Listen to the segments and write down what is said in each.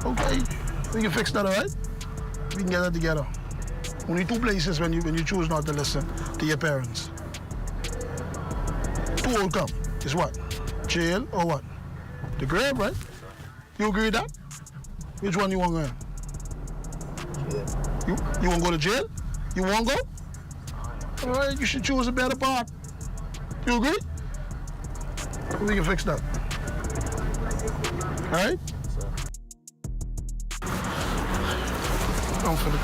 Okay, we can fix that, all right? We can get that together. Only two places when you choose not to listen to your parents. Two outcomes is what? Jail or what? The grave, right? You agree with that? Which one you want to go in? You want to go to jail? You want to go? All right, you should choose a better path. You agree? We can fix that. All right? Come for the...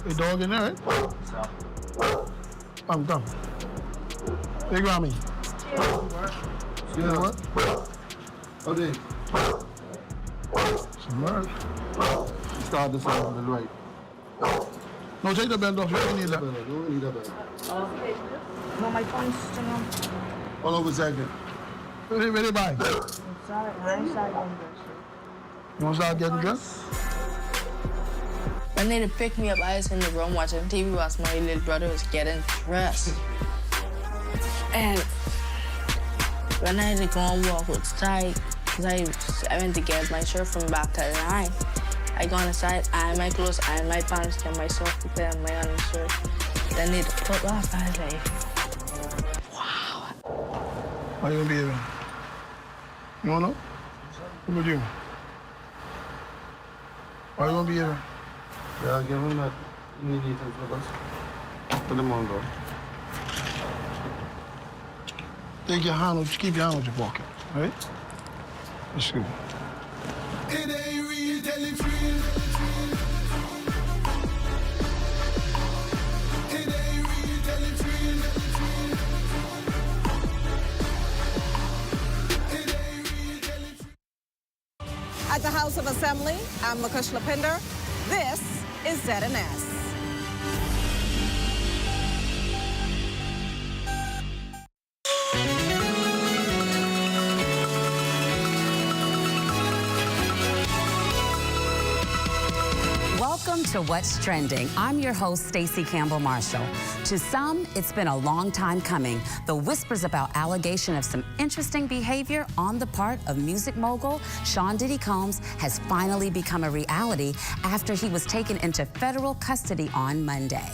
Hey, dog in there, right? I'm done. Hey, Grammy. Yeah. What? Oh, they. Some work. Start this on the right. No, take the belt off. You don't need that. You don't need that belt. No, my phone's still on. All over second. Where they buy? Sorry, I'm sorry. You want to start getting dressed? When they picked me up, I was in the room watching TV whilst my little brother was getting dressed. And when I had to go and walk outside, because I went to get my shirt from back to the line, I go inside, iron my clothes, iron my pants, get myself prepared, my undershirt. Then they took off. I was like, wow. How you gonna be here? You wanna know? What about you? How you gonna be here? Yeah, give him that. You need it for us. Put them on, bro. Take your hand, just keep your hand in your pocket, all right? Let's go. It ain't real, tell it's real. It ain't real, tell it's real. It ain't real, tell it's real. At the House of Assembly, I'm Makush Lapinder. This is ZNS. Welcome to What's Trending. I'm your host, Stacey Campbell Marshall. To some, it's been a long time coming. The whispers about allegation of some interesting behavior on the part of music mogul Sean Diddy Combs has finally become a reality after he was taken into federal custody on Monday.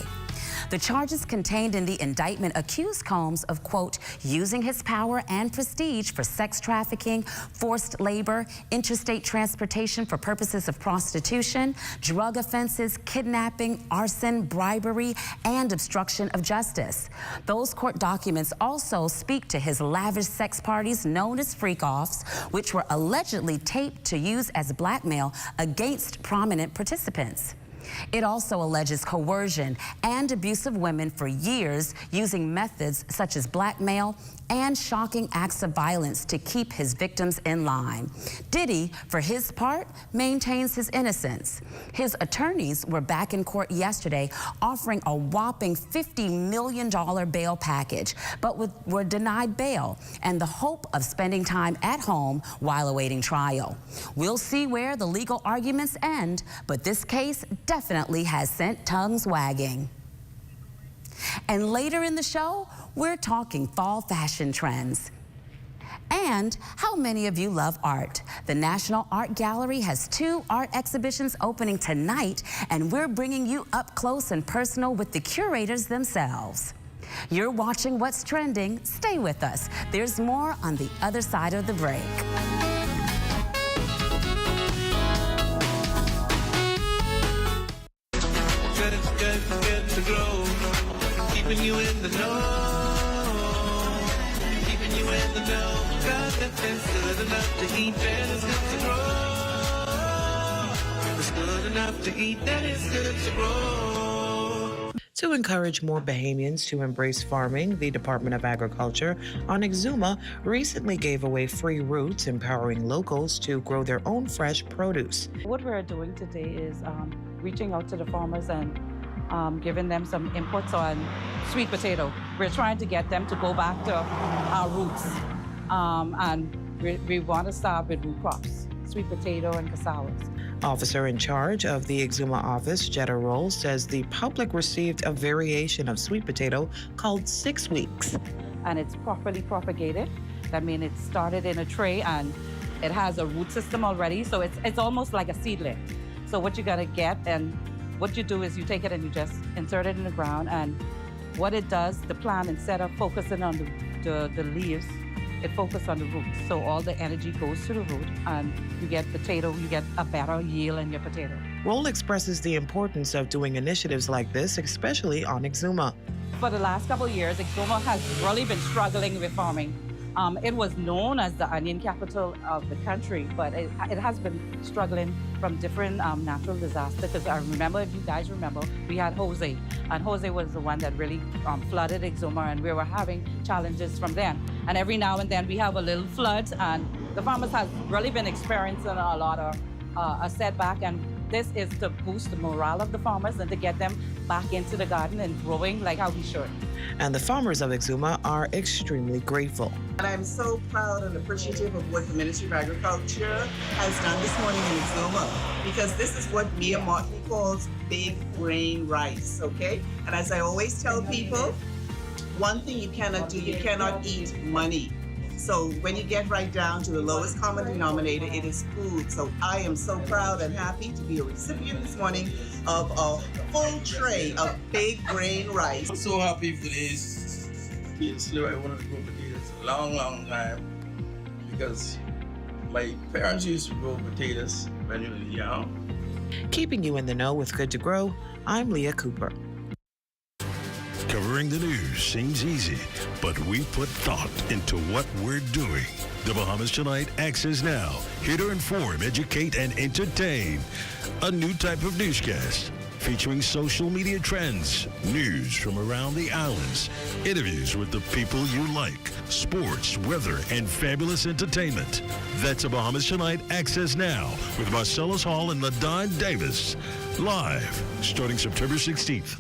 The charges contained in the indictment accuse Combs of, quote, using his power and prestige for sex trafficking, forced labor, interstate transportation for purposes of prostitution, drug offenses, kidnapping, arson, bribery, and obstruction of justice. Those court documents also speak to his lavish sex parties known as freak-offs, which were allegedly taped to use as blackmail against prominent participants. It also alleges coercion and abuse of women for years using methods such as blackmail and shocking acts of violence to keep his victims in line. Diddy, for his part, maintains his innocence. His attorneys were back in court yesterday offering a whopping $50 million bail package, but were denied bail and the hope of spending time at home while awaiting trial. We'll see where the legal arguments end, but this case definitely has sent tongues wagging. And later in the show, we're talking fall fashion trends. And how many of you love art? The National Art Gallery has 2 art exhibitions opening tonight, and we're bringing you up close and personal with the curators themselves. You're watching What's Trending. Stay with us. There's more on the other side of the break. Good to grow. Keeping you in the know. Keeping you in the know. God, that's good enough to eat, that is good to grow. It's good enough to eat, that is good to grow. To encourage more Bahamians to embrace farming, the Department of Agriculture on Exuma recently gave away free routes, empowering locals to grow their own fresh produce. What we're doing today is reaching out to the farmers and giving them some inputs on sweet potato. We're trying to get them to go back to our roots and we want to start with root crops, sweet potato and cassavas. Officer in charge of the Exuma office, Jetta Roll, says the public received a variation of sweet potato called 6 weeks. And it's properly propagated. That means it started in a tray and it has a root system already, so it's almost like a seedling. So what you're gonna get, and what you do is you take it and you just insert it in the ground, and what it does, the plant, instead of focusing on the leaves, it focuses on the roots. So all the energy goes to the root, and you get a better yield in your potato. Roll expresses the importance of doing initiatives like this, especially on Exuma. For the last couple of years, Exuma has really been struggling with farming. It was known as the onion capital of the country, but it has been struggling from different natural disasters. Because I remember, if you guys remember, we had Jose, and Jose was the one that really flooded Exuma, and we were having challenges from then. And every now and then we have a little flood, and the farmers have really been experiencing a lot of a setback, and this is to boost the morale of the farmers and to get them back into the garden and growing like how we should. And the farmers of Exuma are extremely grateful. And I'm so proud and appreciative of what the Ministry of Agriculture has done this morning in Exuma, because this is what Mia Motley calls big grain rice, okay? And as I always tell people, one thing you cannot do, you cannot eat money. So when you get right down to the lowest common denominator, it is food. So I am so proud and happy to be a recipient this morning of a full tray of big grain rice. I'm so happy for this. Seriously, I wanted to grow potatoes a long time, because my parents used to grow potatoes when we were young. Keeping you in the know with Good to Grow, I'm Leah Cooper. Covering the news seems easy, but we put thought into what we're doing. The Bahamas Tonight Access Now, here to inform, educate, and entertain. A new type of newscast featuring social media trends, news from around the islands, interviews with the people you like, sports, weather, and fabulous entertainment. That's a Bahamas Tonight Access Now with Marcellus Hall and LaDon Davis. Live, starting September 16th.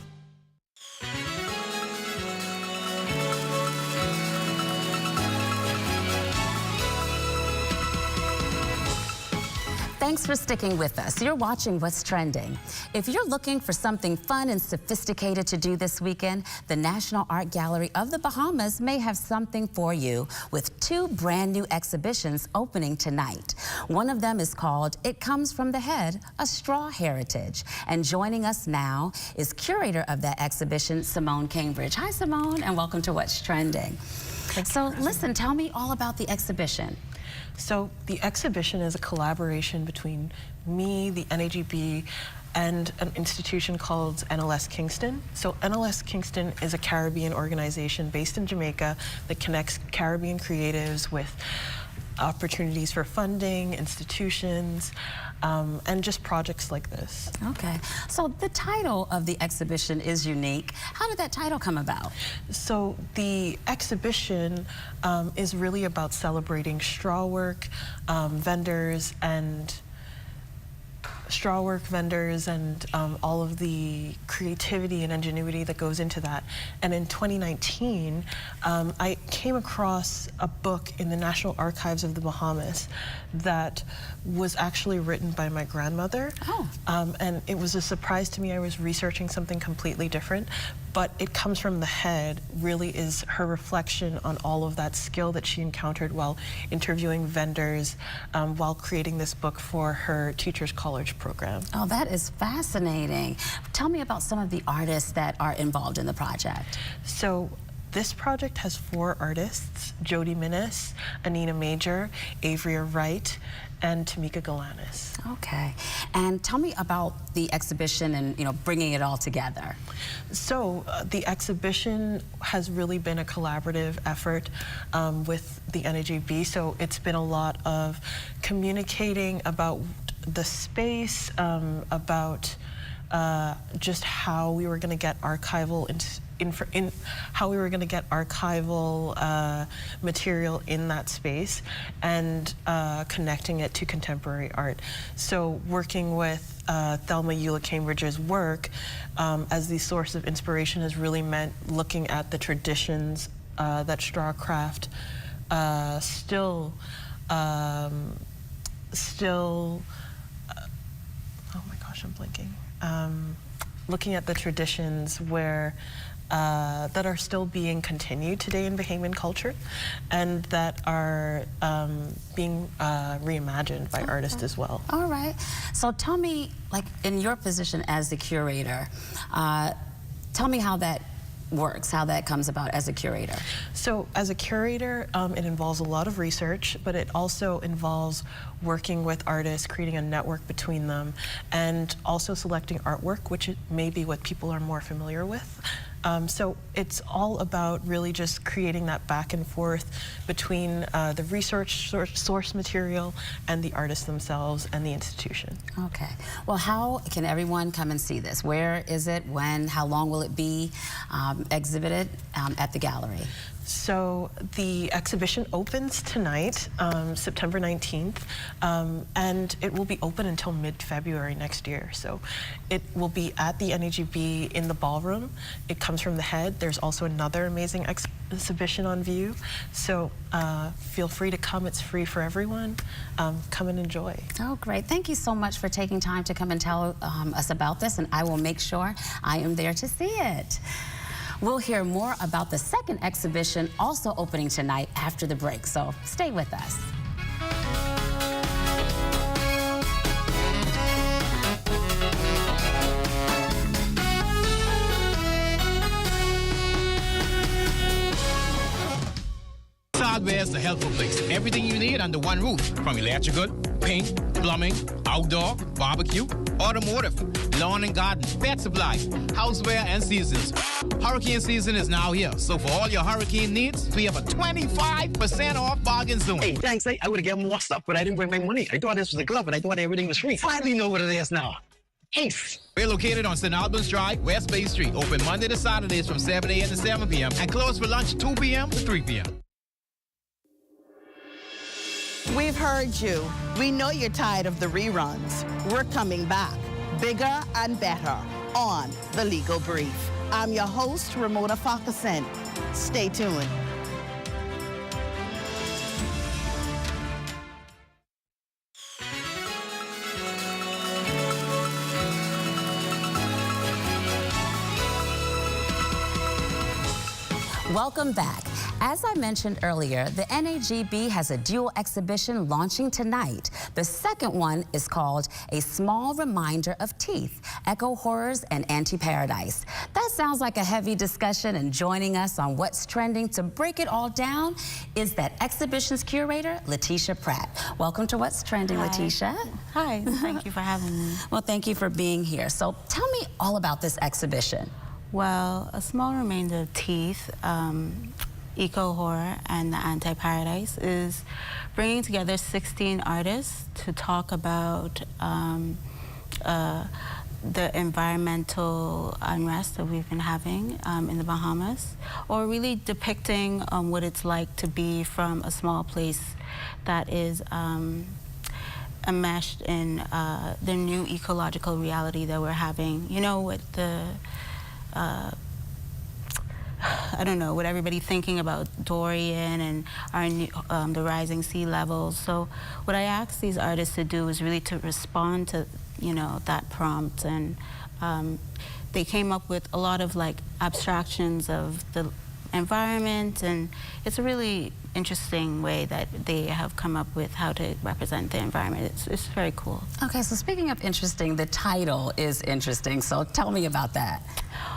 Thanks for sticking with us. You're watching What's Trending. If you're looking for something fun and sophisticated to do this weekend, the National Art Gallery of the Bahamas may have something for you with 2 brand new exhibitions opening tonight. One of them is called It Comes from the Head, A Straw Heritage. And joining us now is curator of that exhibition, Simone Cambridge. Hi, Simone, and welcome to What's Trending. So listen, tell me all about the exhibition. So the exhibition is a collaboration between me, the NAGB, and an institution called NLS Kingston. So NLS Kingston is a Caribbean organization based in Jamaica that connects Caribbean creatives with opportunities for funding, institutions, and just projects like this. Okay, so the title of the exhibition is unique. How did that title come about? So the exhibition is really about celebrating straw work, vendors, and all of the creativity and ingenuity that goes into that. And in 2019, I came across a book in the National Archives of the Bahamas that was actually written by my grandmother. Oh. And it was a surprise to me. I was researching something completely different, but It Comes from the Head really is her reflection on all of that skill that she encountered while interviewing vendors, while creating this book for her teacher's college program. Oh, that is fascinating. Tell me about some of the artists that are involved in the project. So this project has 4 artists: Jody Minnis, Anina Major, Avery Wright, and Tamika Galanis. Okay, and tell me about the exhibition and bringing it all together. So the exhibition has really been a collaborative effort with the NAGB. So it's been a lot of communicating about the space, about just how we were going to get archival material in that space, and connecting it to contemporary art. So working with Thelma Eula Cambridge's work as the source of inspiration has really meant looking at the traditions that straw craft still still, oh my gosh, I'm blanking. Looking at the traditions where that are still being continued today in Bahamian culture, and that are being reimagined by artists as well. All right. So tell me, like, in your position as the curator, tell me how that works, how that comes about as a curator. So as a curator, it involves a lot of research, but it also involves working with artists, creating a network between them, and also selecting artwork, which may be what people are more familiar with. So it's all about really just creating that back and forth between the research source material and the artists themselves and the institution. Okay. Well, how can everyone come and see this? Where is it? When? How long will it be exhibited at the gallery? So the exhibition opens tonight, September 19th, and it will be open until mid-February next year. So it will be at the NAGB in the ballroom. It comes from the head. There's also another amazing exhibition on view. So feel free to come. It's free for everyone. Come and enjoy. Oh, great. Thank you so much for taking time to come and tell us about this, and I will make sure I am there to see it. We'll hear more about the second exhibition also opening tonight after the break, so stay with us. Hardware is the helpful place. Everything you need under one roof, from electrical, paint, plumbing, outdoor, barbecue, automotive, lawn and garden, pet supplies, houseware, and seasons. Hurricane season is now here, so for all your hurricane needs, we have a 25% off bargain zone. Hey, thanks. I would have given more stuff, but I didn't bring my money. I thought this was a club, and I thought everything was free. Finally know what it is now. Ace. We're located on St. Albans Drive, West Bay Street, open Monday to Saturdays from 7 a.m. to 7 p.m. and closed for lunch 2 p.m. to 3 p.m. We've heard you. We know you're tired of the reruns. We're coming back, bigger and better, on The Legal Brief. I'm your host, Ramona Farquharson. Stay tuned. Welcome back. As I mentioned earlier, the NAGB has a dual exhibition launching tonight. The second one is called A Small Reminder of Teeth, Echo Horrors and Anti-Paradise. That sounds like a heavy discussion, and joining us on What's Trending to break it all down is that exhibition's curator, Letitia Pratt. Welcome to What's Trending, Hi. Letitia. Hi, thank you for having me. Well, thank you for being here. So tell me all about this exhibition. Well, A Small Reminder of Teeth, Eco Horror and the Anti-Paradise is bringing together 16 artists to talk about the environmental unrest that we've been having in the Bahamas, or really depicting what it's like to be from a small place that is enmeshed in the new ecological reality that we're having. You know, with the I don't know, what everybody thinking about Dorian and our new, the rising sea levels. So what I asked these artists to do is really to respond to, you know, that prompt, and they came up with a lot of like abstractions of the environment, and it's a really interesting way that they have come up with how to represent the environment. It's very cool. Okay, so speaking of interesting, the title is interesting, so tell me about that.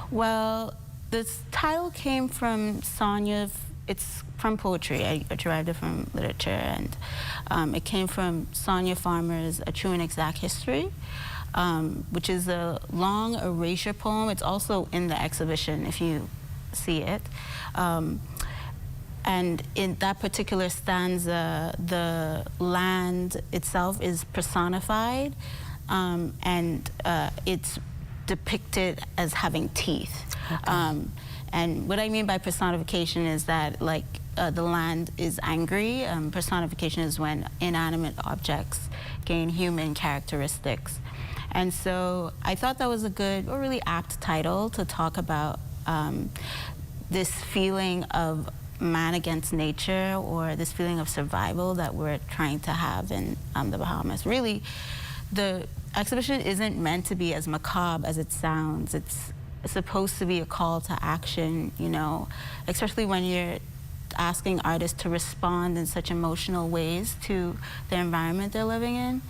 Well, this title came from Sonia. It's from poetry. I derived it from literature, and it came from Sonia Farmer's A True and Exact History, which is a long erasure poem. It's also in the exhibition if you see it. And in that particular stanza, the land itself is personified, and it's depicted as having teeth. Okay. And what I mean by personification is that, like, the land is angry. Personification is when inanimate objects gain human characteristics. And so I thought that was a good, or really apt title to talk about this feeling of man against nature or this feeling of survival that we're trying to have in the Bahamas. Really, the exhibition isn't meant to be as macabre as it sounds. It's supposed to be a call to action, you know, especially when you're asking artists to respond in such emotional ways to the environment they're living in.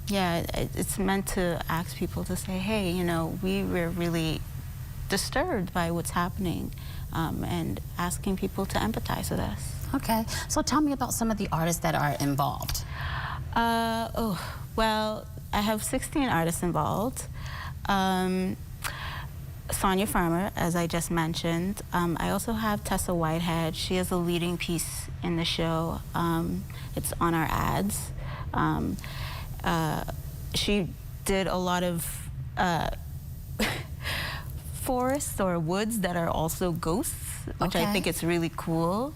Yeah, it's meant to ask people to say, hey, you know, we were really disturbed by what's happening, and asking people to empathize with us. Okay, so tell me about some of the artists that are involved. Well, I have 16 artists involved. Sonia Farmer, as I just mentioned. I also have Tessa Whitehead. She is a leading piece in the show. It's on our ads. She did a lot of forests or woods that are also ghosts, which I think it's really cool.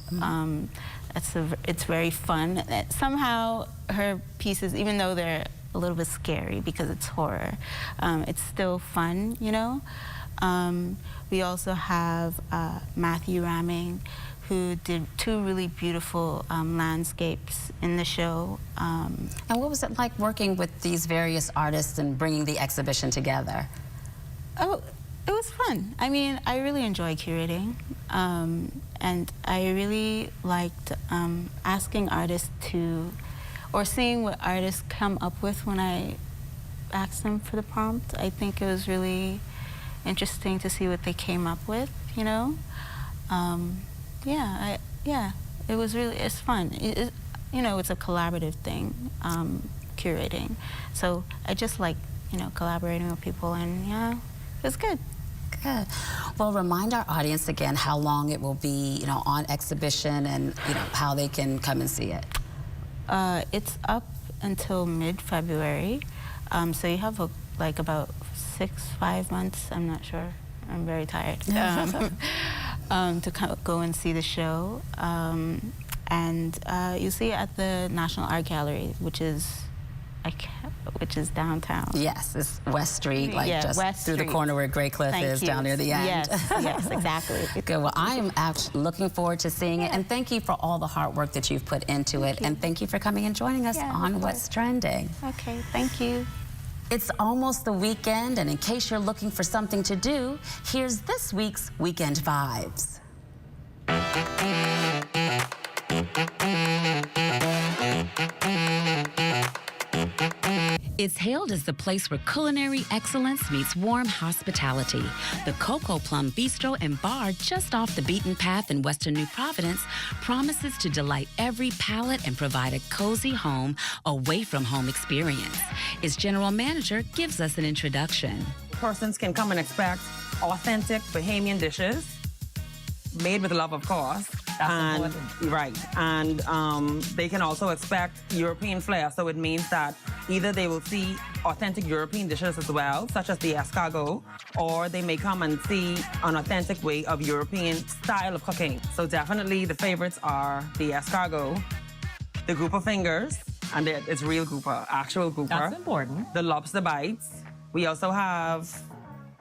It's very fun. Somehow her pieces, even though they're a little bit scary because it's horror, it's still fun, you know? We also have Matthew Ramming, who did 2 really beautiful landscapes in the show. And what was it like working with these various artists and bringing the exhibition together? Oh, it was fun. I mean, I really enjoy curating. And I really liked asking artists to, or seeing what artists come up with when I asked them for the prompt. I think it was really interesting to see what they came up with, you know? It was really, it's fun. You know, it's a collaborative thing, curating. So I just like, you know, collaborating with people, and yeah, it's good. Good. Well, remind our audience again how long it will be, you know, on exhibition, and, you know, how they can come and see it. It's up until mid-February. So you have like about 5 months, I'm not sure. I'm very tired. To go and see the show. And you see it at the National Art Gallery, which is downtown. Yes, it's West Street, like just West through Street. the corner where Grey Cliff is, down near the end. Yes, exactly. Good. Well, I am actually looking forward to seeing it, and thank you for all the hard work that you've put into it, and thank you for coming and joining us on What's Trending. Okay, thank you. It's almost the weekend, and in case you're looking for something to do, here's this week's Weekend Vibes. It's hailed as the place where culinary excellence meets warm hospitality. The Coco Plum Bistro and Bar, just off the beaten path in Western New Providence, promises to delight every palate and provide a cozy home away from home experience. Its general manager gives us an introduction. Persons can come and expect authentic Bahamian dishes, made with love, of course. That's important. Right. And they can also expect European flair. So it means that either they will see authentic European dishes as well, such as the escargot, or they may come and see an authentic way of European style of cooking. So definitely the favorites are the escargot, the grouper fingers, and it's real grouper, actual grouper. That's important. The lobster bites. We also have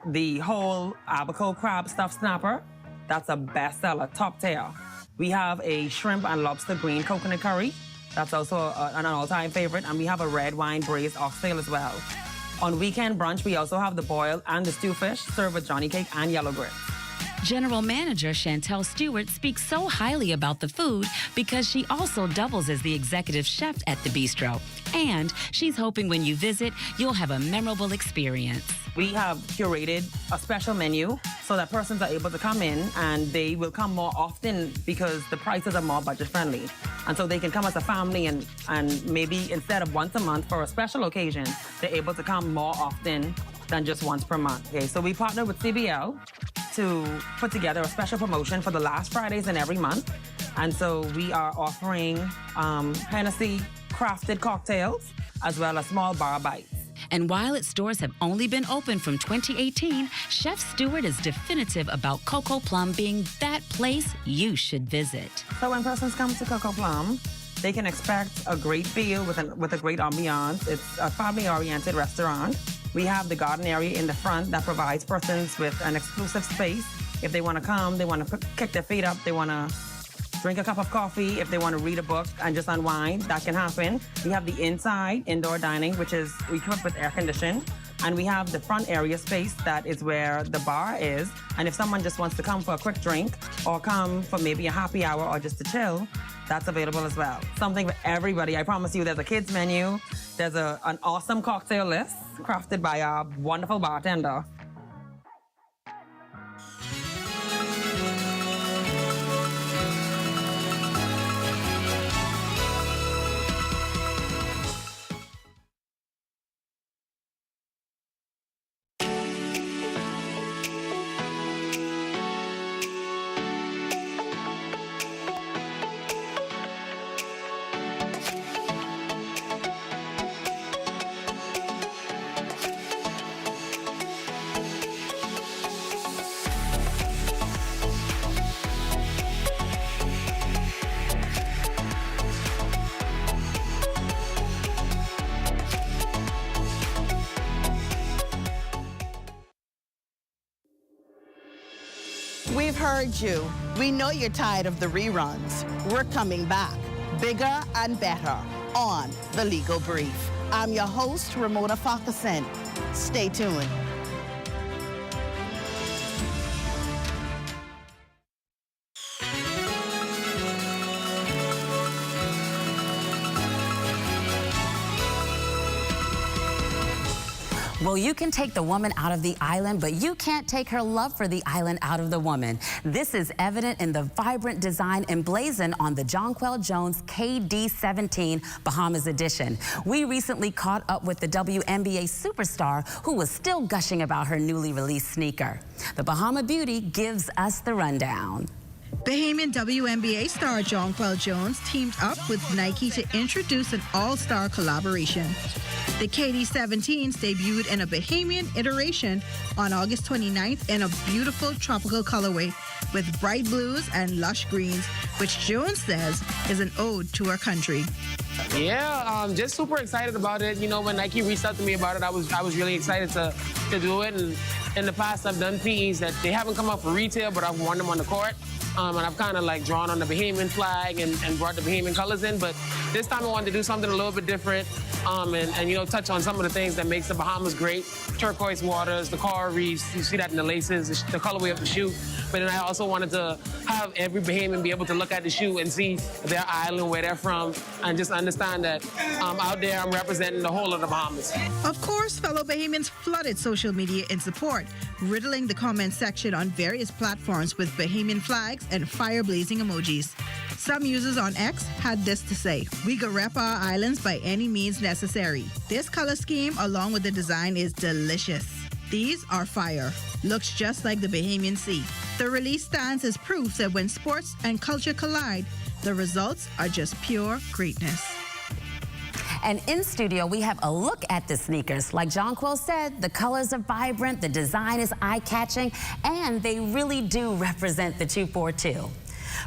the whole abaco crab stuffed snapper. That's a bestseller, top tier. We have a shrimp and lobster green coconut curry. That's also an all-time favorite. And we have a red wine braised oxtail as well. On weekend brunch, we also have the boiled and the stew fish served with Johnny cake and yellow grits. General Manager Chantel Stewart speaks so highly about the food because she also doubles as the executive chef at the bistro. And she's hoping when you visit, you'll have a memorable experience. We have curated a special menu so that persons are able to come in, and they will come more often because the prices are more budget friendly. And so they can come as a family, and maybe instead of once a month for a special occasion, they're able to come more often than just once per month. Okay, so we partnered with CBL to put together a special promotion for the last Fridays in every month. And so we are offering Hennessy crafted cocktails as well as small bar bites. And while its stores have only been open from 2018, Chef Stewart is definitive about Coco Plum being that place you should visit. So when persons come to Coco Plum, they can expect a great meal with a great ambiance. It's a family-oriented restaurant. We have the garden area in the front that provides persons with an exclusive space If they want to come, they want to kick their feet up, they want to drink a cup of coffee, if they want to read a book and just unwind, that can happen. We have the inside indoor dining, which is equipped with air conditioning. And we have the front area space that is where the bar is. And if someone just wants to come for a quick drink or come for maybe a happy hour or just to chill, that's available as well. Something for everybody. I promise you, there's a kids menu. There's an awesome cocktail list crafted by our wonderful bartender. We've heard you. We know you're tired of the reruns. We're coming back, bigger and better, on The Legal Brief. I'm your host, Ramona Farquharson. Stay tuned. Well, you can take the woman out of the island, but you can't take her love for the island out of the woman. This is evident in the vibrant design emblazoned on the Jonquel Jones KD17 Bahamas edition. We recently caught up with the WNBA superstar who was still gushing about her newly released sneaker. The Bahama Beauty gives us the rundown. Bahamian WNBA star Jonquel Jones teamed up with Nike to introduce an all-star collaboration. The KD17s debuted in a Bahamian iteration on August 29th in a beautiful tropical colorway with bright blues and lush greens, which Jones says is an ode to our country. Yeah, just super excited about it. You know, when Nike reached out to me about it, I was really excited to do it. And in the past, I've done PEs that they haven't come out for retail, but I've worn them on the court. And I've kind of like drawn on the Bahamian flag and brought the Bahamian colors in. But this time I wanted to do something a little bit different and you know, touch on some of the things that makes the Bahamas great. Turquoise waters, the coral reefs, you see that in the laces, the colorway of the shoe. But then I also wanted to have every Bahamian be able to look at the shoe and see their island, where they're from, and just understand that out there I'm representing the whole of the Bahamas. Of course, fellow Bahamians flooded social media in support, riddling the comment section on various platforms with Bahamian flags and fire-blazing emojis. Some users on X had this to say: "We go rep our islands by any means necessary. This color scheme, along with the design, is delicious. These are fire. Looks just like the Bahamian Sea." The release stands as proof that when sports and culture collide, the results are just pure greatness. And in studio, we have a look at the sneakers. Like Jonquel said, the colors are vibrant, the design is eye-catching, and they really do represent the 242.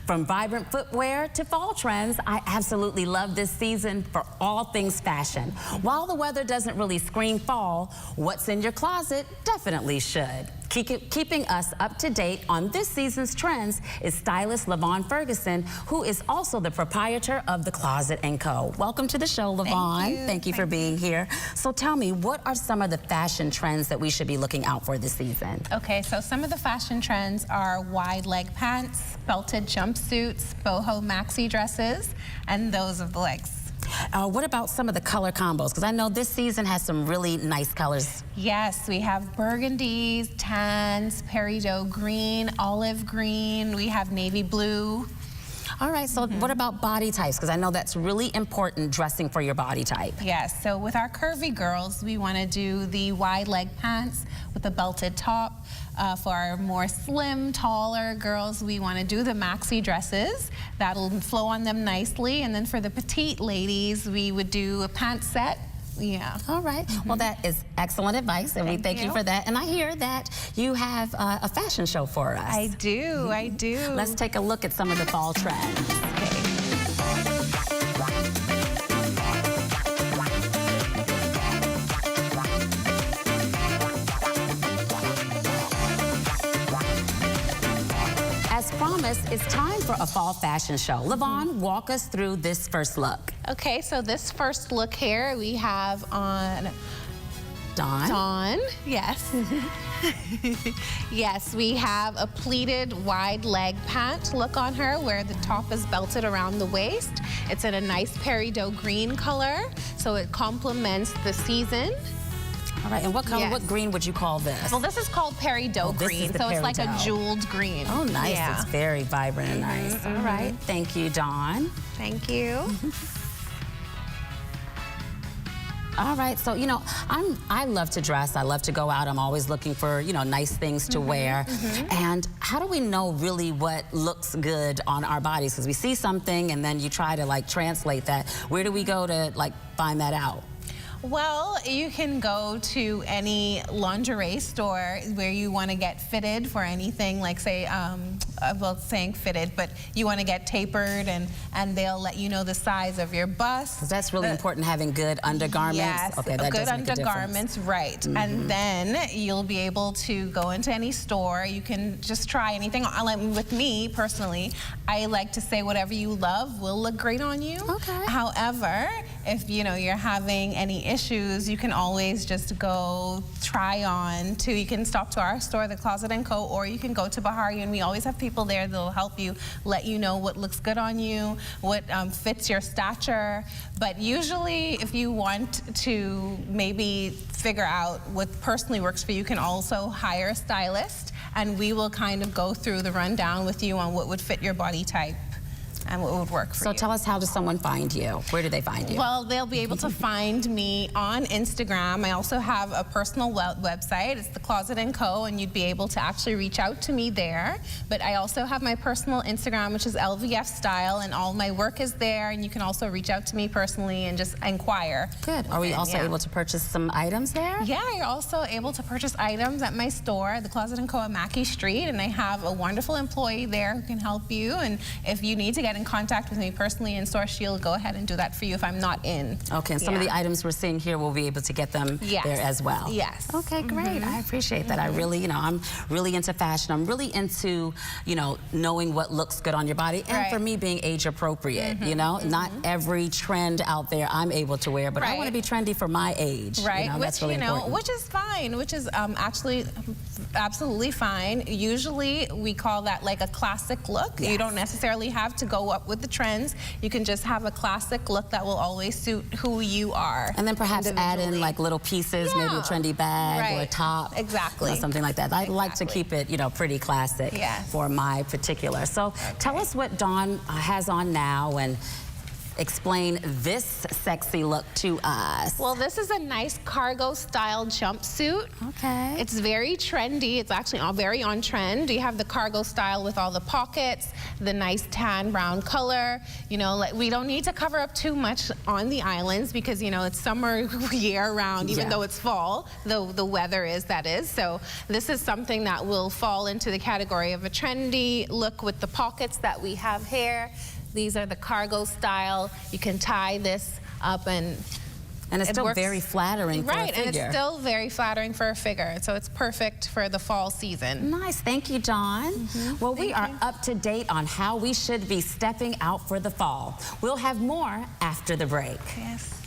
From vibrant footwear to fall trends, I absolutely love this season for all things fashion. While the weather doesn't really scream fall, what's in your closet definitely should. Keeping us up to date on this season's trends is stylist LaVon Ferguson, who is also the proprietor of The Closet & Co. Welcome to the show, LaVon. Thank you for being here. So tell me, what are some of the fashion trends that we should be looking out for this season? Okay, so some of the fashion trends are wide leg pants, belted jumpsuits, boho maxi dresses, and those of the legs. What about some of the color combos? Because I know this season has some really nice colors. Yes, we have burgundies, tans, peridot green, olive green. We have navy blue. All right, so what about body types? Because I know that's really important, dressing for your body type. Yes, so with our curvy girls, we want to do the wide leg pants with a belted top. For our more slim, taller girls, we want to do the maxi dresses. That'll flow on them nicely. And then for the petite ladies, we would do a pant set. Yeah. All right. Well, that is excellent advice, and we thank you for that. And I hear that you have a fashion show for us. I do. I do. Let's take a look at some of the fall trends. Ellis, it's time for a fall fashion show. LaVon, walk us through this first look. Okay, so this first look here we have on Dawn, yes. Yes, we have a pleated wide leg pant look on her where the top is belted around the waist. It's in a nice peridot green color, so it complements the season. All right, and what color, what green would you call this? Well, this is called peridot green, so it's like a jeweled green. Oh, nice. Yeah. It's very vibrant and nice. All right. Thank you, Dawn. Thank you. All right, so I love to dress. I love to go out. I'm always looking for nice things to wear. And how do we know really what looks good on our bodies? Because we see something and then you try to translate that. Where do we go to find that out? Well, you can go to any lingerie store where you want to get fitted for anything, like say, well, saying fitted, but you want to get tapered, and they'll let you know the size of your bust. That's really important, having good undergarments. Yes, okay, that good does make a undergarments, right. And then you'll be able to go into any store. You can just try anything. With me, personally, I like to say whatever you love will look great on you. Okay. However, if you're having any issues, you can always just go try on to, you can stop to our store, The Closet & Co., or you can go to Bahari, and we always have people there that'll help you, let you know what looks good on you, what fits your stature. But usually, if you want to maybe figure out what personally works for you, you can also hire a stylist, and we will kind of go through the rundown with you on what would fit your body type and what would work for you. So tell us, how does someone find you? Where do they find you? Well, they'll be able to find me on Instagram. I also have a personal website. It's The Closet & Co., and you'd be able to actually reach out to me there. But I also have my personal Instagram, which is LVF Style, and all my work is there, and you can also reach out to me personally and just inquire. Good. Are we also able to purchase some items there? Yeah, you're also able to purchase items at my store, The Closet & Co. at Mackey Street, and I have a wonderful employee there who can help you, and if you need to get in contact with me personally in store, she'll go ahead and do that for you if I'm not in. Okay, and some of the items we're seeing here, we'll be able to get them there as well. Yes. Okay, great. I appreciate that. I really, I'm really into fashion. I'm really into, knowing what looks good on your body, and for me, being age appropriate. Not every trend out there I'm able to wear, but I want to be trendy for my age. Right. That's really important. Which is fine. Which is actually absolutely fine. Usually, we call that like a classic look. You don't necessarily have to go up with the trends. You can just have a classic look that will always suit who you are. And then perhaps add in little pieces, maybe a trendy bag or a top. Exactly. Something like that. I like to keep it, pretty classic for my particular. So tell us what Dawn has on now, and explain this sexy look to us. Well, this is a nice cargo style jumpsuit. Okay. It's very trendy. It's actually all very on trend. You have the cargo style with all the pockets, the nice tan brown color. We don't need to cover up too much on the islands because, it's summer year round, even though it's fall, the weather is, that is. So this is something that will fall into the category of a trendy look with the pockets that we have here. These are the cargo style. You can tie this up, and it's still very flattering for a figure. Right, and it's still very flattering for a figure. So it's perfect for the fall season. Nice. Thank you, Dawn. Well, we are up to date on how we should be stepping out for the fall. We'll have more after the break. Yes.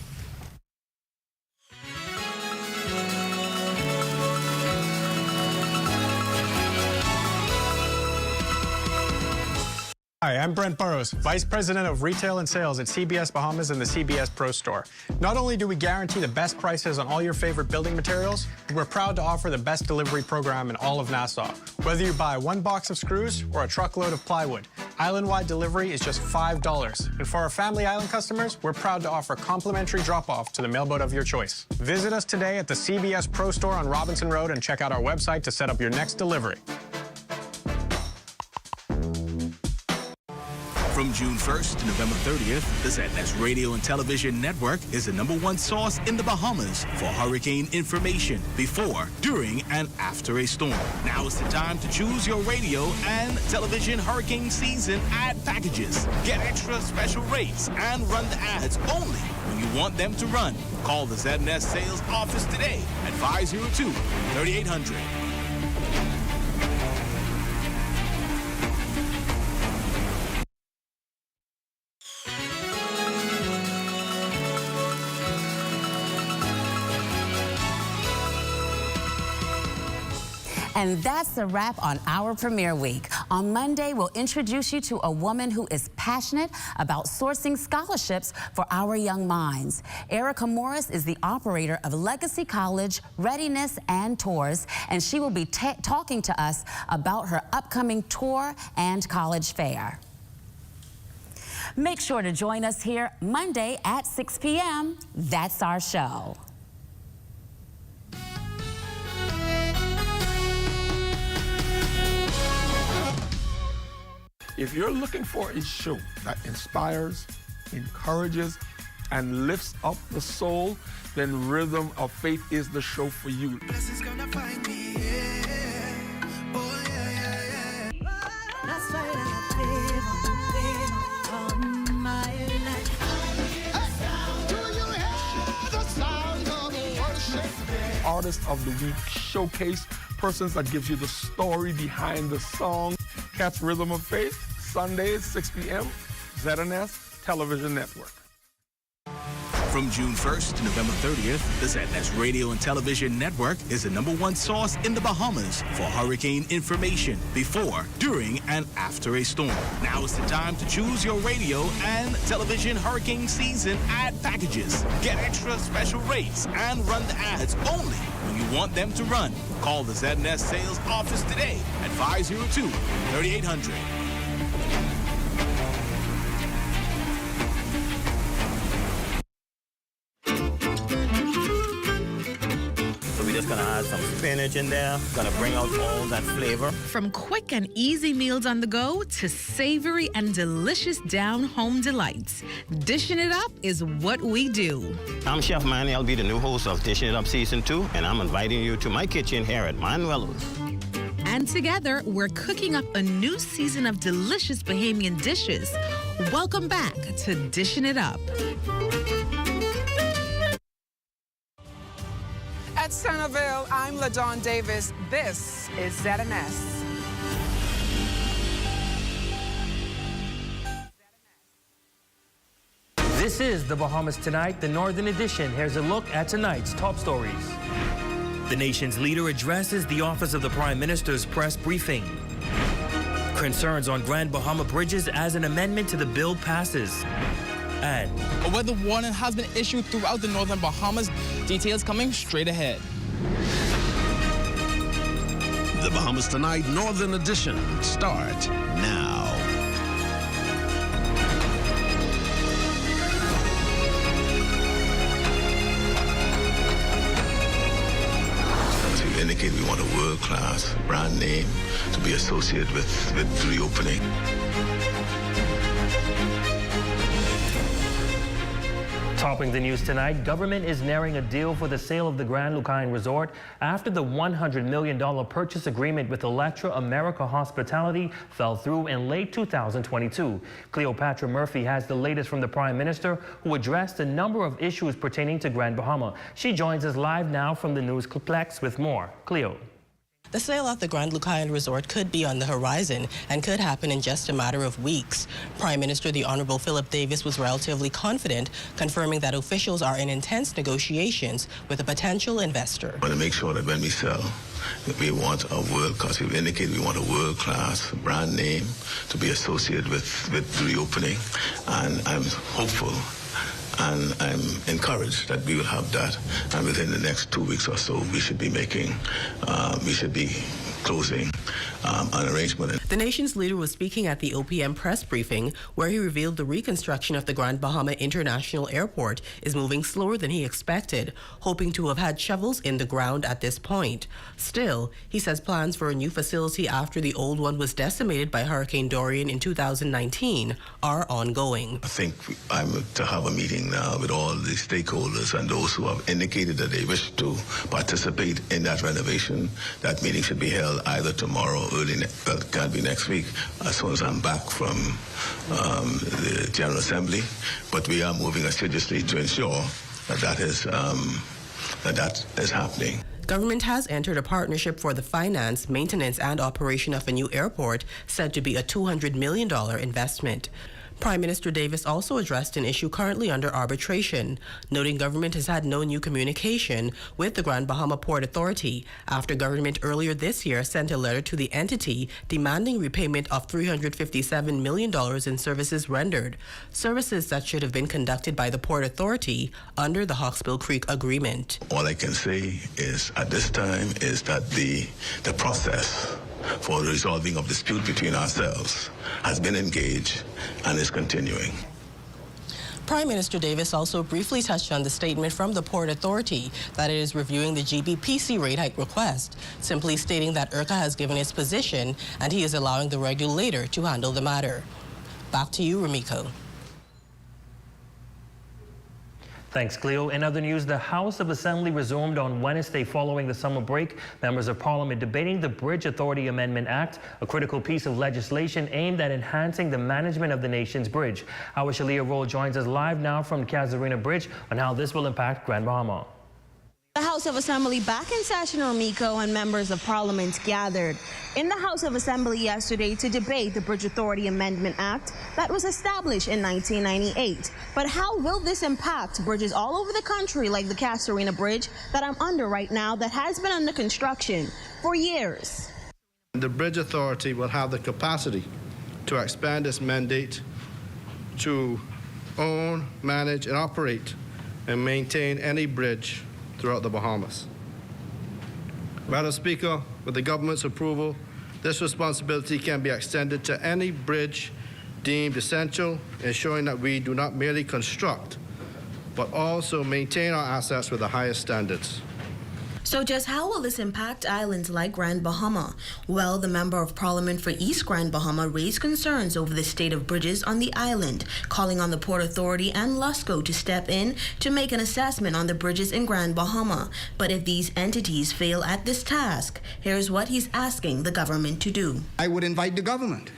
Hi, I'm Brent Burrows, Vice President of Retail and Sales at CBS Bahamas and the CBS Pro Store. Not only do we guarantee the best prices on all your favorite building materials, but we're proud to offer the best delivery program in all of Nassau. Whether you buy one box of screws or a truckload of plywood, island-wide delivery is just $5. And for our Family Island customers, we're proud to offer complimentary drop-off to the mailboat of your choice. Visit us today at the CBS Pro Store on Robinson Road and check out our website to set up your next delivery. From June 1st to November 30th, the ZNS Radio and Television Network is the #1 source in the Bahamas for hurricane information before, during, and after a storm. Now is the time to choose your radio and television hurricane season ad packages. Get extra special rates and run the ads only when you want them to run. Call the ZNS sales office today at 502-3800. And that's a wrap on our premiere week. On Monday, we'll introduce you to a woman who is passionate about sourcing scholarships for our young minds. Erica Morris is the operator of Legacy College Readiness and Tours, and she will be talking to us about her upcoming tour and college fair. Make sure to join us here Monday at 6 p.m. That's our show. If you're looking for a show that inspires, encourages, and lifts up the soul, then Rhythm of Faith is the show for you. Artist of the Week showcase, persons that gives you the story behind the song. Catch Rhythm of Faith, Sundays, 6 p.m., ZNS Television Network. From June 1st to November 30th, the ZNS Radio and Television Network is the #1 source in the Bahamas for hurricane information before, during, and after a storm. Now is the time to choose your radio and television hurricane season ad packages. Get extra special rates and run the ads only when you want them to run. Call the ZNS sales office today at 502-3800. Just gonna add some spinach in there, gonna bring out all that flavor. From quick and easy meals on the go to savory and delicious down-home delights, dishing it up is what we do. I'm Chef Manny. I'll be the new host of Dishing It Up Season 2, and I'm inviting you to my kitchen here at Manuelo's. And together, we're cooking up a new season of delicious Bahamian dishes. Welcome back to Dishing It Up. At Centerville, I'm LaDawn Davis. This is ZNS. This is the Bahamas Tonight, the Northern Edition. Here's a look at tonight's top stories. The nation's leader addresses the office of the Prime Minister's press briefing. Concerns on Grand Bahama bridges as an amendment to the bill passes. And a weather warning has been issued throughout the northern Bahamas. Details coming straight ahead. The Bahamas Tonight Northern Edition starts now. To indicate we want a world-class brand name to be associated with reopening. Topping the news tonight, government is nearing a deal for the sale of the Grand Lucayan Resort after the $100 million purchase agreement with Electra America Hospitality fell through in late 2022. Cleopatra Murphy has the latest from the Prime Minister, who addressed a number of issues pertaining to Grand Bahama. She joins us live now from the Newsplex with more. Cleo. The sale of the Grand Lucayan Resort could be on the horizon and could happen in just a matter of weeks. Prime Minister the Honorable Philip Davis was relatively confident, confirming that officials are in intense negotiations with a potential investor. I want to make sure that when we sell, that we want a world-class, we've indicated we want a world-class brand name to be associated with reopening, and I'm hopeful and I'm encouraged that we will have that, and within the next 2 weeks or so, we should be closing an arrangement. The nation's leader was speaking at the OPM press briefing, where he revealed the reconstruction of the Grand Bahama International Airport is moving slower than he expected, hoping to have had shovels in the ground at this point. Still, he says plans for a new facility after the old one was decimated by Hurricane Dorian in 2019 are ongoing. I think I'm to have a meeting now with all the stakeholders and those who have indicated that they wish to participate in that renovation. That meeting should be held either tomorrow or it can't be next week, as soon as I'm back from the General Assembly. But we are moving assiduously to ensure that that is happening. Government has entered a partnership for the finance, maintenance, and operation of a new airport, said to be a $200 million investment. Prime Minister Davis also addressed an issue currently under arbitration, noting government has had no new communication with the Grand Bahama Port Authority after government earlier this year sent a letter to the entity demanding repayment of $357 million in services rendered, services that should have been conducted by the Port Authority under the Hawksbill Creek Agreement. All I can say is at this time is that the process for resolving of dispute between ourselves has been engaged and is continuing. Prime Minister Davis also briefly touched on the statement from the Port Authority that it is reviewing the GBPC rate hike request, simply stating that IRCA has given its position and he is allowing the regulator to handle the matter. Back to you, Ramiko. Thanks, Cleo. In other news, the House of Assembly resumed on Wednesday following the summer break. Members of Parliament debating the Bridge Authority Amendment Act, a critical piece of legislation aimed at enhancing the management of the nation's bridge. Our Shalia Roll joins us live now from Casuarina Bridge on how this will impact Grand Bahama. The House of Assembly back in session, Ramiko, and members of Parliament gathered in the House of Assembly yesterday to debate the Bridge Authority Amendment Act that was established in 1998. But how will this impact bridges all over the country like the Casuarina Bridge that I'm under right now that has been under construction for years? The Bridge Authority will have the capacity to expand its mandate to own, manage, and operate and maintain any bridge throughout the Bahamas. Madam Speaker, with the government's approval, this responsibility can be extended to any bridge deemed essential, ensuring that we do not merely construct, but also maintain our assets with the highest standards. So just how will this impact islands like Grand Bahama? Well, the Member of Parliament for East Grand Bahama raised concerns over the state of bridges on the island, calling on the Port Authority and LUSCO to step in to make an assessment on the bridges in Grand Bahama. But if these entities fail at this task, here's what he's asking the government to do. I would invite the government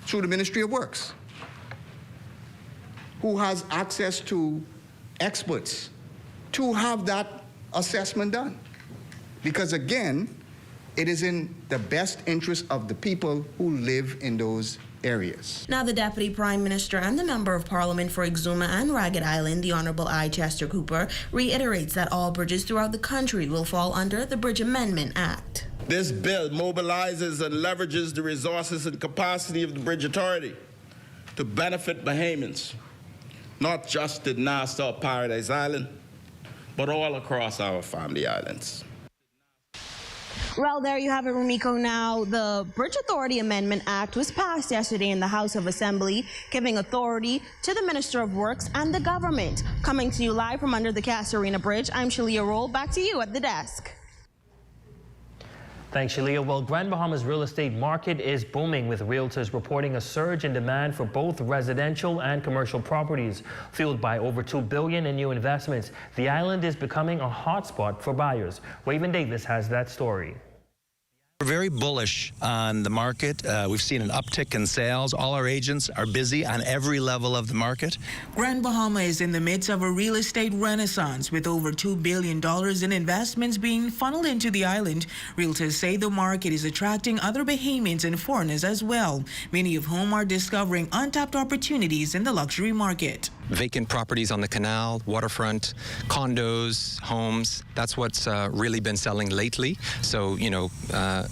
through the Ministry of Works, who has access to experts, to have that assessment done. Because again, it is in the best interest of the people who live in those areas. Now, the Deputy Prime Minister and the Member of Parliament for Exuma and Ragged Island, the Honourable I. Chester Cooper, reiterates that all bridges throughout the country will fall under the Bridge Amendment Act. This bill mobilizes and leverages the resources and capacity of the Bridge Authority to benefit Bahamians, not just in Nassau, Paradise Island, but all across our family islands. Well, there you have it, Ramiko. Now, the Bridge Authority Amendment Act was passed yesterday in the House of Assembly, giving authority to the Minister of Works and the government. Coming to you live from under the Casuarina Bridge, I'm Shalia Roll. Back to you at the desk. Thanks, Shalia. Well, Grand Bahama's real estate market is booming, with realtors reporting a surge in demand for both residential and commercial properties. Fueled by over $2 billion in new investments, the island is becoming a hotspot for buyers. Waven Davis has that story. We're very bullish on the market. We've seen an uptick in sales. All our agents are busy on every level of the market. Grand Bahama is in the midst of a real estate renaissance, with over $2 billion in investments being funneled into the island. Realtors say the market is attracting other Bahamians and foreigners as well, many of whom are discovering untapped opportunities in the luxury market. Vacant properties on the canal, waterfront, condos, homes. That's what's really been selling lately. So, you know,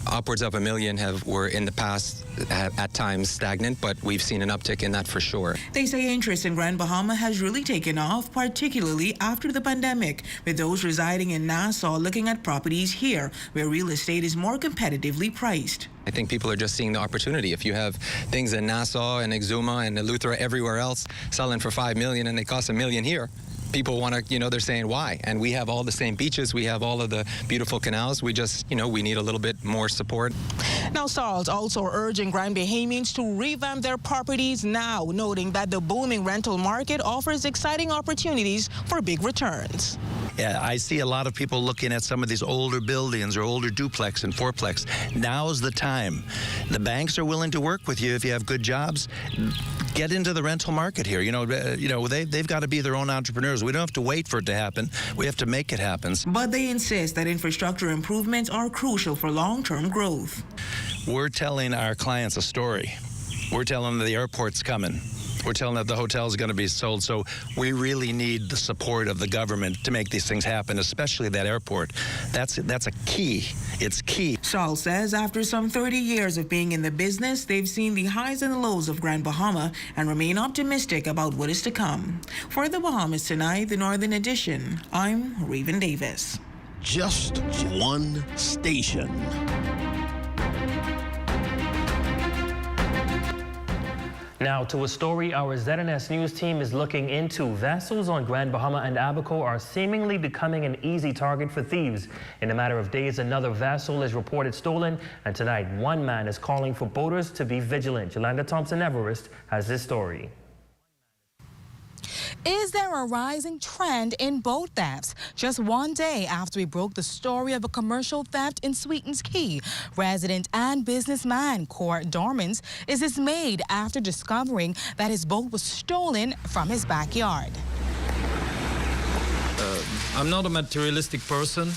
upwards of 1 million were in the past at times stagnant, but we've seen an uptick in that for sure. They say interest in Grand Bahama has really taken off, particularly after the pandemic, with those residing in Nassau looking at properties here, where real estate is more competitively priced. I think people are just seeing the opportunity. If you have things in Nassau and Exuma and Eleuthera everywhere else selling for $5 million and they cost $1 million here, people want to, you know, they're saying why? And we have all the same beaches, we have all of the beautiful canals. We just, you know, we need a little bit more support. Now, Sarles also urging Grand Bahamians to revamp their properties now, noting that the booming rental market offers exciting opportunities for big returns. Yeah, I see a lot of people looking at some of these older buildings or older duplex and fourplex. Now's the time. The banks are willing to work with you if you have good jobs. Get into the rental market here. You know, they've got to be their own entrepreneurs. We don't have to wait for it to happen. We have to make it happen. But they insist that infrastructure improvements are crucial for long-term growth. We're telling our clients a story. We're telling them the airport's coming. We're telling that the hotel is going to be sold. So we really need the support of the government to make these things happen, especially that airport. That's a key. It's key. Charles says after some 30 years of being in the business, they've seen the highs and lows of Grand Bahama and remain optimistic about what is to come. For the Bahamas Tonight, the Northern Edition, I'm Raven Davis. Just one station. Now to a story our ZNS News team is looking into. Vessels on Grand Bahama and Abaco are seemingly becoming an easy target for thieves. In a matter of days, another vessel is reported stolen, and tonight one man is calling for boaters to be vigilant. Yolanda Thompson-Everest has this story. Is there a rising trend in boat thefts? Just one day after we broke the story of a commercial theft in Sweetens Key, resident and businessman Court Dormans is dismayed after discovering that his boat was stolen from his backyard. I'm not a materialistic person,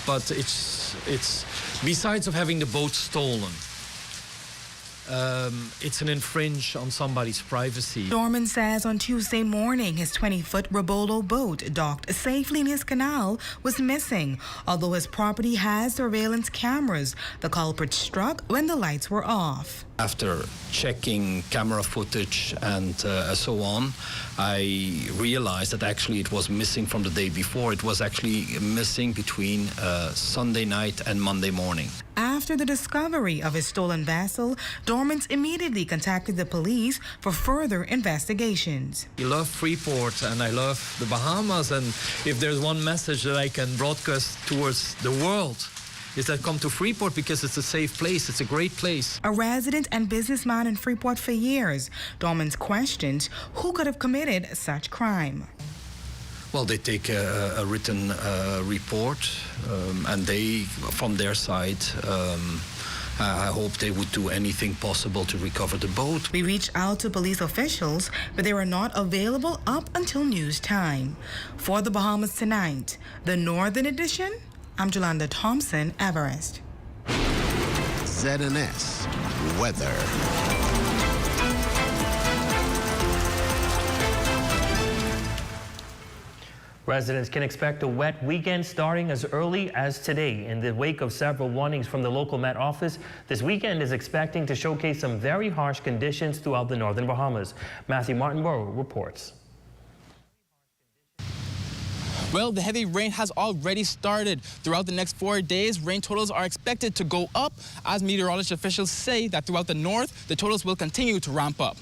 but it's besides of having the boat stolen, it's an infringe on somebody's privacy. Dorman says on Tuesday morning his 20-foot Robolo boat docked safely in his canal was missing. Although his property has surveillance cameras, the culprit struck when the lights were off. After checking camera footage and so on, I realized that actually it was missing from the day before. It was actually missing between Sunday night and Monday morning. After the discovery of his stolen vessel, Dormans immediately contacted the police for further investigations. I love Freeport and I love the Bahamas, and if there's one message that I can broadcast towards the world, is that come to Freeport because it's a safe place. It's a great place. A resident and businessman in Freeport for years, Dormans questions who could have committed such crime. Well, they take a written report, and they, from their side, I hope they would do anything possible to recover the boat. We reached out to police officials, but they were not available up until news time. For the Bahamas Tonight, the Northern Edition, I'm Yolanda Thompson-Everest. ZNS Weather. Residents can expect a wet weekend starting as early as today. In the wake of several warnings from the local Met Office, this weekend is expecting to showcase some very harsh conditions throughout the northern Bahamas. Matthew Martinborough reports. Well, the heavy rain has already started. Throughout the next 4 days, rain totals are expected to go up, as meteorology officials say that throughout the north, the totals will continue to ramp up.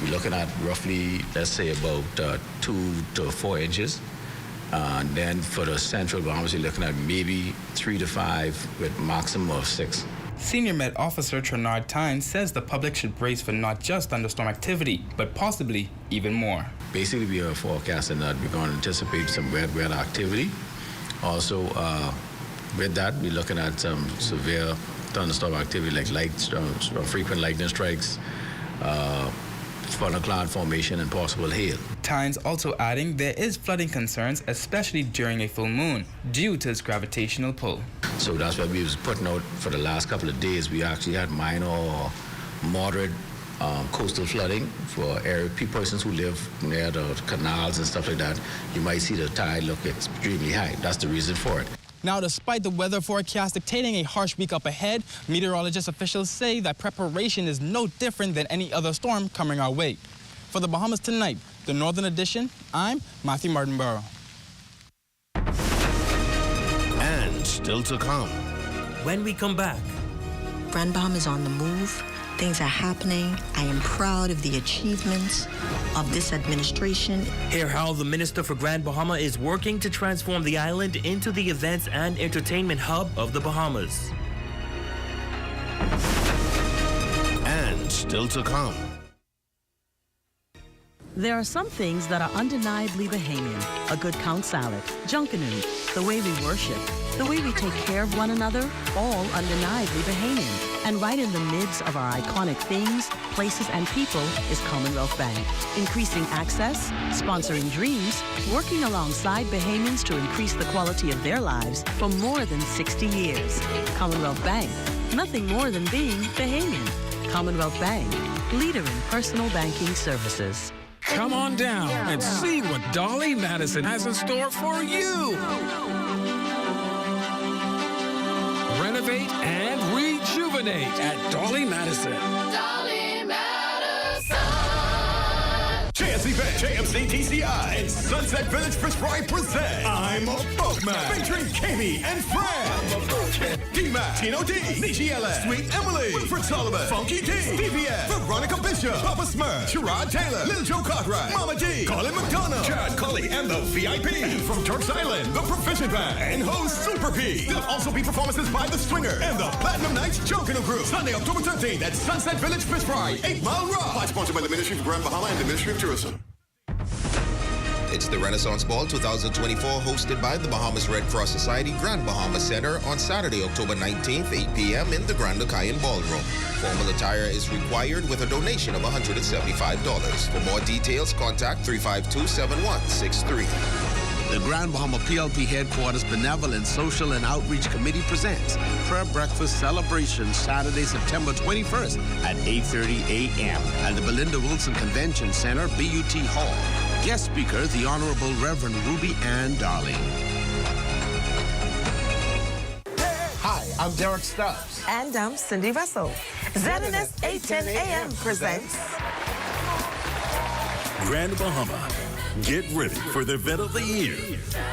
We're looking at roughly, let's say, about 2 to 4 inches. And then for the central Bahamas, you're looking at maybe 3 to 5 with maximum of 6. Senior Met Officer Trinard Tynes says the public should brace for not just thunderstorm activity, but possibly even more. Basically, we are forecasting that we're going to anticipate some wet weather activity. Also, with that, we're looking at some severe thunderstorm activity like frequent lightning strikes, funnel cloud formation, and possible hail. Tynes also adding there is flooding concerns, especially during a full moon, due to its gravitational pull. So that's what we was putting out for the last couple of days. We actually had minor or moderate coastal flooding for persons who live near the canals and stuff like that. You might see the tide look extremely high. That's the reason for it. Now, despite the weather forecast dictating a harsh week up ahead, meteorologist officials say that preparation is no different than any other storm coming our way. For the Bahamas Tonight, the Northern Edition, I'm Matthew Martinborough. And still to come. When we come back, Grand Bahama is on the move. Things are happening. I am proud of the achievements of this administration. Hear how the Minister for Grand Bahama is working to transform the island into the events and entertainment hub of the Bahamas. And still to come. There are some things that are undeniably Bahamian. A good count salad, junkanoo, the way we worship, the way we take care of one another, all undeniably Bahamian. And right in the midst of our iconic things, places, and people is Commonwealth Bank. Increasing access, sponsoring dreams, working alongside Bahamians to increase the quality of their lives for more than 60 years. Commonwealth Bank, nothing more than being Bahamian. Commonwealth Bank, leader in personal banking services. Come on down and see what Dolly Madison has in store for you. Renovate and rejuvenate at Dolly Madison. Dolly Madison. JMC Bank, JMC TCI, and Sunset Village Fish Fry present I'm a Boatman, featuring Kami and Fred, D-Mac, Tino D, Nishi Ellis, Sweet Emily, Wilfred Sullivan, Funky D, DPS, Veronica Bishop, Papa Smurf, Sherrod Taylor, Lil Joe Cartwright, Mama D, Colin McDonough, Chad Cully, and the VIP. And from Turks Island, the Proficient Band, and host Super P. There'll also be performances by The Swinger and the Platinum Nights Junkanoo Group. Sunday, October 13th at Sunset Village Fish Fry, 8 Mile Rock. Sponsored by the Ministry of Grand Bahama and the Ministry of Tourism. It's the Renaissance Ball 2024, hosted by the Bahamas Red Cross Society Grand Bahama Center on Saturday, October 19th, 8 p.m. in the Grand Lucayan Ballroom. Formal attire is required with a donation of $175. For more details, contact 352-7163. The Grand Bahama PLP Headquarters Benevolent Social and Outreach Committee presents Prayer Breakfast Celebration Saturday, September 21st at 8:30 a.m. at the Belinda Wilson Convention Center, BUT Hall. Guest speaker, the Honorable Reverend Ruby Ann Darling. Hi, I'm Derek Stubbs. And I'm Cindy Russell. ZNS 810 AM presents Grand Bahama. Get ready for the event of the year.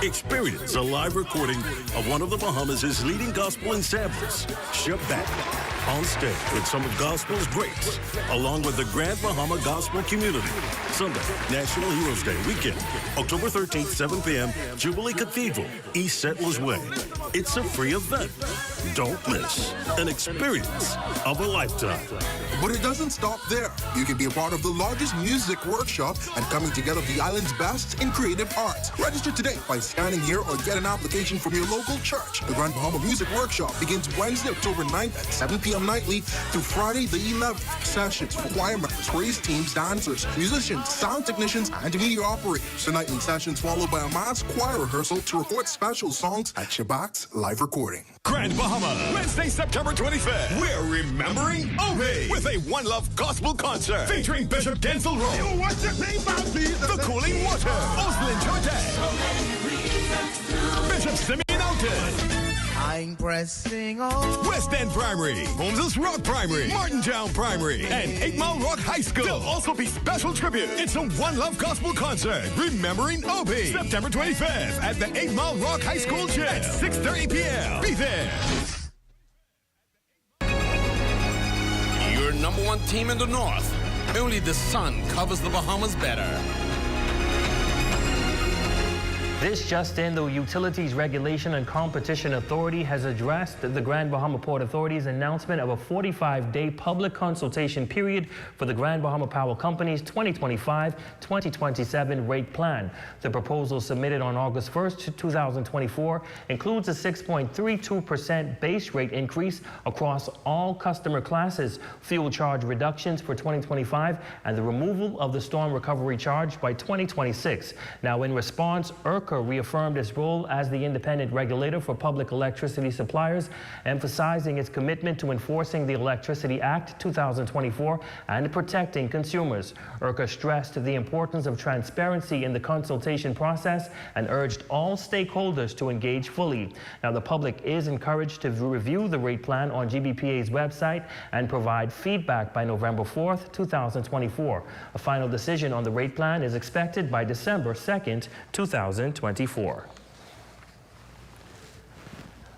Experience a live recording of one of the Bahamas' leading gospel ensembles, Shabbat, on stage with some of gospel's greats, along with the Grand Bahama gospel community. Sunday, National Heroes Day weekend, October 13th, 7 p.m., Jubilee Cathedral, East Settlers Way. It's a free event. Don't miss an experience of a lifetime. But it doesn't stop there. You can be a part of the largest music workshop and coming together of the island's best in creative arts. Register today by scanning here or get an application from your local church. The Grand Bahama Music Workshop begins Wednesday, October 9th at 7 p.m. nightly through Friday the 11th. Sessions for choir members, race teams, dancers, musicians, sound technicians, and media operators. The nightly sessions followed by a mass choir rehearsal to record special songs at Shabak's live recording. Grand Bahama, Wednesday, September 25th. We're remembering Obi with a One Love Gospel concert featuring Bishop Denzel Rowe, The Cooling Water, Oslin Jordan, Bishop Simeon Alton, I'm pressing on. West End Primary, Holmes's Rock Primary, Martintown Primary, and 8 Mile Rock High School. There'll also be special tribute. It's a One Love Gospel concert remembering Obi, September 25th at the 8 Mile Rock High School gym at 6:30 p.m. Be there. Your number one team in the North. Only the sun covers the Bahamas better. This just in, the Utilities Regulation and Competition Authority has addressed the Grand Bahama Port Authority's announcement of a 45-day public consultation period for the Grand Bahama Power Company's 2025-2027 rate plan. The proposal submitted on August 1st, 2024 includes a 6.32% base rate increase across all customer classes, fuel charge reductions for 2025, and the removal of the storm recovery charge by 2026. Now, in response, ERCA reaffirmed its role as the independent regulator for public electricity suppliers, emphasizing its commitment to enforcing the Electricity Act 2024 and protecting consumers. ERCA stressed the importance of transparency in the consultation process and urged all stakeholders to engage fully. Now, the public is encouraged to review the rate plan on GBPA's website and provide feedback by November 4th, 2024. A final decision on the rate plan is expected by December 2nd, 2024.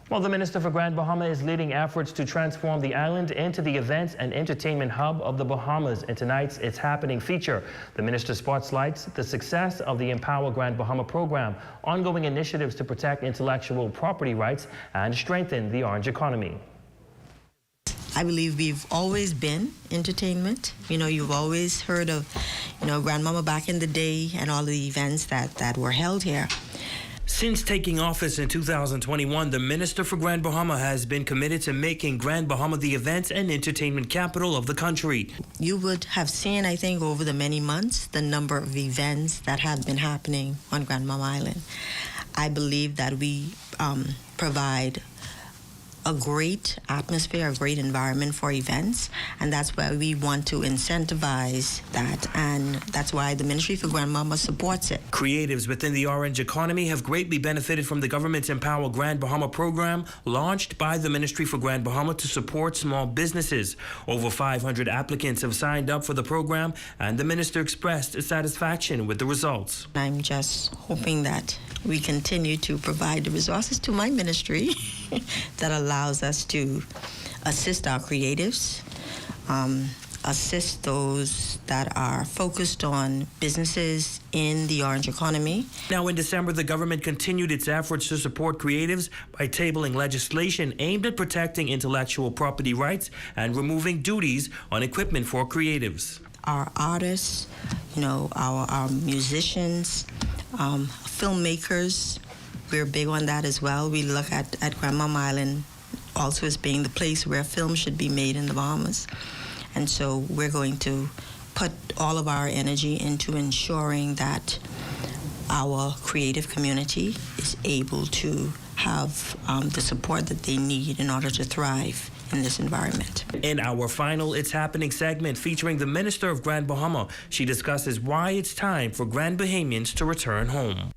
Well, the Minister for Grand Bahama is leading efforts to transform the island into the events and entertainment hub of the Bahamas. In tonight's It's Happening feature, the Minister spotlights the success of the Empower Grand Bahama program, ongoing initiatives to protect intellectual property rights and strengthen the orange economy. I believe we've always been entertainment. You know, you've always heard of, Grandmama back in the day and all the events that were held here. Since taking office in 2021, the Minister for Grand Bahama has been committed to making Grand Bahama the events and entertainment capital of the country. You would have seen, I think, over the many months, the number of events that have been happening on Grand Bahama Island. I believe that we provide a great atmosphere, a great environment for events, and that's why we want to incentivize that, and that's why the Ministry for Grandmama supports it. Creatives within the orange economy have greatly benefited from the government's Empower Grand Bahama program launched by the Ministry for Grand Bahama to support small businesses. Over 500 applicants have signed up for the program, and the minister expressed satisfaction with the results. I'm just hoping that we continue to provide the resources to my ministry that allows us to assist our creatives, assist those that are focused on businesses in the orange economy. Now, in December, the government continued its efforts to support creatives by tabling legislation aimed at protecting intellectual property rights and removing duties on equipment for creatives. Our artists, our musicians, filmmakers, we're big on that as well. We look at Grandmama Island also as being the place where film should be made in the Bahamas. And so we're going to put all of our energy into ensuring that our creative community is able to have the support that they need in order to thrive in this environment. In our final It's Happening segment featuring the Minister of Grand Bahama, she discusses why it's time for Grand Bahamians to return home.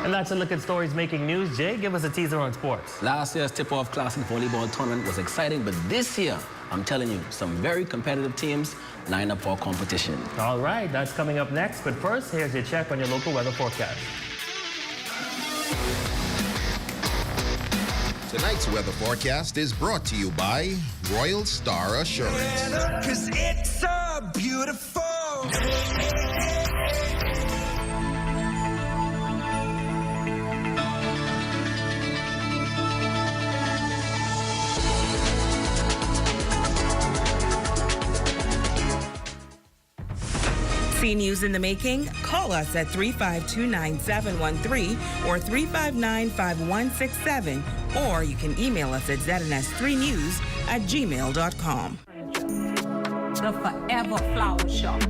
And that's a look at stories making news. Jay, give us a teaser on sports. Last year's tip-off classic volleyball tournament was exciting, but this year, I'm telling you, some very competitive teams line up for competition. All right, that's coming up next. But first, here's your check on your local weather forecast. Tonight's weather forecast is brought to you by Royal Star Assurance. 'Cause it's so beautiful. See news in the making? Call us at 352-9713 or 359-5167, or you can email us at ZNS3news@gmail.com. The Forever Flower Shop.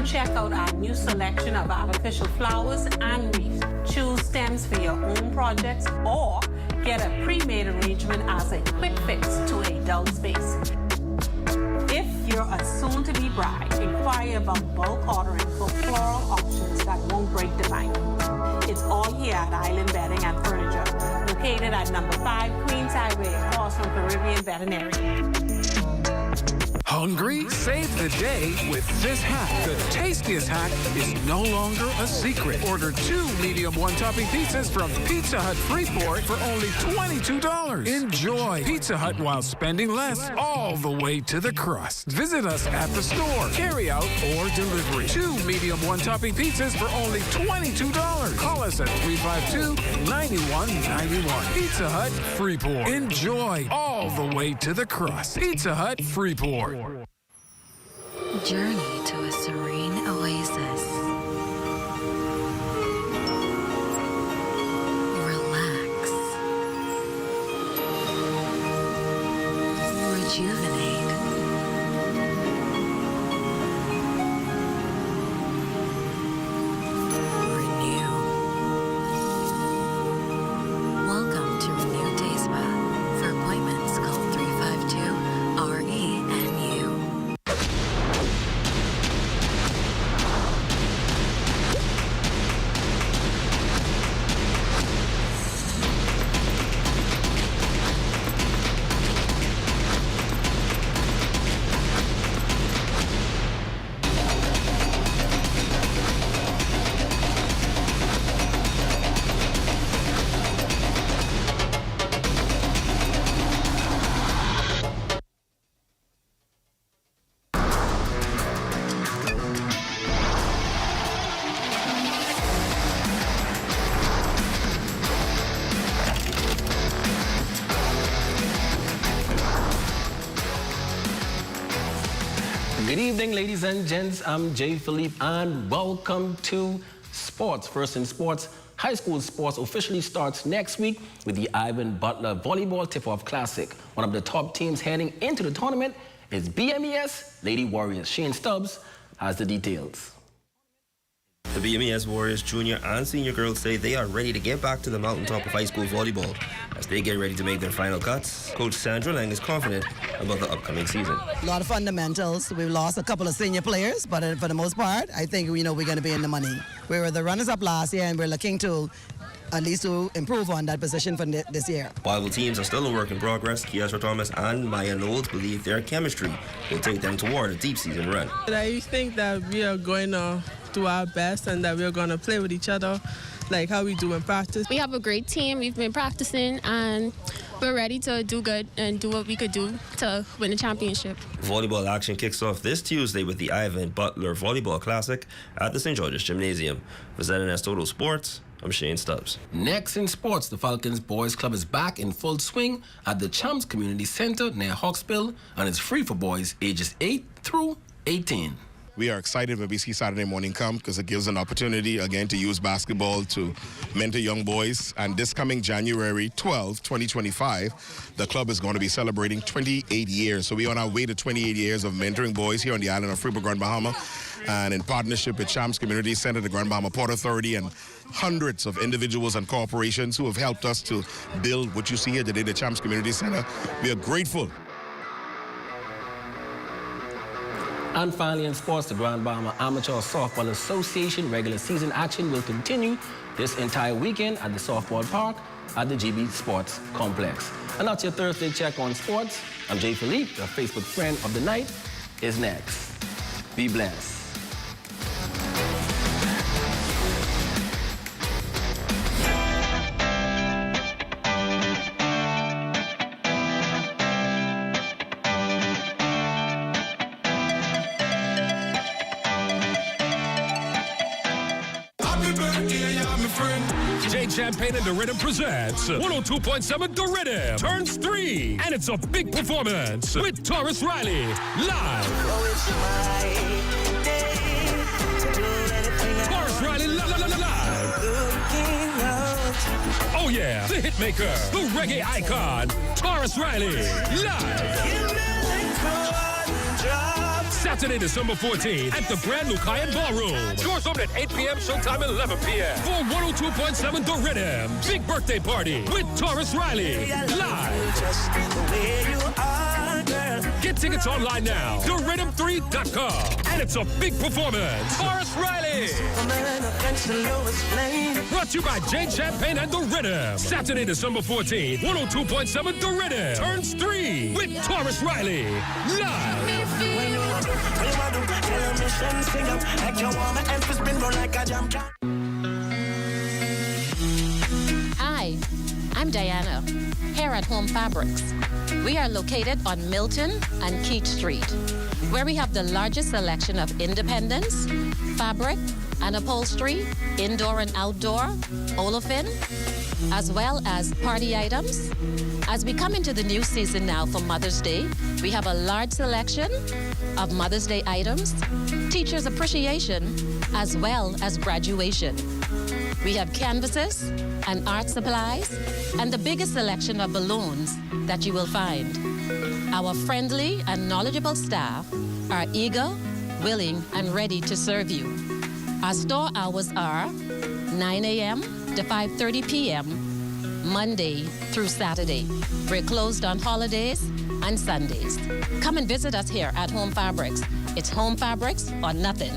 Check out our new selection of artificial flowers and wreaths. Choose stems for your own projects or get a pre-made arrangement as a quick fix to a dull space. If you're a soon-to-be bride, inquire about bulk ordering for floral options that won't break the bank. It's all here at Island Bedding and Furniture, located at number 5 Queens Highway, across from Caribbean Veterinary. Hungry? Save the day with this hack. The tastiest hack is no longer a secret. Order 2 medium one-topping pizzas from Pizza Hut Freeport for only $22. Enjoy Pizza Hut while spending less all the way to the crust. Visit us at the store, carry out, or delivery. 2 medium one-topping pizzas for only $22. Call us at 352-9191. Pizza Hut Freeport. Enjoy all the way to the crust. Pizza Hut Freeport. Journey to a serene oasis. Relax. Rejuvenate. Renew. Welcome to Renew Day Spa. For appointments, call 352-RENU. Good evening, ladies and gents. I'm Jay Philippe, and welcome to Sports. First in Sports, high school sports officially starts next week with the Ivan Butler Volleyball Tip-Off Classic. One of the top teams heading into the tournament is BMES Lady Warriors. Shane Stubbs has the details. The BMES Warriors junior and senior girls say they are ready to get back to the mountaintop of high school volleyball. As they get ready to make their final cuts, Coach Sandra Lang is confident about the upcoming season. A lot of fundamentals. We've lost a couple of senior players, but for the most part, I think we're going to be in the money. We were the runners-up last year, and we're looking to at least to improve on that position for this year. While the teams are still a work in progress, Kiesra Thomas and Maya Knowles believe their chemistry will take them toward a deep season run. I think that we are going to do our best and that we're going to play with each other like how we do in practice. We have a great team. We've been practicing and we're ready to do good and do what we could do to win the championship. Volleyball action kicks off this Tuesday with the Ivan Butler Volleyball Classic at the St. George's Gymnasium. For ZNS Total Sports, I'm Shane Stubbs. Next in sports, the Falcons Boys Club is back in full swing at the Champs Community Center near Hawksbill, and it's free for boys ages 8 through 18. We are excited when we see Saturday morning come because it gives an opportunity again to use basketball to mentor young boys. And this coming January 12, 2025, the club is going to be celebrating 28 years. So we're on our way to 28 years of mentoring boys here on the island of Freeport, Grand Bahama. And in partnership with Champs Community Center, the Grand Bahama Port Authority, and hundreds of individuals and corporations who have helped us to build what you see here today, the Champs Community Center. We are grateful. And finally in sports, the Grand Bahama Amateur Softball Association regular season action will continue this entire weekend at the softball park at the GB Sports Complex. And that's your Thursday check on sports. I'm Jay Philippe, your Facebook friend of the night is next. Be blessed. Champagne and the Rhythm presents 102.7 The Rhythm turns 3, and it's a big performance with Taurus Riley live. Taurus Riley live. Oh yeah, the hitmaker, the reggae icon, Taurus Riley live. Saturday, December 14th at the brand new Cayenne Ballroom. Doors open at 8 p.m., showtime at 11 p.m. For 102.7 The Rhythm. Big birthday party with Taurus Riley. Live. Get tickets online now. TheRhythm3.com. And it's a big performance. Taurus Riley. Brought to you by Jade Champagne and The Rhythm. Saturday, December 14th, 102.7 The Rhythm. Turns 3 with Taurus Riley. Live. Hi, I'm Diana, here at Home Fabrics. We are located on Milton and Keach Street, where we have the largest selection of independence, fabric, and upholstery, indoor and outdoor, olefin, as well as party items. As we come into the new season now for Mother's Day, we have a large selection of Mother's Day items, teachers' appreciation, as well as graduation. We have canvases and art supplies, and the biggest selection of balloons that you will find. Our friendly and knowledgeable staff are eager, willing, and ready to serve you. Our store hours are 9 a.m. to 5:30 p.m., Monday through Saturday. We're closed on holidays and Sundays. Come and visit us here at Home Fabrics. It's Home Fabrics or nothing.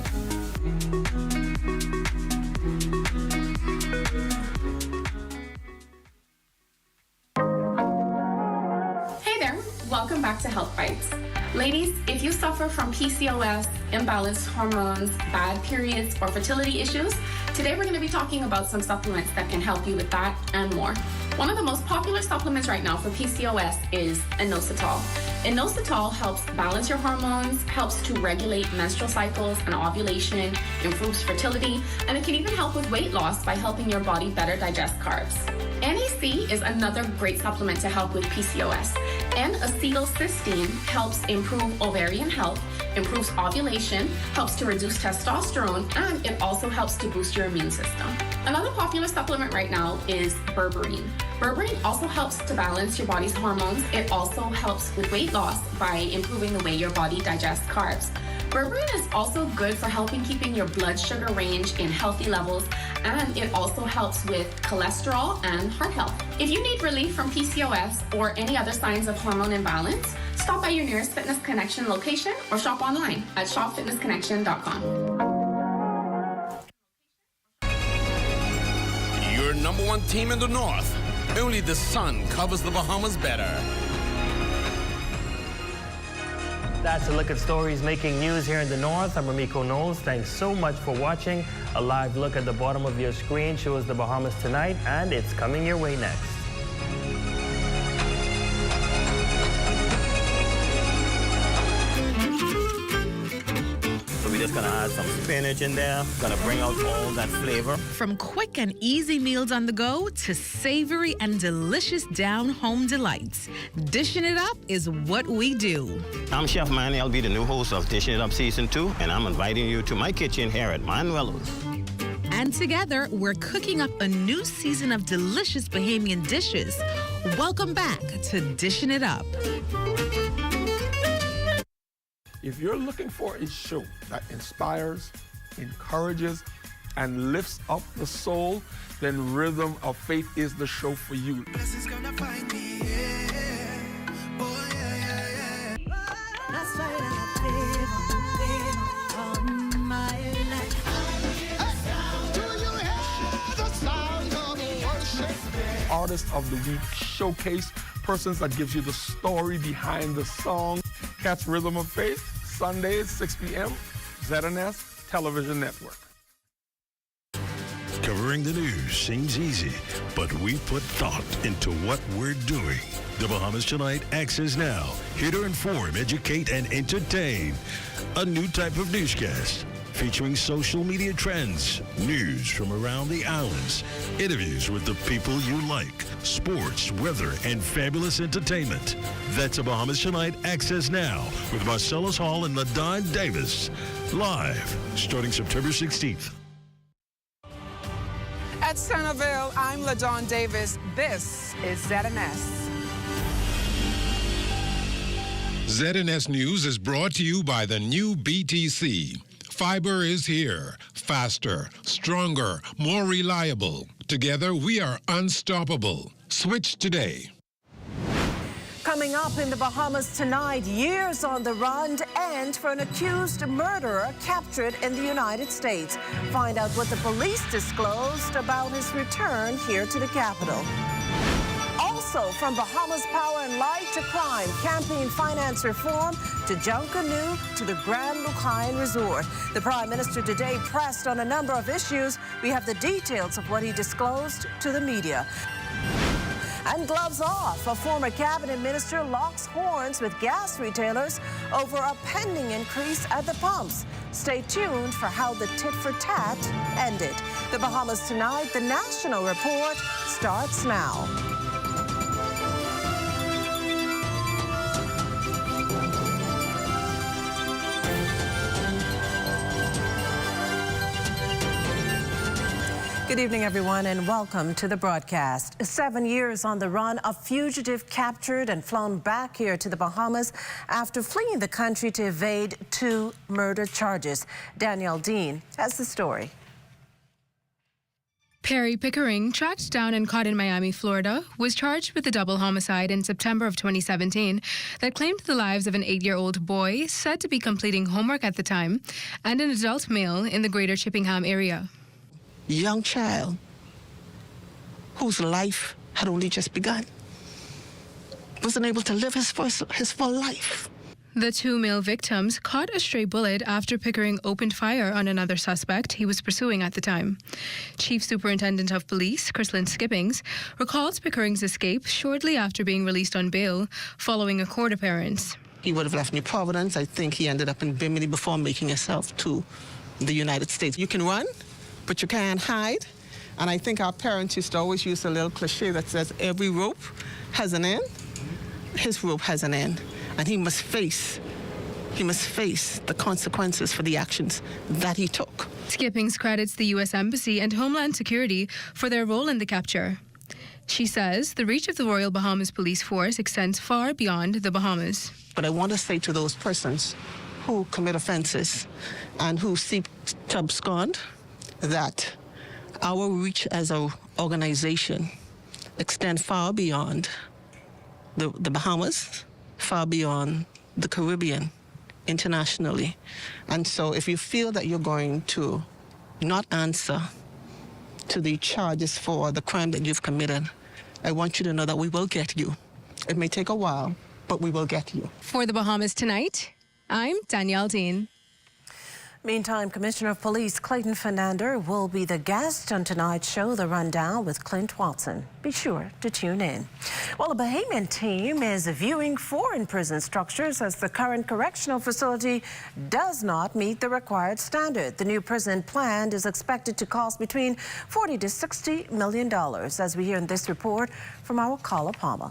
Hey there, welcome back to Health Bites. Ladies, if you suffer from PCOS, imbalanced hormones, bad periods, or fertility issues, today we're going to be talking about some supplements that can help you with that and more. One of the most popular supplements right now for PCOS is inositol. Inositol helps balance your hormones, helps to regulate menstrual cycles and ovulation, improves fertility, and it can even help with weight loss by helping your body better digest carbs. NAC is another great supplement to help with PCOS. And acetylcysteine helps improve ovarian health, improves ovulation, helps to reduce testosterone, and it also helps to boost your immune system. Another popular supplement right now is berberine. Berberine also helps to balance your body's hormones. It also helps with weight loss by improving the way your body digests carbs. Berberine is also good for helping keeping your blood sugar range in healthy levels, and it also helps with cholesterol and heart health. If you need relief from PCOS or any other signs of hormone imbalance, stop by your nearest Fitness Connection location or shop online at shopfitnessconnection.com. Your number one team in the North. Only the sun covers the Bahamas better. That's a look at stories making news here in the North. I'm Ramiko Knowles. Thanks so much for watching. A live look at the bottom of your screen shows the Bahamas tonight, and it's coming your way next. So we're just gonna add some spinach in there, gonna bring out all that flavor. From quick and easy meals on the go to savory and delicious down-home delights, dishing it up is what we do. I'm Chef Manny. I'll be the new host of Dishing It Up Season 2, and I'm inviting you to my kitchen here at Manuelo's. And together, we're cooking up a new season of delicious Bahamian dishes. Welcome back to Dishing It Up. If you're looking for a show that inspires, encourages, and lifts up the soul, then Rhythm of Faith is the show for you. Artist of the Week showcase, persons that gives you the story behind the song. Catch Rhythm of Faith, Sundays, 6 p.m., ZNS Television Network. Covering the news seems easy, but we put thought into what we're doing. The Bahamas Tonight Access Now, here to inform, educate, and entertain. A new type of newscast featuring social media trends, news from around the islands, interviews with the people you like, sports, weather, and fabulous entertainment. That's a Bahamas Tonight Access Now with Marcellus Hall and LaDon Davis. Live, starting September 16th. At Centerville, I'm LaDon Davis. This is ZNS. ZNS News is brought to you by the new BTC. Fiber is here. Faster, stronger, more reliable. Together, we are unstoppable. Switch today. Coming up in the Bahamas tonight, years on the run to end for an accused murderer captured in the United States. Find out what the police disclosed about his return here to the capital. Also, from Bahamas Power and Light to crime, campaign finance reform, to Junkanoo, to the Grand Lucayan Resort. The Prime Minister today pressed on a number of issues. We have the details of what he disclosed to the media. And gloves off, a former cabinet minister locks horns with gas retailers over a pending increase at the pumps. Stay tuned for how the tit-for-tat ended. The Bahamas Tonight, the National Report, starts now. Good evening, everyone, and welcome to the broadcast. 7 years on the run, a fugitive captured and flown back here to the Bahamas after fleeing the country to evade 2 murder charges. Danielle Dean has the story. Perry Pickering, tracked down and caught in Miami, Florida, was charged with a double homicide in September of 2017 that claimed the lives of an 8-year-old boy said to be completing homework at the time and an adult male in the greater Chippenham area. Young child whose life had only just begun, wasn't able to live his full life. The 2 male victims caught a stray bullet after Pickering opened fire on another suspect he was pursuing at the time. Chief Superintendent of Police, Chrislyn Skippings, recalls Pickering's escape shortly after being released on bail following a court appearance. He would have left New Providence. I think he ended up in Bimini before making himself to the United States. You can run, but you can't hide. And I think our parents used to always use a little cliche that says every rope has an end. His rope has an end, and he must face the consequences for the actions that he took. Skippings credits the U.S. Embassy and Homeland Security for their role in the capture. She says the reach of the Royal Bahamas Police Force extends far beyond the Bahamas. But I want to say to those persons who commit offenses and who seek to abscond, that our reach as an organization extend far beyond the Bahamas, far beyond the Caribbean, internationally. And so if you feel that you're going to not answer to the charges for the crime that you've committed, I want you to know that we will get you. It may take a while, but we will get you. For the Bahamas Tonight, I'm Danielle Dean. Meantime, Commissioner of Police Clayton Fernander will be the guest on tonight's show, The Rundown with Clint Watson. Be sure to tune in. Well, a Bahamian team is viewing foreign prison structures as the current correctional facility does not meet the required standard. The new prison planned is expected to cost between $40 to $60 million, as we hear in this report from our Carla Palmer.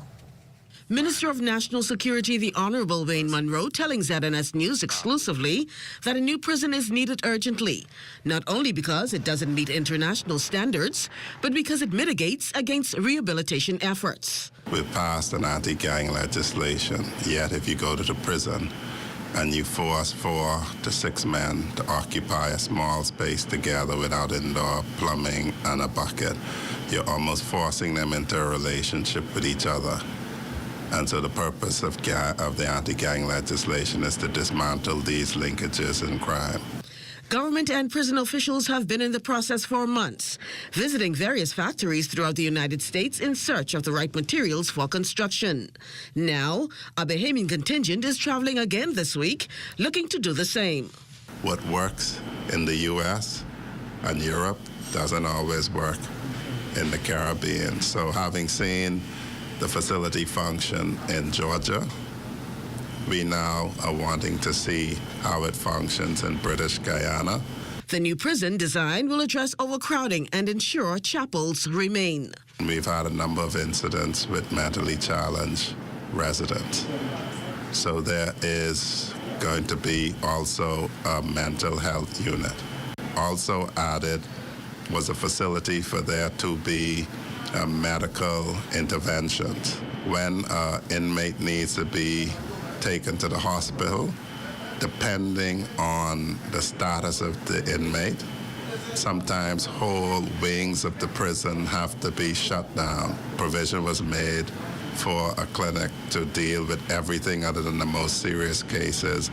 Minister of National Security, the Honorable Wayne Munro, telling ZNS News exclusively that a new prison is needed urgently, not only because it doesn't meet international standards, but because it mitigates against rehabilitation efforts. We've passed an anti-gang legislation, yet if you go to the prison and you force 4 to 6 men to occupy a small space together without indoor plumbing and a bucket, you're almost forcing them into a relationship with each other. And so the purpose of the anti-gang legislation is to dismantle these linkages in crime. Government and prison officials have been in the process for months, visiting various factories throughout the United States in search of the right materials for construction. Now, a Bahamian contingent is traveling again this week, looking to do the same. What works in the U.S. and Europe doesn't always work in the Caribbean. So having seen the facility function in Georgia, we now are wanting to see how it functions in British Guyana. The new prison design will address overcrowding and ensure chapels remain. We've had a number of incidents with mentally challenged residents. So there is going to be also a mental health unit. Also added was a facility for there to be medical interventions. When an inmate needs to be taken to the hospital, depending on the status of the inmate, sometimes whole wings of the prison have to be shut down. Provision was made for a clinic to deal with everything other than the most serious cases.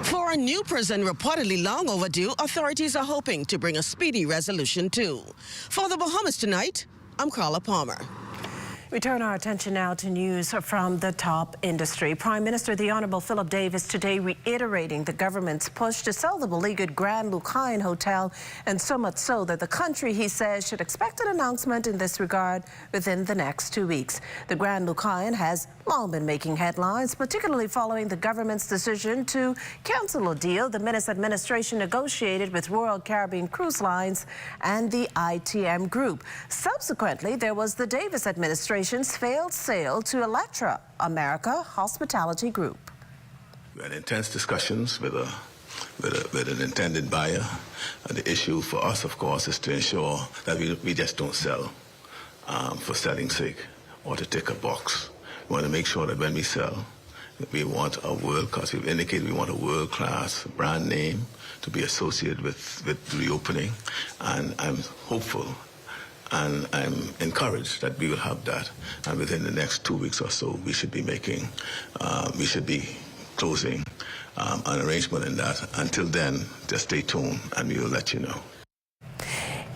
For a new prison reportedly long overdue, authorities are hoping to bring a speedy resolution to. For the Bahamas Tonight, I'm Carla Palmer. We turn our attention now to news from the top industry. Prime Minister the Honorable Philip Davis today reiterating the government's push to sell the beleaguered Grand Lucayan Hotel, and so much so that the country, he says, should expect an announcement in this regard within the next 2 weeks. The Grand Lucayan has long been making headlines, particularly following the government's decision to cancel a deal the Menace administration negotiated with Royal Caribbean Cruise Lines and the ITM Group. Subsequently, there was the Davis administration's failed sale to Electra America Hospitality Group. We had intense discussions with an intended buyer. The issue for us, of course, is to ensure that we just don't sell for selling's sake or to tick a box. We want to make sure that when we sell, we want a world-class, we've indicated we want a world-class brand name to be associated with reopening, and I'm hopeful and I'm encouraged that we will have that, and within the next 2 weeks or so, we should be closing an arrangement in that. Until then, just stay tuned, and we will let you know.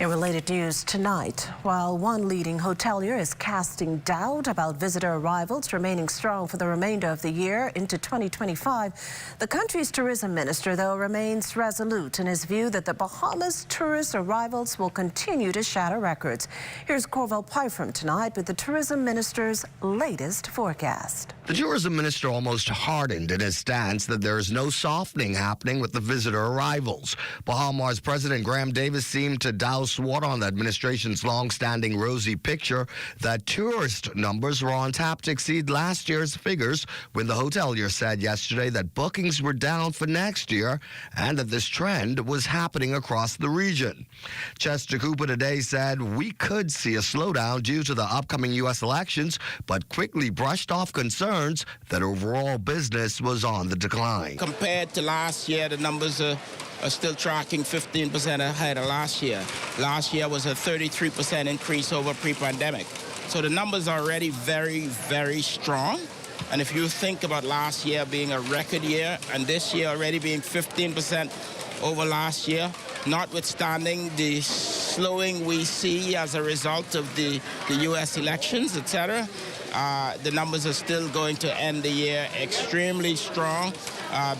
In related news tonight, while one leading hotelier is casting doubt about visitor arrivals remaining strong for the remainder of the year into 2025, the country's tourism minister, though, remains resolute in his view that the Bahamas tourist arrivals will continue to shatter records. Here's Corval Pyfrom tonight with the tourism minister's latest forecast. The tourism minister almost hardened in his stance that there is no softening happening with the visitor arrivals. Bahamas President Graham Davis seemed to douse swore on the administration's long-standing rosy picture that tourist numbers were on tap to exceed last year's figures when the hotelier said yesterday that bookings were down for next year and that this trend was happening across the region. Chester Cooper today said we could see a slowdown due to the upcoming U.S. elections, but quickly brushed off concerns that overall business was on the decline. Compared to last year, the numbers are still tracking 15% ahead of last year. Last year was a 33% increase over pre-pandemic. So the numbers are already very, very strong. And if you think about last year being a record year and this year already being 15% over last year, notwithstanding the slowing we see as a result of the U.S. elections, etc., the numbers are still going to end the year extremely strong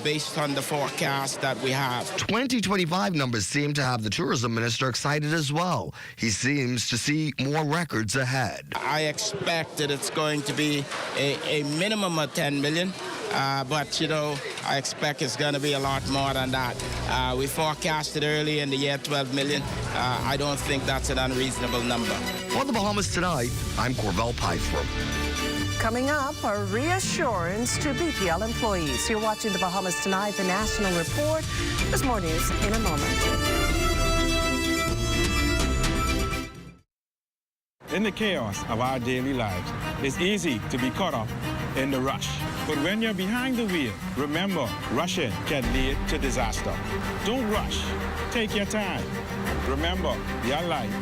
based on the forecast that we have. 2025 numbers seem to have the tourism minister excited as well. He seems to see more records ahead. I expect that it's going to be a minimum of 10 million. But, you know, I expect it's going to be a lot more than that. We forecasted early in the year 12 million. I don't think that's an unreasonable number. For the Bahamas Tonight, I'm Corvell Pythram. Coming up, a reassurance to BPL employees. You're watching the Bahamas Tonight, the National Report. There's more news in a moment. In the chaos of our daily lives, it's easy to be caught up in the rush. But when you're behind the wheel, remember, rushing can lead to disaster. Don't rush. Take your time. Remember, your life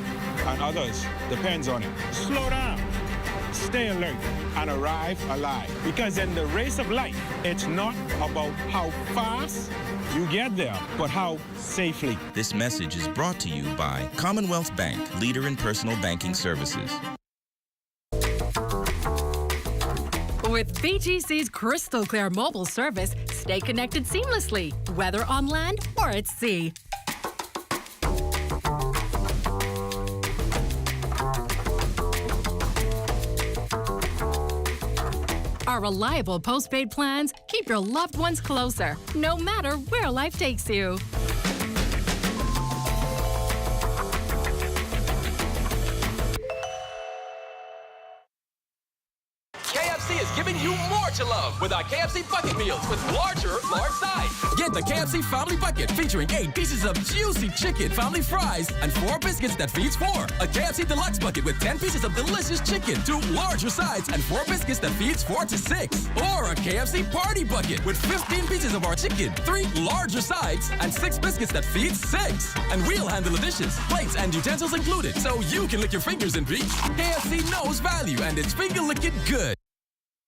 and others depends on it. Slow down. Stay alert and arrive alive. Because in the race of life, it's not about how fast you get there, but how safely. This message is brought to you by Commonwealth Bank, leader in personal banking services. With BGC's crystal clear mobile service, stay connected seamlessly, whether on land or at sea. Our reliable postpaid plans keep your loved ones closer, no matter where life takes you. KFC is giving you more to love with our KFC Bucket Meals with large size. Get the KFC Family Bucket featuring 8 pieces of juicy chicken, family fries, and 4 biscuits that feeds 4. A KFC Deluxe Bucket with 10 pieces of delicious chicken, 2 larger sides, and 4 biscuits that feeds 4 to 6. Or a KFC Party Bucket with 15 pieces of our chicken, 3 larger sides, and 6 biscuits that feeds 6. And we'll handle the dishes, plates, and utensils included, so you can lick your fingers in peace. KFC knows value, and it's finger-licking good.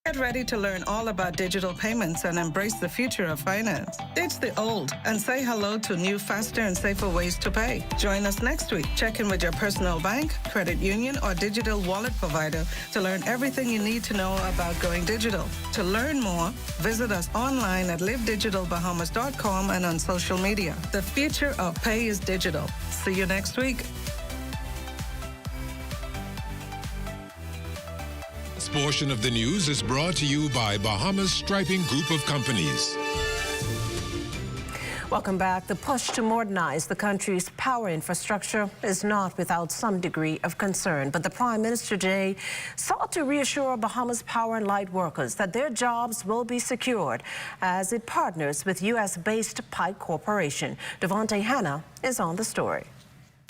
Get ready to learn all about digital payments and embrace the future of finance. Ditch the old and say hello to new, faster, and safer ways to pay. Join us next week. Check in with your personal bank, credit union, or digital wallet provider to learn everything you need to know about going digital. To learn more, visit us online at livedigitalbahamas.com and on social media. The future of pay is digital. See you next week. This portion of the news is brought to you by Bahamas Striping Group of Companies. Welcome back. The push to modernize the country's power infrastructure is not without some degree of concern. But the Prime Minister today sought to reassure Bahamas Power and Light workers that their jobs will be secured as it partners with U.S.-based Pike Corporation. Devontae Hanna is on the story.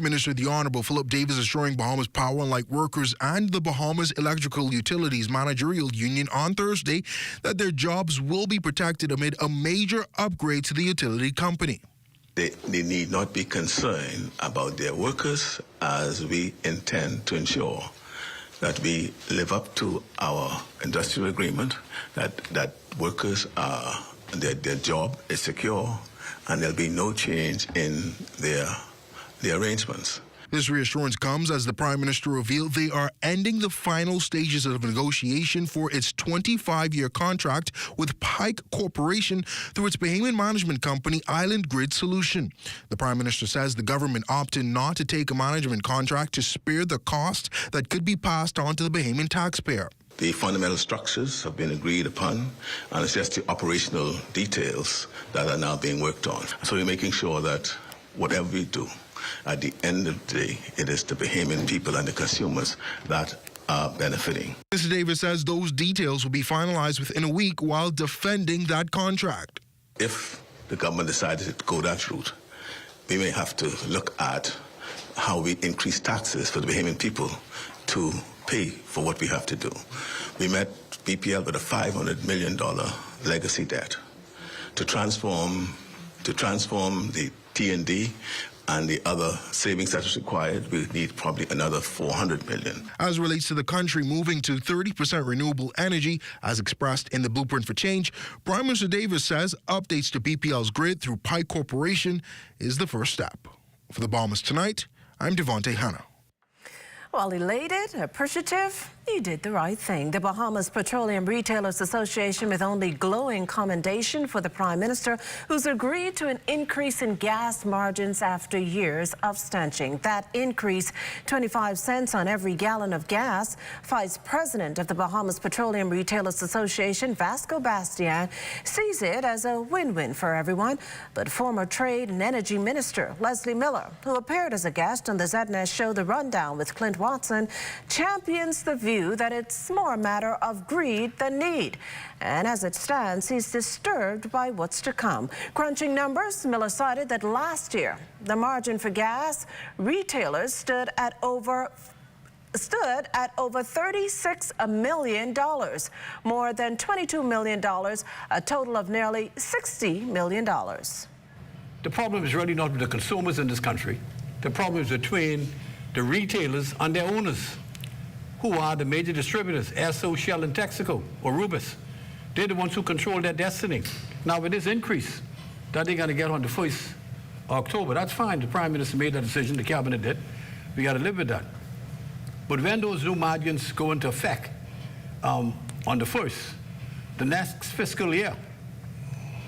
Minister the Honorable Philip Davis assuring Bahamas Power and Light workers and the Bahamas Electrical Utilities Managerial Union on Thursday that their jobs will be protected amid a major upgrade to the utility company. They need not be concerned about their workers as we intend to ensure that we live up to our industrial agreement, that workers are, their job is secure and there'll be no change in the arrangements. This reassurance comes as the Prime Minister revealed they are ending the final stages of negotiation for its 25-year contract with Pike Corporation through its Bahamian management company, Island Grid Solution. The Prime Minister says the government opted not to take a management contract to spare the cost that could be passed on to the Bahamian taxpayer. The fundamental structures have been agreed upon, and it's just the operational details that are now being worked on. So we're making sure that whatever we do, At the end of the day, it is the Bahamian people and the consumers that are benefiting. Mr. Davis says those details will be finalized within a week while defending that contract. If the government decided to go that route, we may have to look at how we increase taxes for the Bahamian people to pay for what we have to do. We met BPL with a $500 million legacy debt. To transform the T&D and the other savings that is required, we need probably another $400 million. As relates to the country moving to 30% renewable energy, as expressed in the Blueprint for Change, Prime Minister Davis says updates to BPL's grid through Pike Corporation is the first step. For the Bahamas Tonight, I'm Devontae Hanna. While elated, appreciative, he did the right thing. The Bahamas Petroleum Retailers Association with only glowing commendation for the Prime Minister, who's agreed to an increase in gas margins after years of stenching. That increase, 25 cents on every gallon of gas. Vice President of the Bahamas Petroleum Retailers Association, Vasco Bastian, sees it as a win-win for everyone. But former Trade and Energy Minister Leslie Miller, who appeared as a guest on the ZNS show The Rundown with Clint Watson, champions the view that it's more a matter of greed than need. And as it stands, he's disturbed by what's to come. Crunching numbers, Miller cited that last year, the margin for gas retailers stood at over $36 million, more than $22 million, a total of nearly $60 million. The problem is really not with the consumers in this country. The problem is between the retailers and their owners, who are the major distributors, Esso, Shell, and Texaco, or Rubis. They're the ones who control their destiny. Now, with this increase that they're going to get on the 1st of October, that's fine. The Prime Minister made that decision, the Cabinet did. We got to live with that. But when those new margins go into effect on the 1st, the next fiscal year,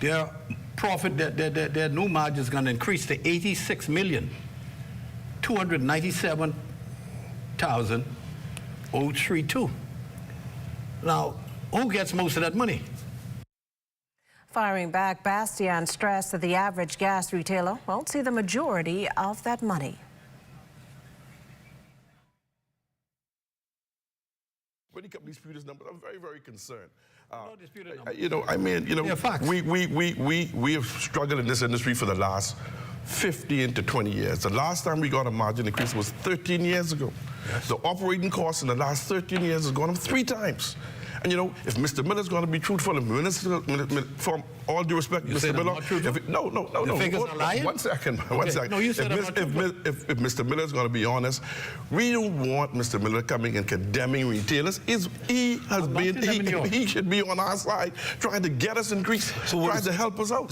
their profit, their new margin is going to increase to $86,297,032. Now, who gets most of that money? Firing back, Bastian stressed that the average gas retailer won't see the majority of that money. When you come to dispute numbers, I'm very, very concerned. We have struggled in this industry for the last 15 to 20 years. The last time we got a margin increase was 13 years ago. Yes. The operating costs in the last 13 years has gone up 3 times. And if Mr. Miller's going to be truthful, from all due respect, Mr. Miller, no. The figures are lying? One second. No, you said if Mr. Miller's going to be honest, we don't want Mr. Miller coming and condemning retailers. He should be on our side, trying to get us increased, trying to help us out.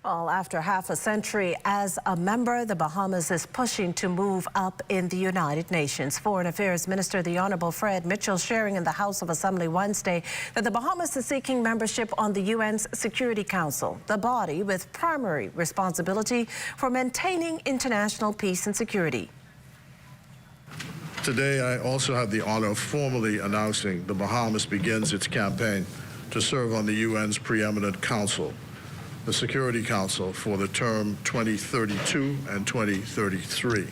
Well, after half a century as a member, the Bahamas is pushing to move up in the United Nations. Foreign Affairs Minister, the Honorable Fred Mitchell, sharing in the House of Assembly Wednesday that the Bahamas is seeking membership on the UN's Security Council, the body with primary responsibility for maintaining international peace and security. Today, I also have the honor of formally announcing the Bahamas begins its campaign to serve on the UN's preeminent council, the Security Council, for the term 2032 and 2033.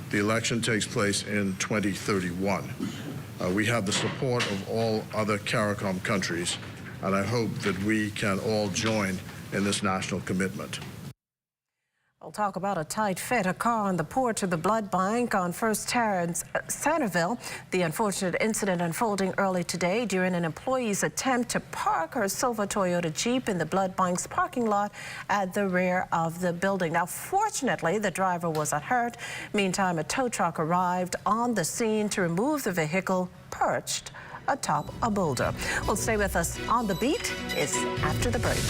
The election takes place in 2031. We have the support of all other CARICOM countries, and I hope that we can all join in this national commitment. We'll talk about a tight fit, a car on the porch of the blood bank on First Terrace, Centerville. The unfortunate incident unfolding early today during an employee's attempt to park her silver Toyota Jeep in the blood bank's parking lot at the rear of the building. Now, fortunately, the driver wasn't hurt. Meantime, a tow truck arrived on the scene to remove the vehicle perched atop a boulder. Well, stay with us on The Beat. It's after the break.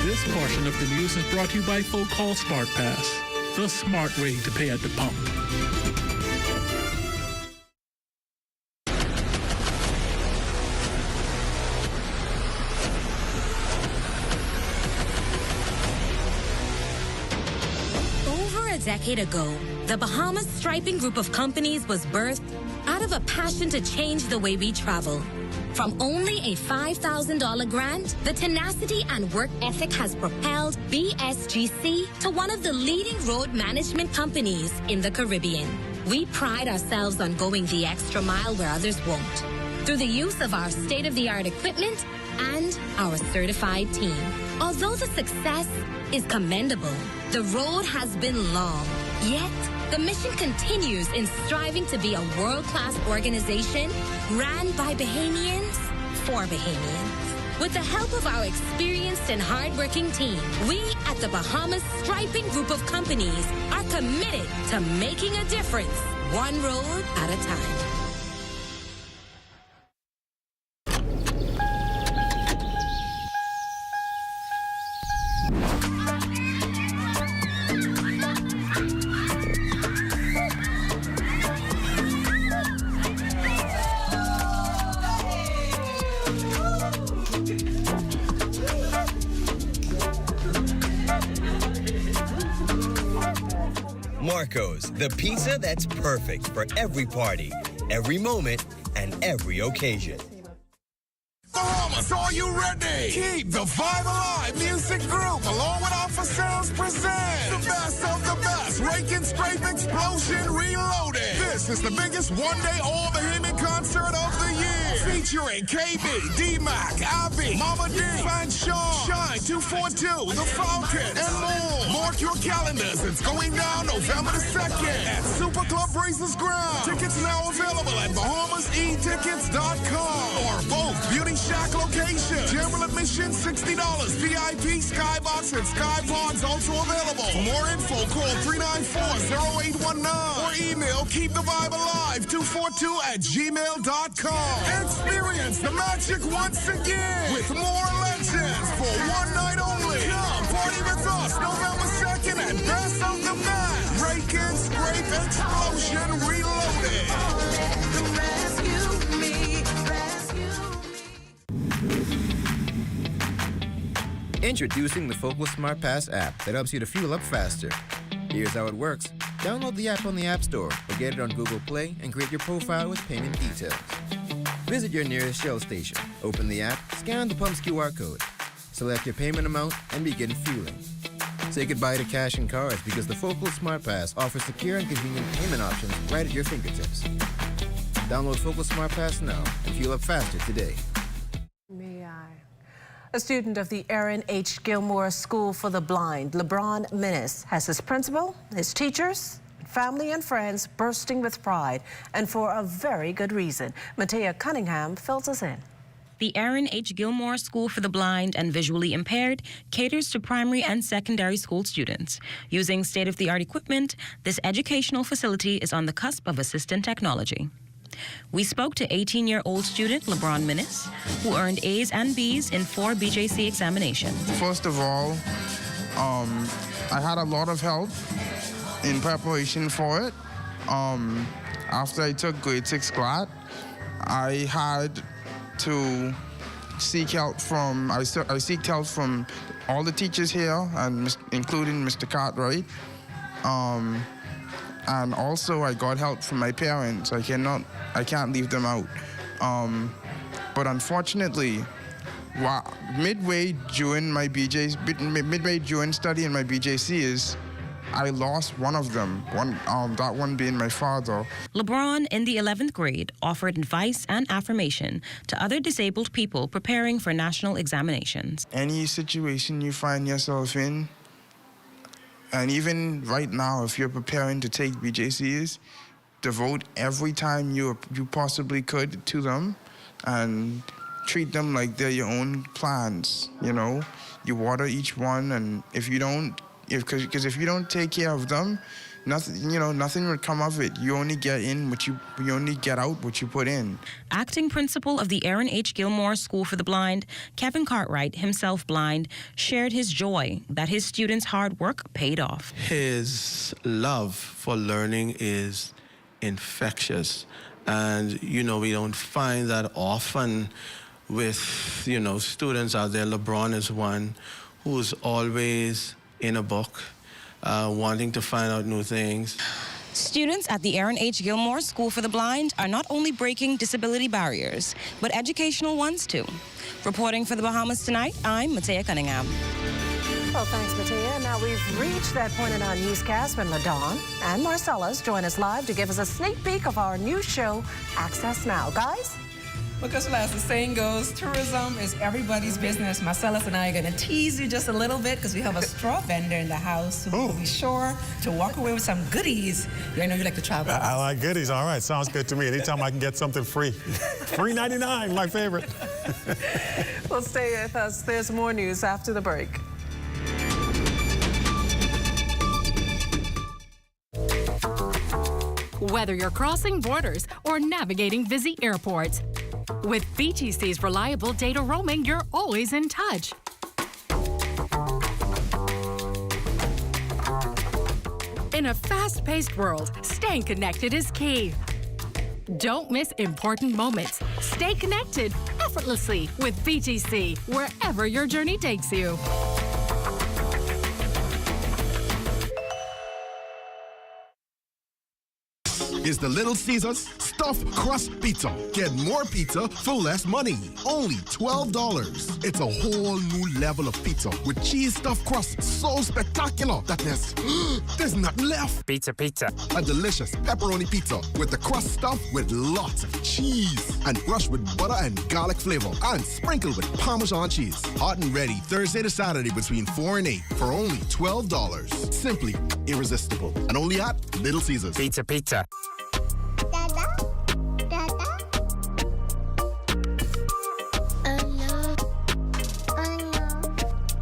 This portion of the news is brought to you by Folk Call Smart Pass, the smart way to pay at the pump. Over a decade ago, the Bahamas Striping Group of companies was birthed out of a passion to change the way we travel. From only a $5,000 grant, the tenacity and work ethic has propelled BSGC to one of the leading road management companies in the Caribbean. We pride ourselves on going the extra mile where others won't, through the use of our state-of-the-art equipment and our certified team. Although the success is commendable, the road has been long, yet the mission continues in striving to be a world-class organization ran by Bahamians for Bahamians. With the help of our experienced and hardworking team, we at the Bahamas Striping Group of Companies are committed to making a difference, one road at a time. Marco's, the pizza that's perfect for every party, every moment, and every occasion. Bahamas, are you ready? Keep the vibe alive. Music group, along with our for sales, present the best of the best. Rake and Scrape Explosion Reloaded. This is the biggest one-day all-Bahamian concert of the year. Featuring KB, D-Mac, Abby, Mama D, Fan Sean, Shine 242, The Falcon, and more. Mark your calendars. It's going down November the 2nd at Super Club Races Ground. Tickets now available at BahamasEtickets.com or both Beauty Shack location. General admission $60. VIP, Skybox, and Skypods also available. For more info, call 394-0819 or email keepthevibealive242@gmail.com. Experience the magic once again with more legends for one night only. Come party with us November 2nd at Best of the Best. Rake and Scrape Explosion Reloaded. Introducing the Focal Smart Pass app that helps you to fuel up faster. Here's how it works. Download the app on the App Store or get it on Google Play and create your profile with payment details. Visit your nearest Shell station, open the app, scan the pump's QR code, select your payment amount, and begin fueling. Say goodbye to cash and cards because the Focal Smart Pass offers secure and convenient payment options right at your fingertips. Download Focal Smart Pass now and fuel up faster today. A student of the Aaron H. Gilmore School for the Blind, LeBron Minnis, has his principal, his teachers, family and friends bursting with pride, and for a very good reason. Matea Cunningham fills us in. The Aaron H. Gilmore School for the Blind and Visually Impaired caters to primary and secondary school students. Using state-of-the-art equipment, this educational facility is on the cusp of assistant technology. We spoke to 18-year-old student LeBron Minnis, who earned A's and B's in 4 BJC examinations. First of all, I had a lot of help in preparation for it. After I took grade 6 GLAT, I had to seek help from, I seeked help from all the teachers here, and including Mr. Cartwright. And also I got help from my parents. I can't leave them out. But unfortunately, midway during studying my BJCs, I lost one of them, that one being my father. LeBron, in the 11th grade, offered advice and affirmation to other disabled people preparing for national examinations. Any situation you find yourself in, and even right now, if you're preparing to take BJCs, devote every time you possibly could to them and treat them like they're your own plants, you know? You water each one, and if you don't take care of them, nothing would come of it. You only get out what you put in. Acting principal of the Aaron H. Gilmore School for the Blind, Kevin Cartwright, himself blind, shared his joy that his students' hard work paid off. His love for learning is infectious. And, we don't find that often with, students out there. LeBron is one who's always in a book, wanting to find out new things. Students at the Aaron H. Gilmore School for the Blind are not only breaking disability barriers, but educational ones too. Reporting for the Bahamas Tonight, I'm Matea Cunningham. Well, thanks, Matea. Now we've reached that point in our newscast when LaDawn and Marcellus join us live to give us a sneak peek of our new show, Access Now. Guys? Because as the saying goes, tourism is everybody's business. Marcellus and I are going to tease you just a little bit because we have a straw vendor in the house who will be sure to walk away with some goodies. I know you like to travel. I like goodies. All right, sounds good to me. Anytime I can get something free. $3.99, my favorite. Well, stay with us. There's more news after the break. Whether you're crossing borders or navigating busy airports, with BTC's reliable data roaming, you're always in touch. In a fast-paced world, staying connected is key. Don't miss important moments. Stay connected effortlessly with BTC, wherever your journey takes you. Is the Little Caesars Stuffed Crust Pizza. Get more pizza for less money. Only $12. It's a whole new level of pizza with cheese stuffed crust so spectacular that there's nothing left. Pizza. A delicious pepperoni pizza with the crust stuffed with lots of cheese and brushed with butter and garlic flavor and sprinkled with Parmesan cheese. Hot and ready Thursday to Saturday between 4 and 8 for only $12. Simply irresistible. And only at Little Caesars. Pizza.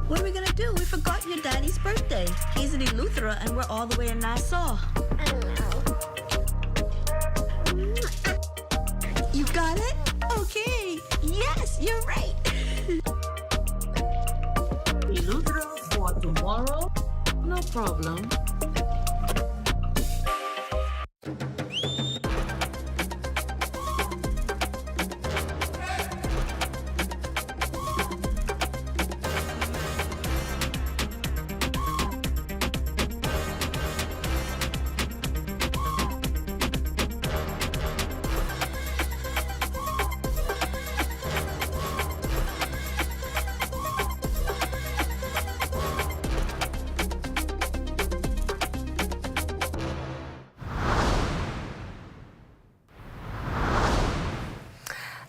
What are we gonna do? We forgot your daddy's birthday. He's in Eleuthera and we're all the way in Nassau. You got it? Okay. Yes, you're right. Eleuthera for tomorrow? No problem.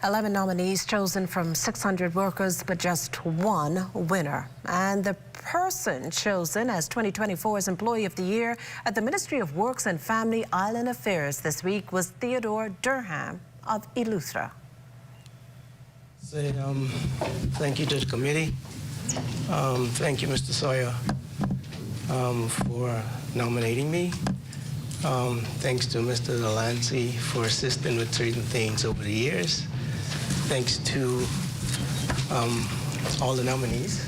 $11 nominees chosen from 600 workers, but just one winner. And the person chosen as 2024's Employee of the Year at the Ministry of Works and Family Island Affairs this week was Theodore Durham of Eleuthera. Thank you to the committee. Thank you, Mr. Sawyer, for nominating me. Thanks to Mr. Delancey for assisting with certain things over the years. Thanks to all the nominees,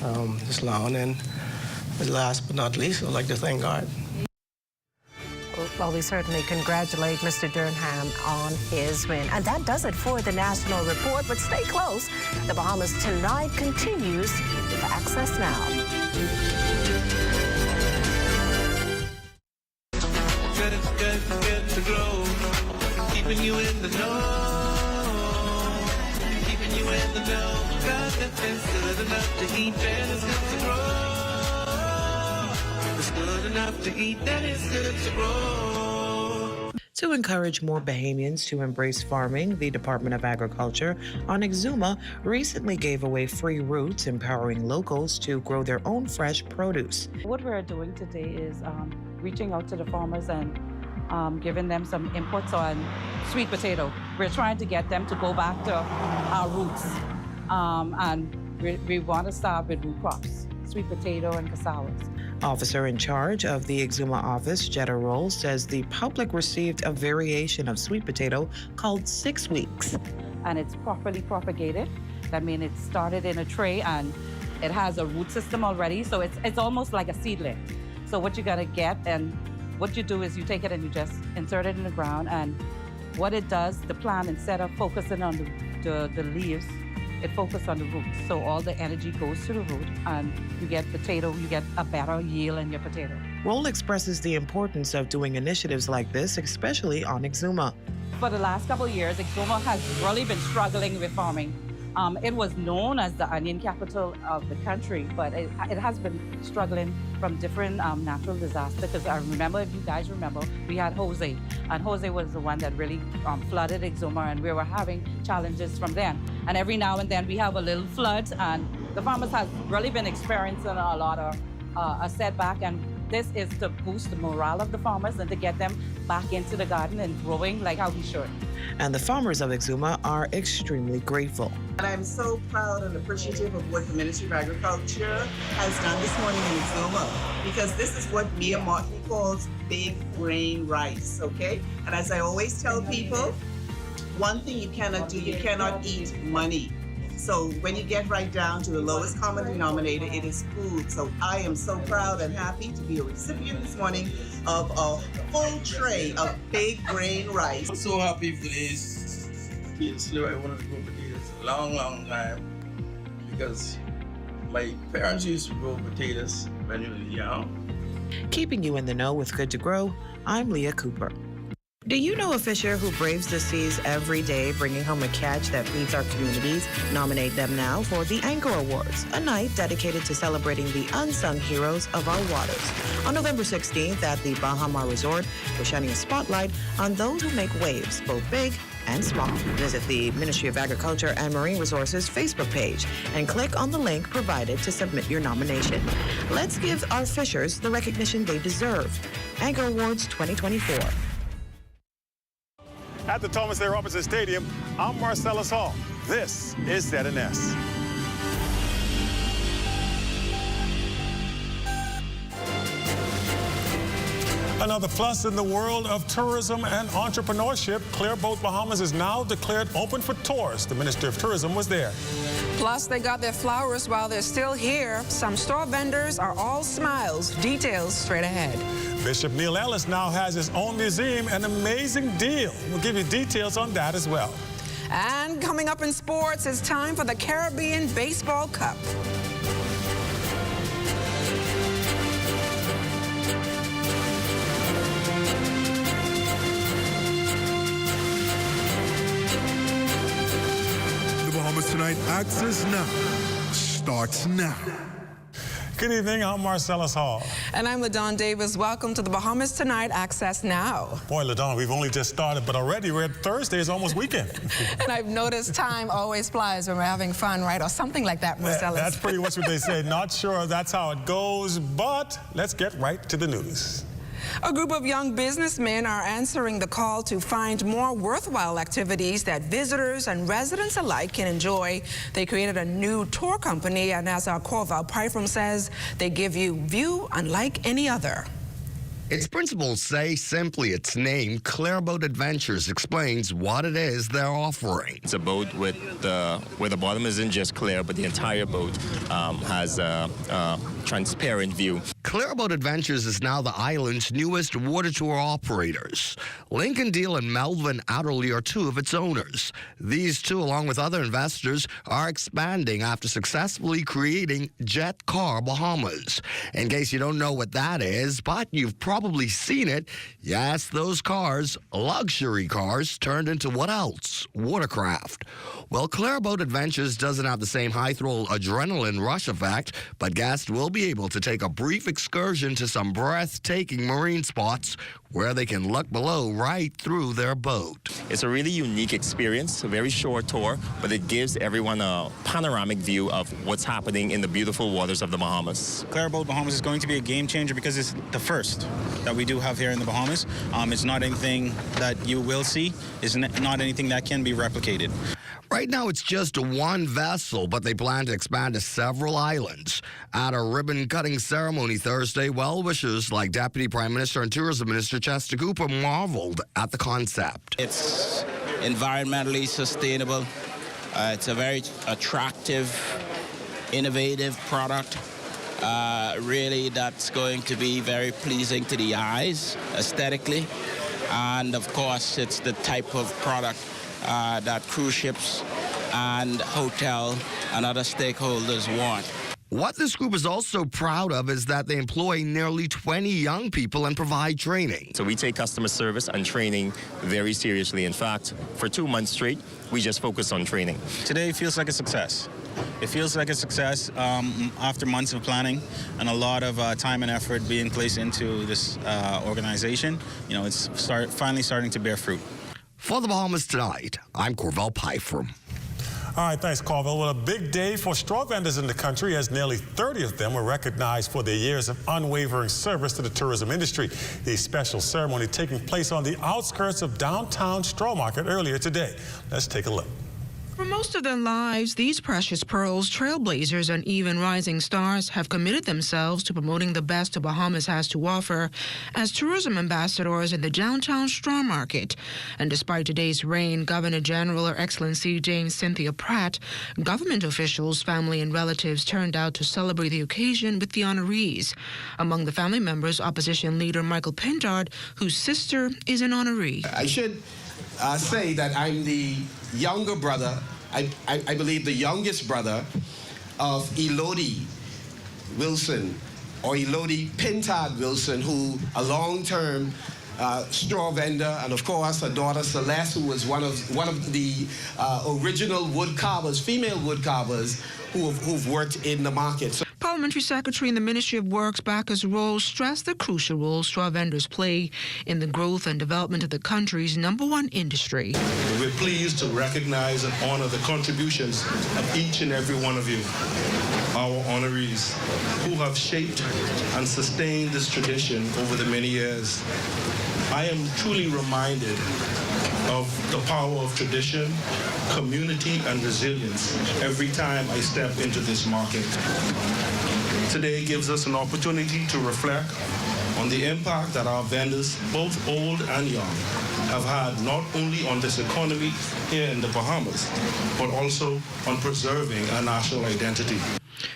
Ms. Lown, and last but not least, I'd like to thank God. Well, we certainly congratulate Mr. Durham on his win. And that does it for the National Report, but stay close. The Bahamas Tonight continues with Access Now. Good to grow, keeping you in the know. Keeping you in the know. God, it's good enough to eat, and it's good to grow. It's good enough to eat, and it's good to grow. To encourage more Bahamians to embrace farming, the Department of Agriculture on Exuma recently gave away free routes, empowering locals to grow their own fresh produce. What we're doing today is reaching out to the farmers and giving them some inputs on sweet potato. We're trying to get them to go back to our roots. And we want to start with root crops, sweet potato and cassawas. Officer in charge of the Exuma office, Jetta Roll, says the public received a variation of sweet potato called 6 weeks. And it's properly propagated. That means it started in a tray and it has a root system already. So it's almost like a seedling. So what you gotta get, and what you do is you take it and you just insert it in the ground, and what it does, the plant, instead of focusing on the leaves, it focuses on the roots. So all the energy goes to the root and you get potato, you get a better yield in your potato. Roll expresses the importance of doing initiatives like this, especially on Exuma. For the last couple of years, Exuma has really been struggling with farming. It was known as the onion capital of the country, but it has been struggling from different natural disasters. Because I remember, if you guys remember, we had Jose, and Jose was the one that really flooded Exuma, and we were having challenges from then. And every now and then we have a little flood, and the farmers have really been experiencing a lot of a setback, and this is to boost the morale of the farmers and to get them back into the garden and growing like how we should. And the farmers of Exuma are extremely grateful. And I'm so proud and appreciative of what the Ministry of Agriculture has done this morning in Exuma, because this is what Mia Motley calls big grain rice, okay? And as I always tell people, one thing you cannot do, you cannot eat money. So when you get right down to the lowest common denominator, it is food. So I am so proud and happy to be a recipient this morning of a full tray of big grain rice. I'm so happy for this. I wanted to grow potatoes a long, long time, because my parents used to grow potatoes when we were young. Keeping you in the know with Good to Grow, I'm Leah Cooper. Do you know a fisher who braves the seas every day, bringing home a catch that feeds our communities? Nominate them now for the Anchor Awards, a night dedicated to celebrating the unsung heroes of our waters. On November 16th at the Bahama Resort, we're shining a spotlight on those who make waves, both big and small. Visit the Ministry of Agriculture and Marine Resources Facebook page and click on the link provided to submit your nomination. Let's give our fishers the recognition they deserve. Anchor Awards 2024. At the Thomas A. Robinson Stadium, I'm Marcellus Hall. This is ZNS. Another plus in the world of tourism and entrepreneurship, Clearboat Bahamas is now declared open for tours. The Minister of Tourism was there. Plus, they got their flowers while they're still here. Some store vendors are all smiles. Details straight ahead. Bishop Neil Ellis now has his own museum, an amazing deal. We'll give you details on that as well. And coming up in sports, it's time for the Caribbean Baseball Cup. The Bahamas Tonight Access Now starts now. Good evening, I'm Marcellus Hall. And I'm LaDawn Davis. Welcome to the Bahamas Tonight Access Now. Boy, LaDawn, we've only just started, but already we're at Thursday. It's almost weekend. And I've noticed time always flies when we're having fun, right? Or something like that, Marcellus. That's pretty much what they say. Not sure that's how it goes, but let's get right to the news. A group of young businessmen are answering the call to find more worthwhile activities that visitors and residents alike can enjoy. They created a new tour company, and as our Corval Pyfrom says, they give you view unlike any other. Its principals say simply its name, Clearboat Adventures, explains what it is they're offering. It's a boat with where the bottom isn't just clear, but the entire boat has a transparent view. Clearboat Adventures is now the island's newest water tour operators. Lincoln Deal and Melvin Adderley are two of its owners. These two, along with other investors, are expanding after successfully creating Jet Car Bahamas. In case you don't know what that is, but you've probably seen it, yes, those cars, luxury cars, turned into what else? Watercraft. Well, Clearboat Adventures doesn't have the same high-thrill adrenaline rush effect, but guests will be able to take a brief excursion to some breathtaking marine spots where they can look below right through their boat. It's a really unique experience, a very short tour, but it gives everyone a panoramic view of what's happening in the beautiful waters of the Bahamas. Clearboat Bahamas is going to be a game changer because it's the first that we do have here in the Bahamas. It's not anything that you will see. It's not anything that can be replicated. Right now, it's just one vessel, but they plan to expand to several islands. At a ribbon-cutting ceremony Thursday, well-wishers like Deputy Prime Minister and Tourism Minister Chester Cooper marveled at the concept. It's environmentally sustainable. It's a very attractive, innovative product. Really, that's going to be very pleasing to the eyes, aesthetically. And, of course, it's the type of product that cruise ships and hotel and other stakeholders want. What this group is also proud of is that they employ nearly 20 young people and provide training. So we take customer service and training very seriously. In fact, for 2 months straight, we just focus on training. Today feels like a success. It feels like a success after months of planning and a lot of time and effort being placed into this organization. You know, it's finally starting to bear fruit. For the Bahamas Tonight, I'm Corvell Pfeiffer. All right, thanks, Carville. Well, a big day for straw vendors in the country, as nearly 30 of them were recognized for their years of unwavering service to the tourism industry. The special ceremony taking place on the outskirts of downtown Straw Market earlier today. Let's take a look. For most of their lives, these precious pearls, trailblazers, and even rising stars have committed themselves to promoting the best the Bahamas has to offer as tourism ambassadors in the downtown Straw Market. And despite today's rain, Governor General Her Excellency James Cynthia Pratt, government officials, family, and relatives turned out to celebrate the occasion with the honorees. Among the family members, opposition leader Michael Pintard, whose sister is an honoree. I should say that I'm the younger brother, I believe the youngest brother of Elodie Wilson, or Elodie Pintard Wilson, who a long-term straw vendor, and of course her daughter Celeste, who was one of the original wood carvers, female wood carvers, who've worked in the market. So Parliamentary Secretary in the Ministry of Works, Bacchus Rose, stressed the crucial role straw vendors play in the growth and development of the country's #1 industry. We're pleased to recognize and honor the contributions of each and every one of you, our honorees, who have shaped and sustained this tradition over the many years. I am truly reminded of the power of tradition, community, and resilience every time I step into this market. Today gives us an opportunity to reflect on the impact that our vendors, both old and young, have had not only on this economy here in the Bahamas, but also on preserving our national identity.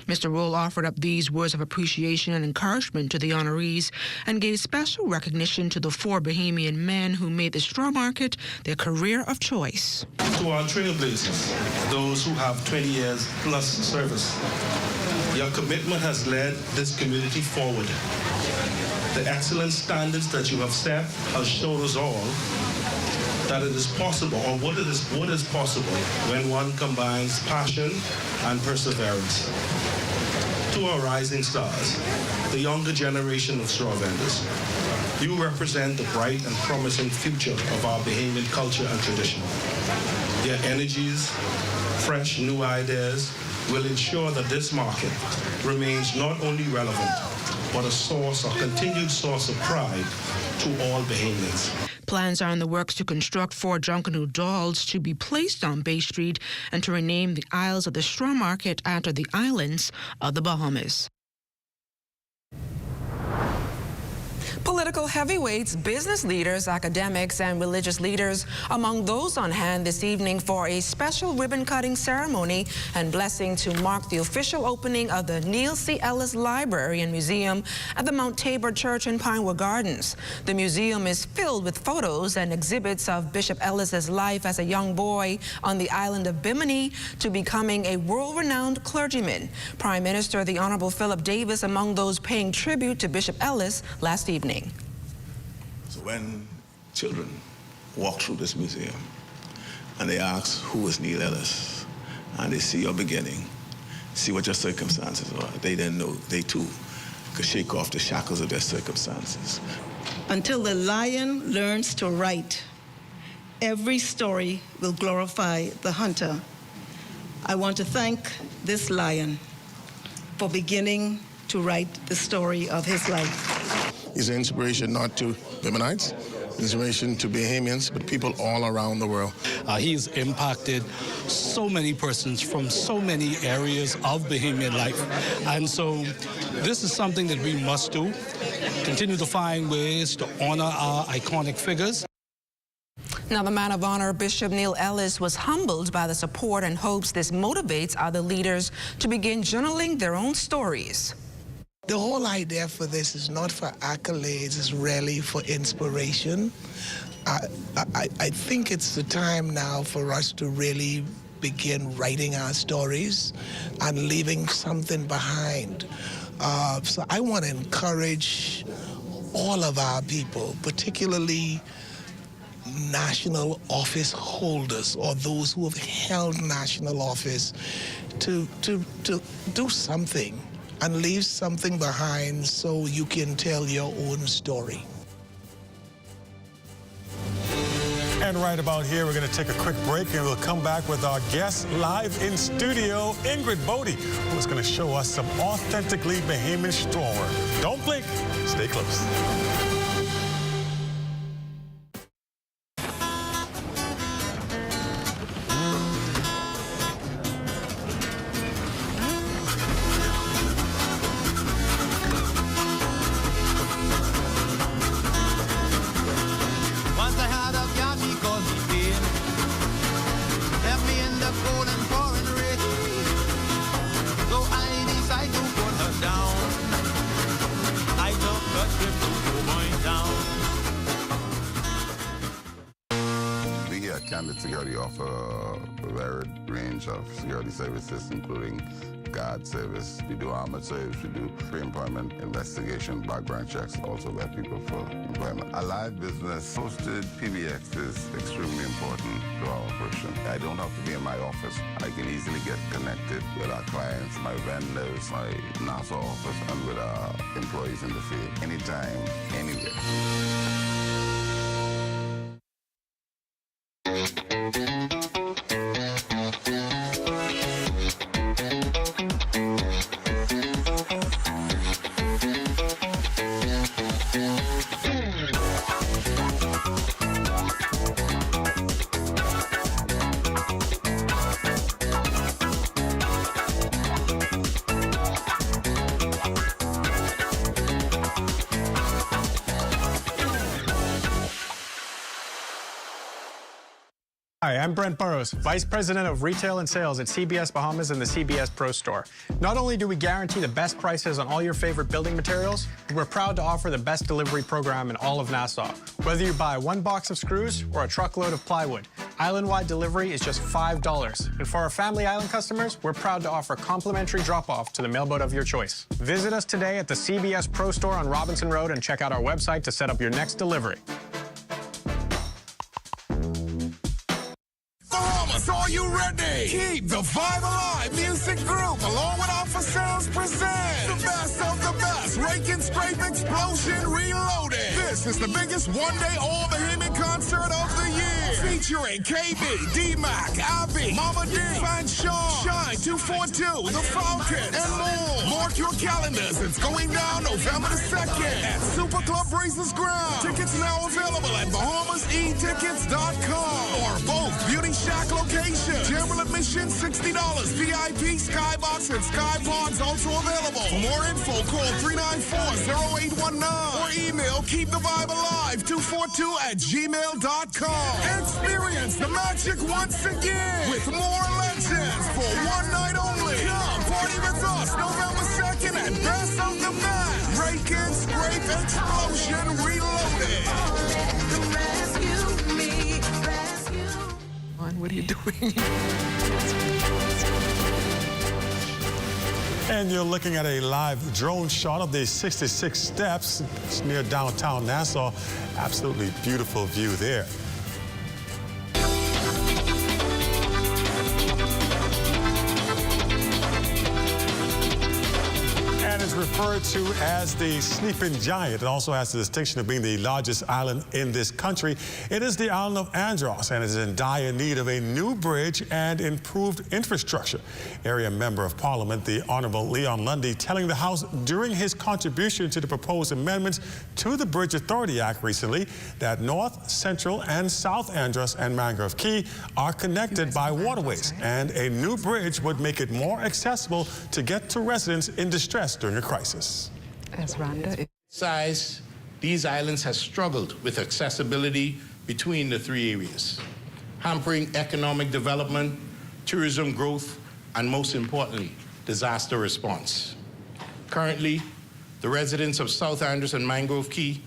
Mr. Roll offered up these words of appreciation and encouragement to the honorees and gave special recognition to the 4 Bahamian men who made the straw market their career of choice. To our trailblazers, those who have 20 years plus service, your commitment has led this community forward. The excellent standards that you have set has shown us all that it is possible, or what is possible when one combines passion and perseverance. To our rising stars, the younger generation of straw vendors, you represent the bright and promising future of our Bahamian culture and tradition. Their energies, fresh new ideas will ensure that this market remains not only relevant, but a continued source of pride to all Bahamians. Plans are in the works to construct 4 Junkanoo dolls to be placed on Bay Street and to rename the aisles of the straw market after the islands of the Bahamas. Political heavyweights, business leaders, academics, and religious leaders among those on hand this evening for a special ribbon-cutting ceremony and blessing to mark the official opening of the Neil C. Ellis Library and Museum at the Mount Tabor Church in Pinewood Gardens. The museum is filled with photos and exhibits of Bishop Ellis's life as a young boy on the island of Bimini to becoming a world-renowned clergyman. Prime Minister the Honorable Philip Davis among those paying tribute to Bishop Ellis last evening. So when children walk through this museum and they ask, who is Neil Ellis? And they see your beginning, see what your circumstances are, they then know they too could shake off the shackles of their circumstances. Until the lion learns to write, every story will glorify the hunter. I want to thank this lion for beginning to write the story of his life. He's an inspiration not to Biminites, inspiration to Bahamians, but people all around the world. He's impacted so many persons from so many areas of Bahamian life. And so this is something that we must do, continue to find ways to honor our iconic figures. Now, the man of honor, Bishop Neil Ellis, was humbled by the support and hopes this motivates other leaders to begin journaling their own stories. The whole idea for this is not for accolades, it's really for inspiration. I think it's the time now for us to really begin writing our stories and leaving something behind. So I want to encourage all of our people, particularly national office holders or those who have held national office, to do something and leave something behind so you can tell your own story. And right about here, we're going to take a quick break, and we'll come back with our guest live in studio, Ingrid Bodie, who's going to show us some authentically Bahamian straw work. Don't blink. Stay close. Candid Security offer a varied range of security services, including guard service. We do armored service, we do pre-employment investigation, background checks, also vet people for employment. A live business hosted PBX is extremely important to our operation. I don't have to be in my office. I can easily get connected with our clients, my vendors, my NASA office, and with our employees in the field, anytime, anywhere. Hi, I'm Brent Burrows, Vice President of Retail and Sales at CBS Bahamas and the CBS Pro Store. Not only do we guarantee the best prices on all your favorite building materials, but we're proud to offer the best delivery program in all of Nassau. Whether you buy one box of screws or a truckload of plywood, island-wide delivery is just $5. And for our Family Island customers, we're proud to offer complimentary drop-off to the mailboat of your choice. Visit us today at the CBS Pro Store on Robinson Road and check out our website to set up your next delivery. Are you ready? Keep the vibe alive. Music group, along with Alpha Sounds, present the best of the best. Rake and Scrape Explosion Reloaded. This is the biggest one-day all-Bahamian concert of the year. Featuring KB, D-Mac, Abby, Mama D, Fan Sean, Shine 242, The Falcon, and more. Mark your calendars. It's going down November the 2nd at Super Club Races Ground. Tickets now available at BahamasEtickets.com or both Beauty Shack locations. General admission $60. VIP, Skybox, and Skypods also available. For more info, call 394-0819 or email keepthevibealive242@gmail.com. Experience the magic once again with more legends for one night only. Come party with us November 2nd at Best of the Best. Rake and Scrape Explosion Reloaded. What are you doing? And you're looking at a live drone shot of the 66 steps. It's near downtown Nassau. Absolutely beautiful view there. Referred to as the sleeping giant. It also has the distinction of being the largest island in this country. It is the island of Andros and is in dire need of a new bridge and improved infrastructure. Area Member of Parliament, the Honorable Leon Lundy, telling the House during his contribution to the proposed amendments to the Bridge Authority Act recently that North, Central, and South Andros and Mangrove Key are connected by waterways, and a new bridge would make it more accessible to get to residents in distress during a crisis. As Rhonda. Size, these islands have struggled with accessibility between the three areas, hampering economic development, tourism growth, and most importantly, disaster response. Currently, the residents of South Andros and Mangrove Key,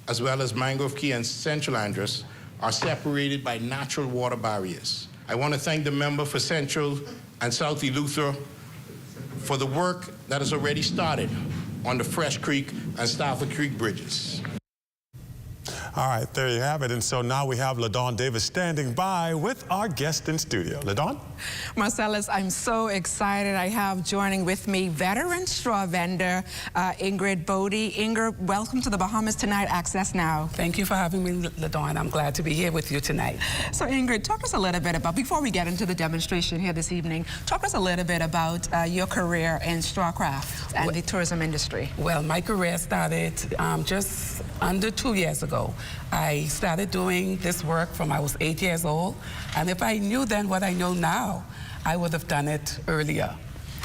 as well as Mangrove Key and Central Andros, are separated by natural water barriers I want to thank the member for Central and South Eleuthera for the work that has already started on the Fresh Creek and Stafford Creek bridges. All right, there you have it. And so now we have LaDawn Davis standing by with our guest in studio. LaDawn? Marcellus, I'm so excited. I have joining with me veteran straw vendor Ingrid Bodie. Ingrid, welcome to the Bahamas Tonight, Access Now. Thank you for having me, LaDawn. I'm glad to be here with you tonight. So Ingrid, talk us a little bit about, before we get into the demonstration here this evening, talk us a little bit about your career in strawcraft and the tourism industry. Well, my career started just under 2 years ago. I started doing this work from I was 8 years old, and if I knew then what I know now, I would have done it earlier.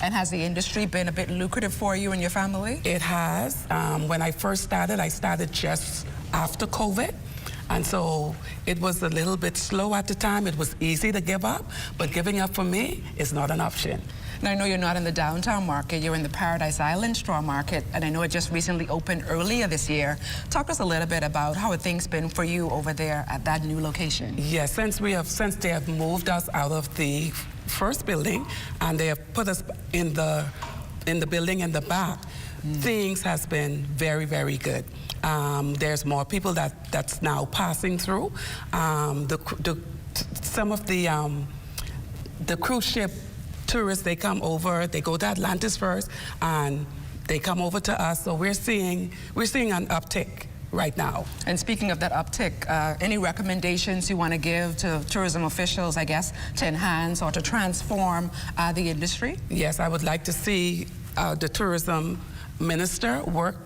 And has the industry been a bit lucrative for you and your family? It has. When I started just after COVID. And so it was a little bit slow at the time. It was easy to give up, but giving up for me is not an option. Now, I know you're not in the downtown market, you're in the Paradise Island straw market, and I know it just recently opened earlier this year. Talk to us a little bit about how things been for you over there at that new location. Yes, since they have moved us out of the first building and they have put us in the building in the back, things has been very, very good. There's more people that's now passing through. Some of the cruise ship tourists, they come over, they go to Atlantis first, and they come over to us. So we're seeing an uptick right now. And speaking of that uptick, any recommendations you want to give to tourism officials, I guess, to enhance or to transform the industry? Yes, I would like to see the tourism minister work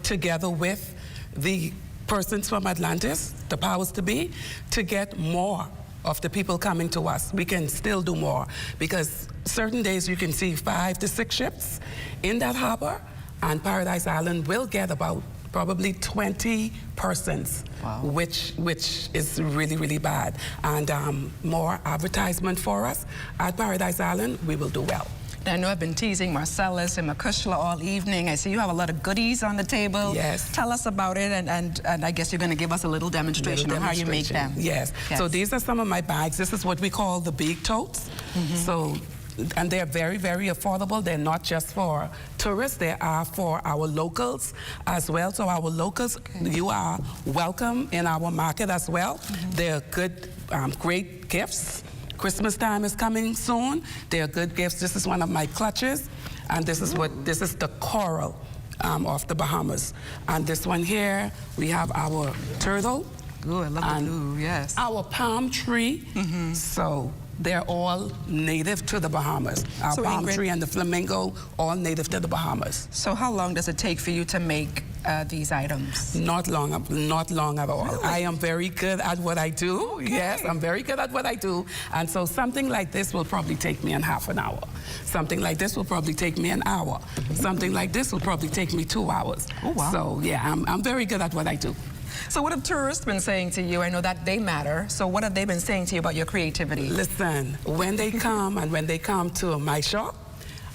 together with the persons from Atlantis, the powers to be, to get more of the people coming to us. We can still do more because certain days you can see 5 to 6 ships in that harbor, and Paradise Island will get about probably 20 persons, wow, which is really, really bad. And more advertisement for us at Paradise Island, we will do well. I know I've been teasing Marcellus and Makushla all evening. I see you have a lot of goodies on the table. Yes. Tell us about it, and I guess you're going to give us a little demonstration on how you make them. Yes. So these are some of my bags. This is what we call the big totes. So, and they're very, very affordable. They're not just for tourists. They are for our locals as well. So our locals, you are welcome in our market as well. They're good, great gifts. Christmas time is coming soon. They are good gifts. This is one of my clutches, and this is the coral of the Bahamas. And this one here, we have our turtle. Ooh, I love the blue, yes. Our palm tree. So they're all native to the Bahamas. Our palm tree and the flamingo, all native to the Bahamas. So how long does it take for you to make these items? Not long at all. Really? I am very good at what I do. Okay. Yes, I'm very good at what I do. And so something like this will probably take me in half an hour. Something like this will probably take me an hour. Something like this will probably take me 2 hours. Oh, wow. So yeah, I'm very good at what I do. So what have tourists been saying to you? I know that they matter. So what have they been saying to you about your creativity? Listen, when they come and when they come to my shop,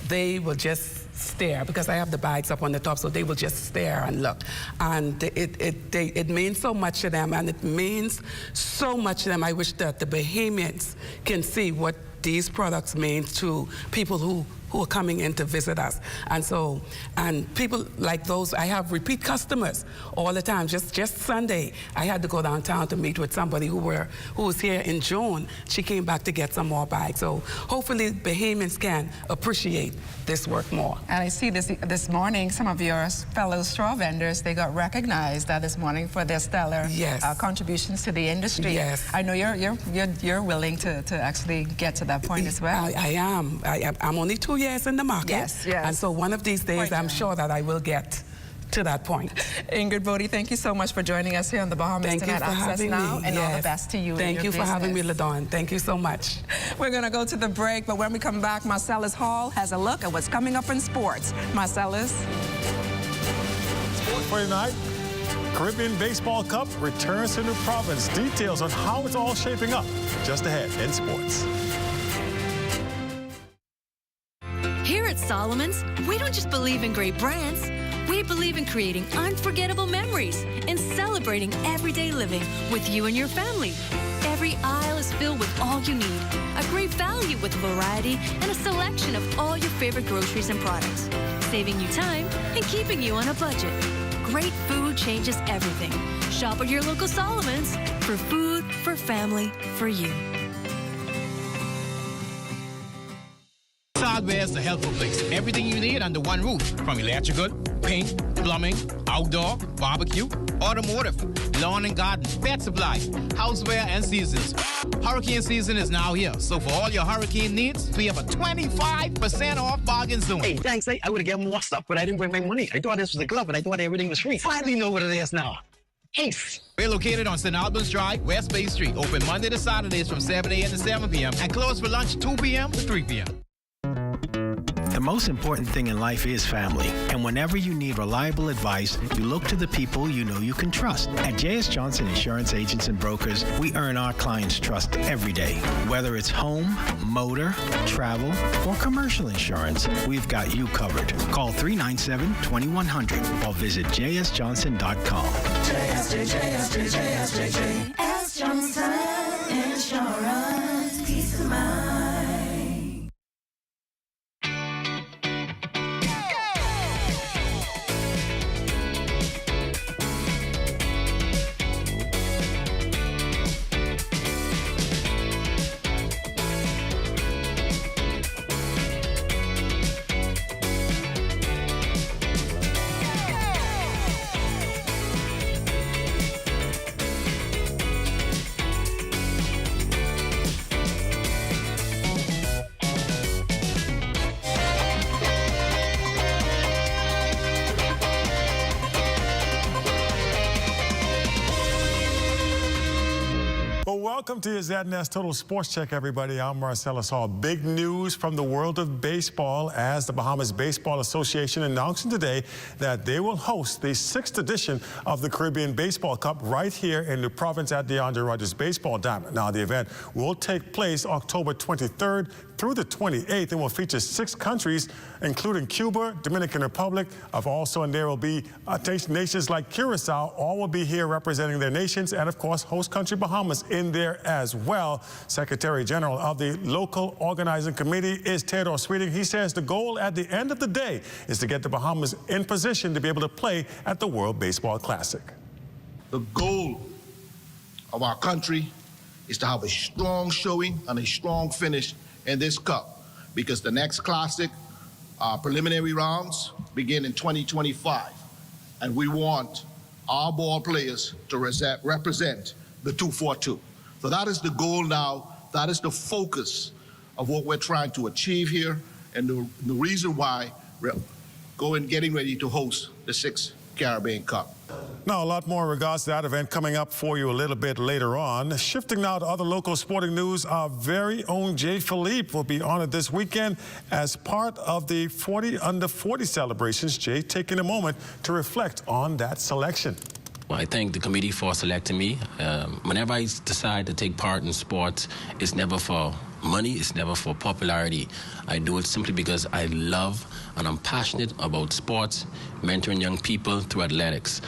they will just stare because I have the bags up on the top, so they will just stare and look. And it means so much to them, and it means so much to them. I wish that the Bahamians can see what these products mean to people who are coming in to visit us. And so, and people like those, I have repeat customers all the time. Just Sunday, I had to go downtown to meet with somebody who was here in June. She came back to get some more bags. So hopefully Bahamians can appreciate this work more. And I see this morning, some of your fellow straw vendors, they got recognized this morning for their stellar contributions to the industry. Yes. I know you're willing to actually get to that point as well. I am. I'm only 2 years in the market. Yes, yes. And so one of these days, I'm sure that I will get to that point. Ingrid Bodie, thank you so much for joining us here on the Bahamas Tonight Access Now, and all the best to you. Thank you for having me, LaDawn. Thank you so much. We're going to go to the break, but when we come back, Marcellus Hall has a look at what's coming up in sports. Marcellus. Sports for tonight. Caribbean Baseball Cup returns to New Providence. Details on how it's all shaping up just ahead in sports. Here at Solomon's, we don't just believe in great brands. We believe in creating unforgettable memories and celebrating everyday living with you and your family. Every Every aisle is filled with all you need. A great value with variety and a selection of all your favorite groceries and products. Saving you time and keeping you on a budget. Great food changes everything. Shop at your local Solomon's for food, for family, for you. Hardware is the helpful place. Everything you need under one roof, from electrical, paint, plumbing, outdoor, barbecue, automotive, lawn and garden, pet supply, houseware, and seasons. Hurricane season is now here, so for all your hurricane needs, we have a 25% off bargain zone. Hey, thanks. I would have given more stuff, but I didn't bring my money. I thought this was a club, and I thought everything was free. Finally know what it is now. Ace. We're located on St. Albans Drive, West Bay Street, open Monday to Saturdays from 7 a.m. to 7 p.m. and closed for lunch 2 p.m. to 3 p.m. The most important thing in life is family. And whenever you need reliable advice, you look to the people you know you can trust. At J.S. Johnson Insurance Agents and Brokers, we earn our clients' trust every day. Whether it's home, motor, travel, or commercial insurance, we've got you covered. Call 397-2100 or visit jsjohnson.com. JS Johnson Insurance. Peace of mind. Welcome to your ZNS Total Sports Check, everybody. I'm Marcellus Hall. Big news from the world of baseball as the Bahamas Baseball Association announcing today that they will host the 6th edition of the Caribbean Baseball Cup right here in the province at the Andre Rogers Baseball Diamond. Now, the event will take place October 23rd through the 28th and will feature 6 countries, including Cuba, Dominican Republic, and there will be nations like Curacao. All will be here representing their nations, and of course, host country Bahamas in there as well. Secretary General of the local organizing committee is Theodore Sweeting. He says the goal at the end of the day is to get the Bahamas in position to be able to play at the World Baseball Classic. The goal of our country is to have a strong showing and a strong finish in this cup, because the next classic preliminary rounds begin in 2025, and we want our ball players to represent the 242. So that is the goal now. That is the focus of what we're trying to achieve here, and the reason why we're getting ready to host the 6th Caribbean Cup. Now, a lot more in regards to that event coming up for you a little bit later on. Shifting now to other local sporting news, our very own Jay Philippe will be honored this weekend as part of the 40 under 40 celebrations. Jay taking a moment to reflect on that selection. Well, I thank the committee for selecting me. Whenever I decide to take part in sports, it's never for money, it's never for popularity. I do it simply because I love and I'm passionate about sports, mentoring young people through athletics.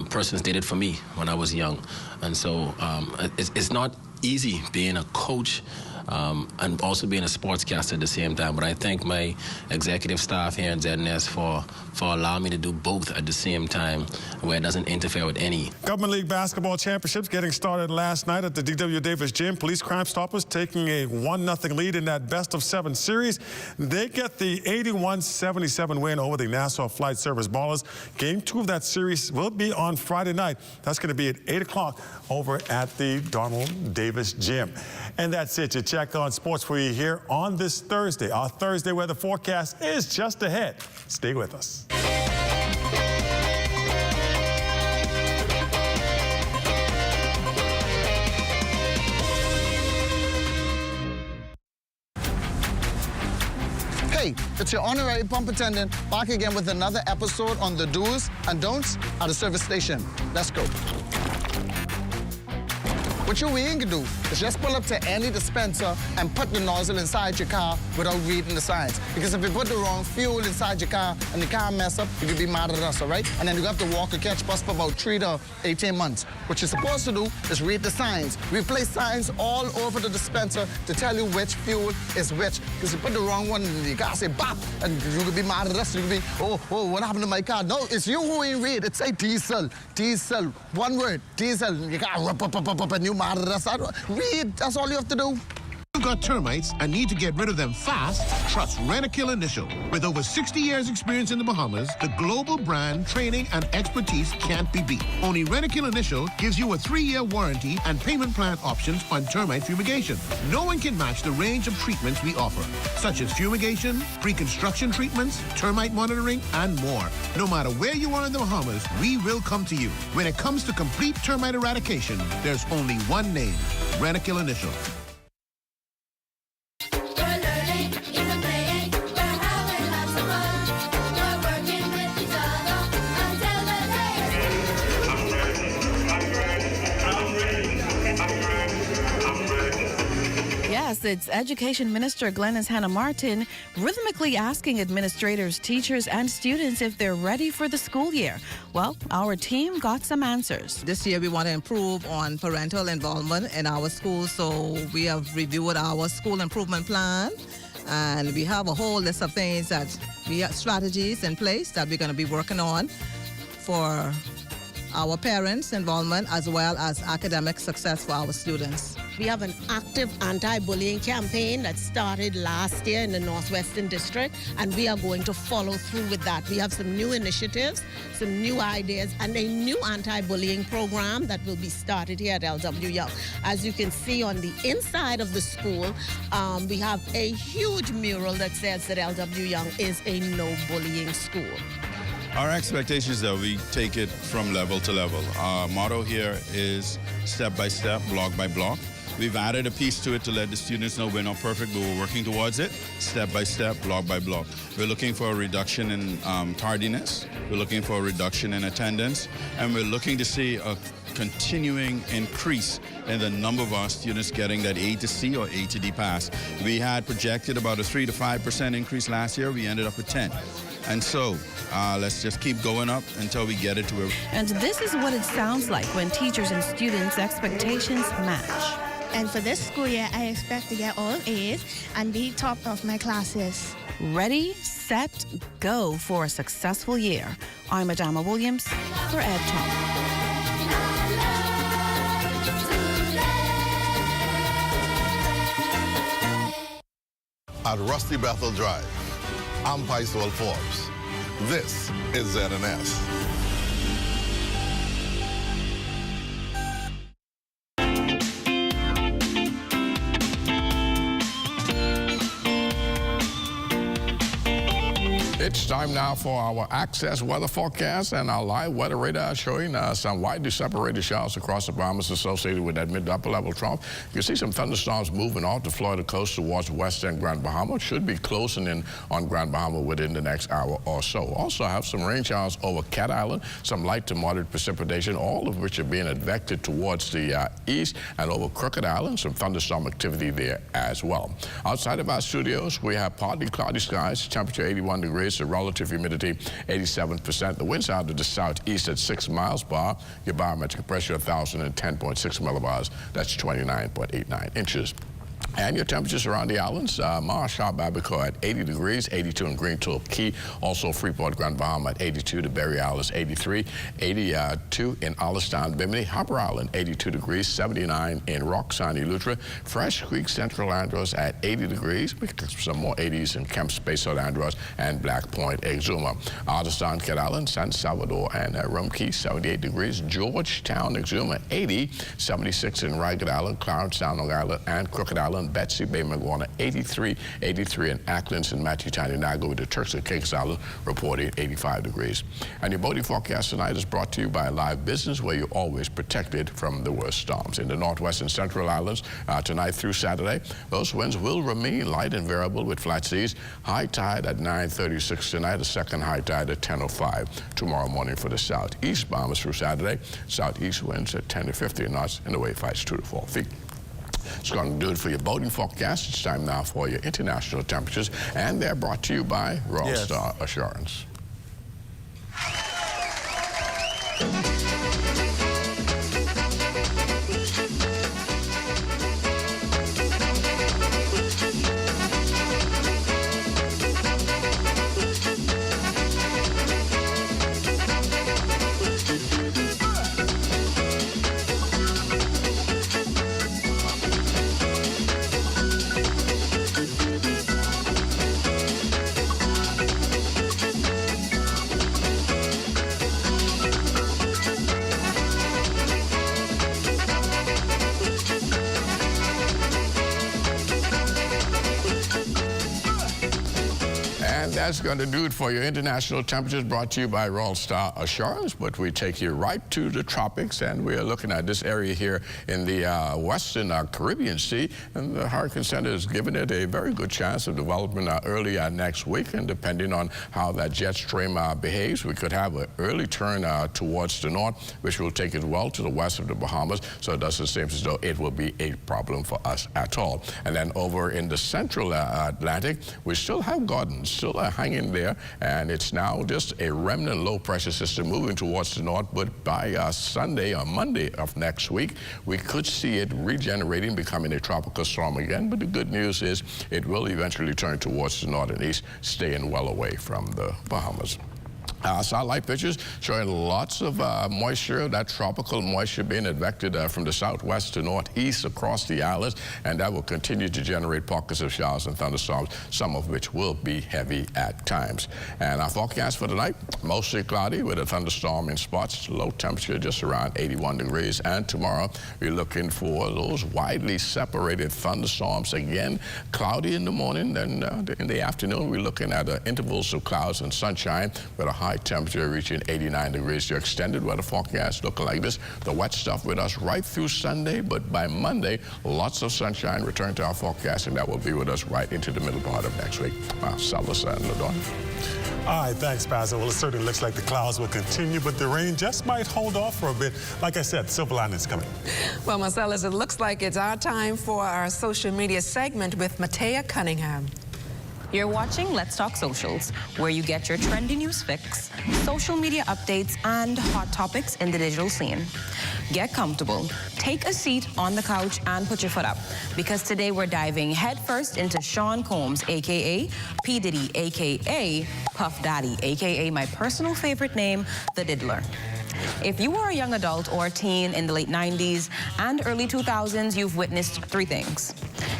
Persons did it for me when I was young. And so it's not easy being a coach and also being a sportscaster at the same time. But I thank my executive staff here at ZNS for allowing me to do both at the same time, where it doesn't interfere with any. Government League Basketball Championships getting started last night at the D.W. Davis Gym. Police Crime Stoppers taking a 1-0 lead in that best-of-7 series. They get the 81-77 win over the Nassau Flight Service Ballers. Game 2 of that series will be on Friday night. That's going to be at 8 o'clock over at the Donald Davis Gym. And that's it. Your check on sports for you here on this Thursday. Our Thursday weather forecast is just ahead. Stay with us. Hey, it's your honorary pump attendant back again with another episode on the do's and don'ts at a service station. Let's go. What you ain't gonna do is just pull up to any dispenser and put the nozzle inside your car without reading the signs. Because if you put the wrong fuel inside your car and the car mess up, you could be mad at us, all right? And then you have to walk or catch bus for about 3 to 18 months. What you're supposed to do is read the signs. We place signs all over the dispenser to tell you which fuel is which. Because you put the wrong one in the car, say bop, and you could be mad at us. You could be, oh, what happened to my car? No, it's you who ain't read. It say diesel, diesel, one word, diesel. You got up, and you mad at us. Read, that's all you have to do. You've got termites and need to get rid of them fast? Trust Rent-A-Kill Initial. With over 60 years experience in the Bahamas, the global brand, training, and expertise can't be beat. Only Rent-A-Kill Initial gives you a 3-year warranty and payment plan options on termite fumigation. No one can match the range of treatments we offer, such as fumigation, pre-construction treatments, termite monitoring, and more. No matter where you are in the Bahamas, we will come to you. When it comes to complete termite eradication, there's only one name, Rent-A-Kill Initial. Yes, it's Education Minister Glennis Hannah Martin rhythmically asking administrators, teachers, and students if they're ready for the school year. Well, our team got some answers. This year we want to improve on parental involvement in our schools, so we have reviewed our school improvement plan, and we have a whole list of things that we have strategies in place that we're going to be working on for our parents' involvement as well as academic success for our students. We have an active anti-bullying campaign that started last year in the Northwestern District, and we are going to follow through with that. We have some new initiatives, some new ideas, and a new anti-bullying program that will be started here at LW Young. As you can see on the inside of the school, we have a huge mural that says that LW Young is a no-bullying school. Our expectation is that we take it from level to level. Our motto here is step by step, block by block. We've added a piece to it to let the students know we're not perfect, but we're working towards it, step by step, block by block. We're looking for a reduction in tardiness, we're looking for a reduction in attendance, and we're looking to see a continuing increase in the number of our students getting that A to C or A to D pass. We had projected about a 3 to 5% increase last year. We ended up with 10. And so let's just keep going up until we get it to where. And this is what it sounds like when teachers and students' expectations match. And for this school year, I expect to get all A's and be top of my classes. Ready, set, go for a successful year. I'm Adama Williams for Ed Talk. At Rusty Bethel Drive, I'm Paisol Forbes. This is ZNS. It's time now for our Access weather forecast, and our live weather radar showing some widely separated showers across the Bahamas associated with that mid to upper level trough. You can see some thunderstorms moving off the Florida coast towards western Grand Bahama. Should be closing in on Grand Bahama within the next hour or so. Also have some rain showers over Cat Island, some light to moderate precipitation, all of which are being advected towards the east, and over Crooked Island, some thunderstorm activity there as well. Outside of our studios, we have partly cloudy skies, temperature 81 degrees. The relative humidity 87%. The winds out to the southeast at 6 miles per hour. Your barometric pressure 1,010.6 millibars. That's 29.89 inches. And your temperatures around the islands, Marshall, Babico at 80 degrees, 82 in Green Tulip Key, also Freeport, Grand Bahama at 82, the Berry Islands 83, 82 in Alistown, Bimini, Harper Island 82 degrees, 79 in Roxanne, Eleuthera, Fresh Creek, Central Andros at 80 degrees, we get some more 80s in Kemp Space, South Andros, and Black Point, Exuma. Alistown, Cat Island, San Salvador, and Rum Key 78 degrees, Georgetown, Exuma 80, 76 in Ragged Island, Clarence, Long Island, and Crooked Island. Mount Betsy Bay, Maguana 83, 83 in Ackland, St. Matthew, Tyninaga with the Turks and Caicos Islands reporting 85 degrees. And your boating forecast tonight is brought to you by Live Business, where you're always protected from the worst storms. In the northwest and central islands tonight through Saturday, those winds will remain light and variable with flat seas. High tide at 9:36 tonight, a second high tide at 10:05 tomorrow morning for the southeast bombers through Saturday. Southeast winds at 10 to 15 knots and the wave heights 2 to 4 feet. It's going to do it for your boating forecast. It's time now for your international temperatures, and they're brought to you by Royal Star Assurance. That's going to do it for your international temperatures brought to you by Royal Star Assurance. But we take you right to the tropics, and we are looking at this area here in the western Caribbean Sea. And the Hurricane Center is giving it a very good chance of development early next week. And depending on how that jet stream behaves, we could have an early turn towards the north, which will take it well to the west of the Bahamas. So it doesn't seem as though it will be a problem for us at all. And then over in the central Atlantic, we still have Gordon, still hanging there, and it's now just a remnant low-pressure system moving towards the north, but by Sunday or Monday of next week, we could see it regenerating, becoming a tropical storm again. But the good news is it will eventually turn towards the north and east, staying well away from the Bahamas. Satellite pictures showing lots of moisture, that tropical moisture being advected from the southwest to northeast across the islands, and that will continue to generate pockets of showers and thunderstorms, some of which will be heavy at times. And our forecast for tonight, mostly cloudy with a thunderstorm in spots, low temperature just around 81 degrees. And tomorrow, we're looking for those widely separated thunderstorms again, cloudy in the morning, then in the afternoon, we're looking at intervals of clouds and sunshine with a high temperature reaching 89 degrees. Your extended weather forecast looking like this. The wet stuff with us right through Sunday, but by Monday, lots of sunshine return to our forecast, and that will be with us right into the middle part of next week. Salas and Ladon. All right, thanks, Pastor. Well, it certainly looks like the clouds will continue, but the rain just might hold off for a bit. Like I said, silver lining's coming. Well, Marcellus, it looks like it's our time for our social media segment with Matea Cunningham. You're watching Let's Talk Socials, where you get your trendy news fix, social media updates, and hot topics in the digital scene. Get comfortable, take a seat on the couch, and put your foot up, because today we're diving headfirst into Sean Combs, a.k.a. P. Diddy, a.k.a. Puff Daddy, a.k.a. my personal favorite name, the Diddler. If you were a young adult or a teen in the late 90s and early 2000s, you've witnessed three things: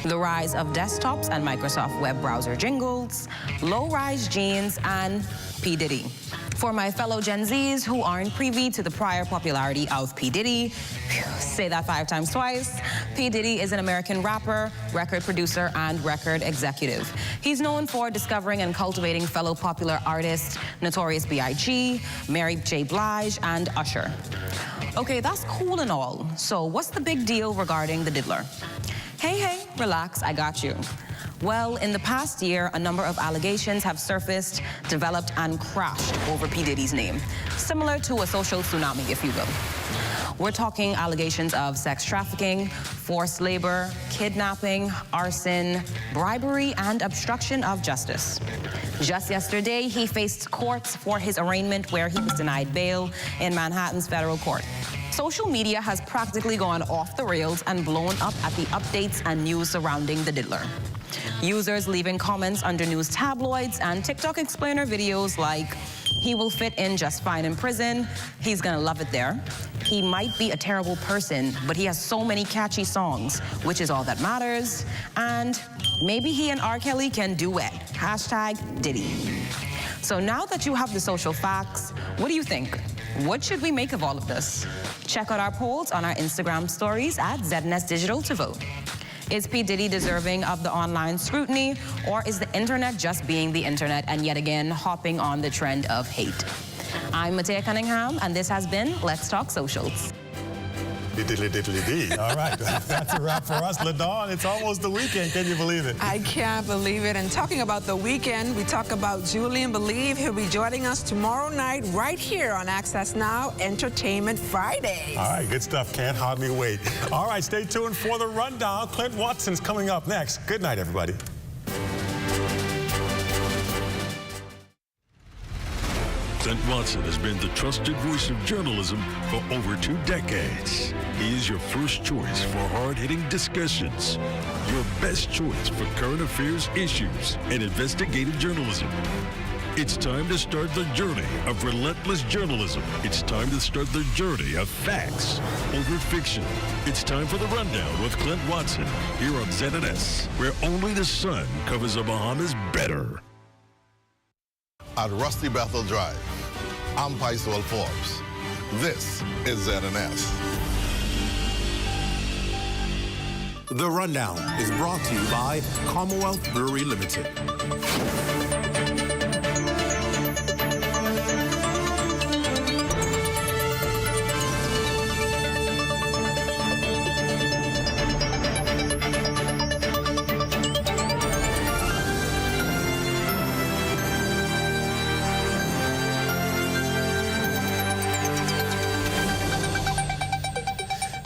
the rise of desktops and Microsoft web browser jingles, low-rise jeans, and P. Diddy. For my fellow Gen Zs who aren't privy to the prior popularity of P. Diddy, say that 5 times twice, P. Diddy is an American rapper, record producer, and record executive. He's known for discovering and cultivating fellow popular artists Notorious B.I.G., Mary J. Blige, and Usher. Okay, that's cool and all. So what's the big deal regarding the Diddler? Hey, relax, I got you. Well, in the past year, a number of allegations have surfaced, developed, and crashed over P. Diddy's name, similar to a social tsunami, if you will. We're talking allegations of sex trafficking, forced labor, kidnapping, arson, bribery, and obstruction of justice. Just yesterday, he faced courts for his arraignment, where he was denied bail in Manhattan's federal court. Social media has practically gone off the rails and blown up at the updates and news surrounding the Diddler. Users leaving comments under news tabloids and TikTok explainer videos like, he will fit in just fine in prison, he's gonna love it there, he might be a terrible person, but he has so many catchy songs, which is all that matters, and maybe he and R. Kelly can duet, #Diddy. So now that you have the social facts, what do you think? What should we make of all of this? Check out our polls on our Instagram stories at ZNS Digital to vote. Is P. Diddy deserving of the online scrutiny, or is the internet just being the internet and yet again hopping on the trend of hate? I'm Matea Cunningham, and this has been Let's Talk Socials. Diddly-diddly-dee. All right, that's a wrap for us. LaDawn, it's almost the weekend. Can you believe it? I can't believe it. And talking about the weekend, we talk about Julian Believe. He'll be joining us tomorrow night right here on Access Now, Entertainment Fridays. All right, good stuff. Can't hardly wait. All right, stay tuned for the rundown. Clint Watson's coming up next. Good night, everybody. Clint Watson has been the trusted voice of journalism for over 2 decades. He is your first choice for hard-hitting discussions, your best choice for current affairs issues and investigative journalism. It's time to start the journey of relentless journalism. It's time to start the journey of facts over fiction. It's time for the rundown with Clint Watson here on ZNS, where only the sun covers the Bahamas better. At Rusty Bethel Drive, I'm Paisol Forbes. This is ZNS. The Rundown is brought to you by Commonwealth Brewery Limited.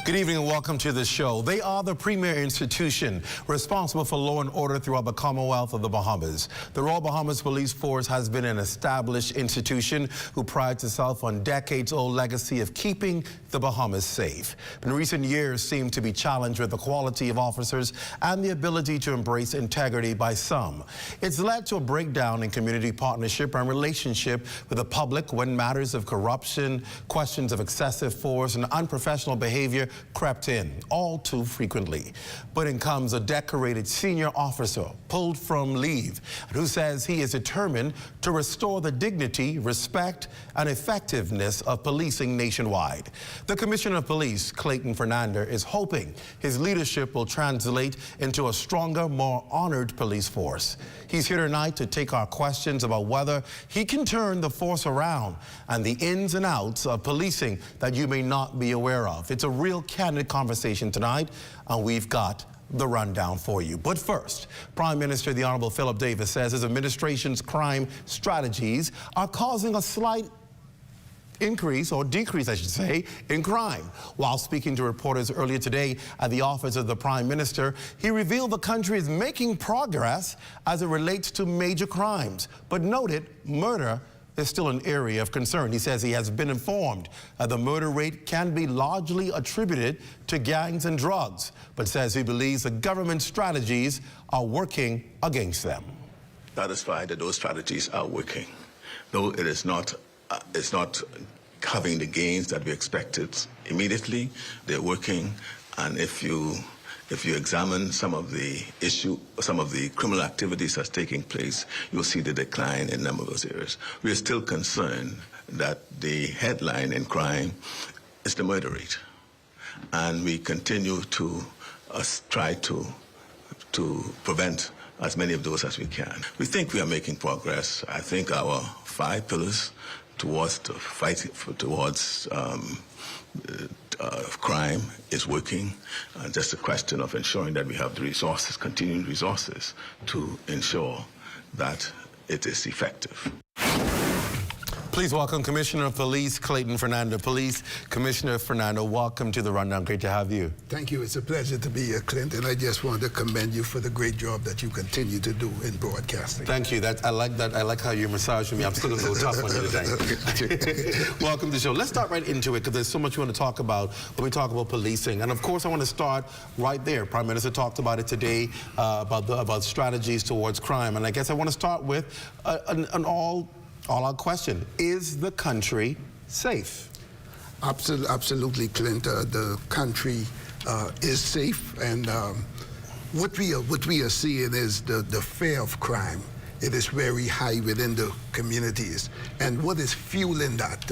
Good evening and welcome to the show. They are the premier institution responsible for law and order throughout the Commonwealth of the Bahamas. The Royal Bahamas Police Force has been an established institution who prides itself on decades-old legacy of keeping the Bahamas safe. In recent years seem to be challenged with the quality of officers and the ability to embrace integrity by some. It's led to a breakdown in community partnership and relationship with the public when matters of corruption, questions of excessive force, and unprofessional behavior crept in all too frequently. But in comes a decorated senior officer pulled from leave who says he is determined to restore the dignity, respect, and effectiveness of policing nationwide. The Commissioner of Police, Clayton Fernander, is hoping his leadership will translate into a stronger, more honored police force. He's here tonight to take our questions about whether he can turn the force around and the ins and outs of policing that you may not be aware of. It's a real candid conversation tonight, and we've got the rundown for you. But first, Prime Minister the Honorable Philip Davis says his administration's crime strategies are causing a slight increase, or decrease I should say, in crime. While speaking to reporters earlier today at the office of the Prime Minister, he revealed the country is making progress as it relates to major crimes, but noted murder is still an area of concern. He says he has been informed that the murder rate can be largely attributed to gangs and drugs, but says he believes the government's strategies are working against them. Satisfied that those strategies are working, though it is not it's not having the gains that we expected immediately. They're working, and if you examine some of the criminal activities that's taking place, you'll see the decline in a number of those areas. We are still concerned that the headline in crime is the murder rate, and we continue to try to prevent as many of those as we can. We think we are making progress. I think our 5 pillars towards the fight towards crime is working. Just a question of ensuring that we have the resources, continuing resources, to ensure that it is effective. Please welcome Commissioner of Police Clayton Fernander. Police Commissioner Fernander, welcome to the Rundown. Great to have you. Thank you. It's a pleasure to be here, Clint, and I just wanted to commend you for the great job that you continue to do in broadcasting. Thank you. I like that. I like how you're massaging me. I'm still a little tough on you today. Welcome to the show. Let's start right into it, because there's so much we want to talk about when we talk about policing. And of course, I want to start right there. Prime Minister talked about it today, about strategies towards crime. And I guess I want to start with an all-out question. Is the country safe? Absolutely, Clint. The country is safe, and what we are seeing is the fear of crime. It is very high within the communities. And what is fueling that?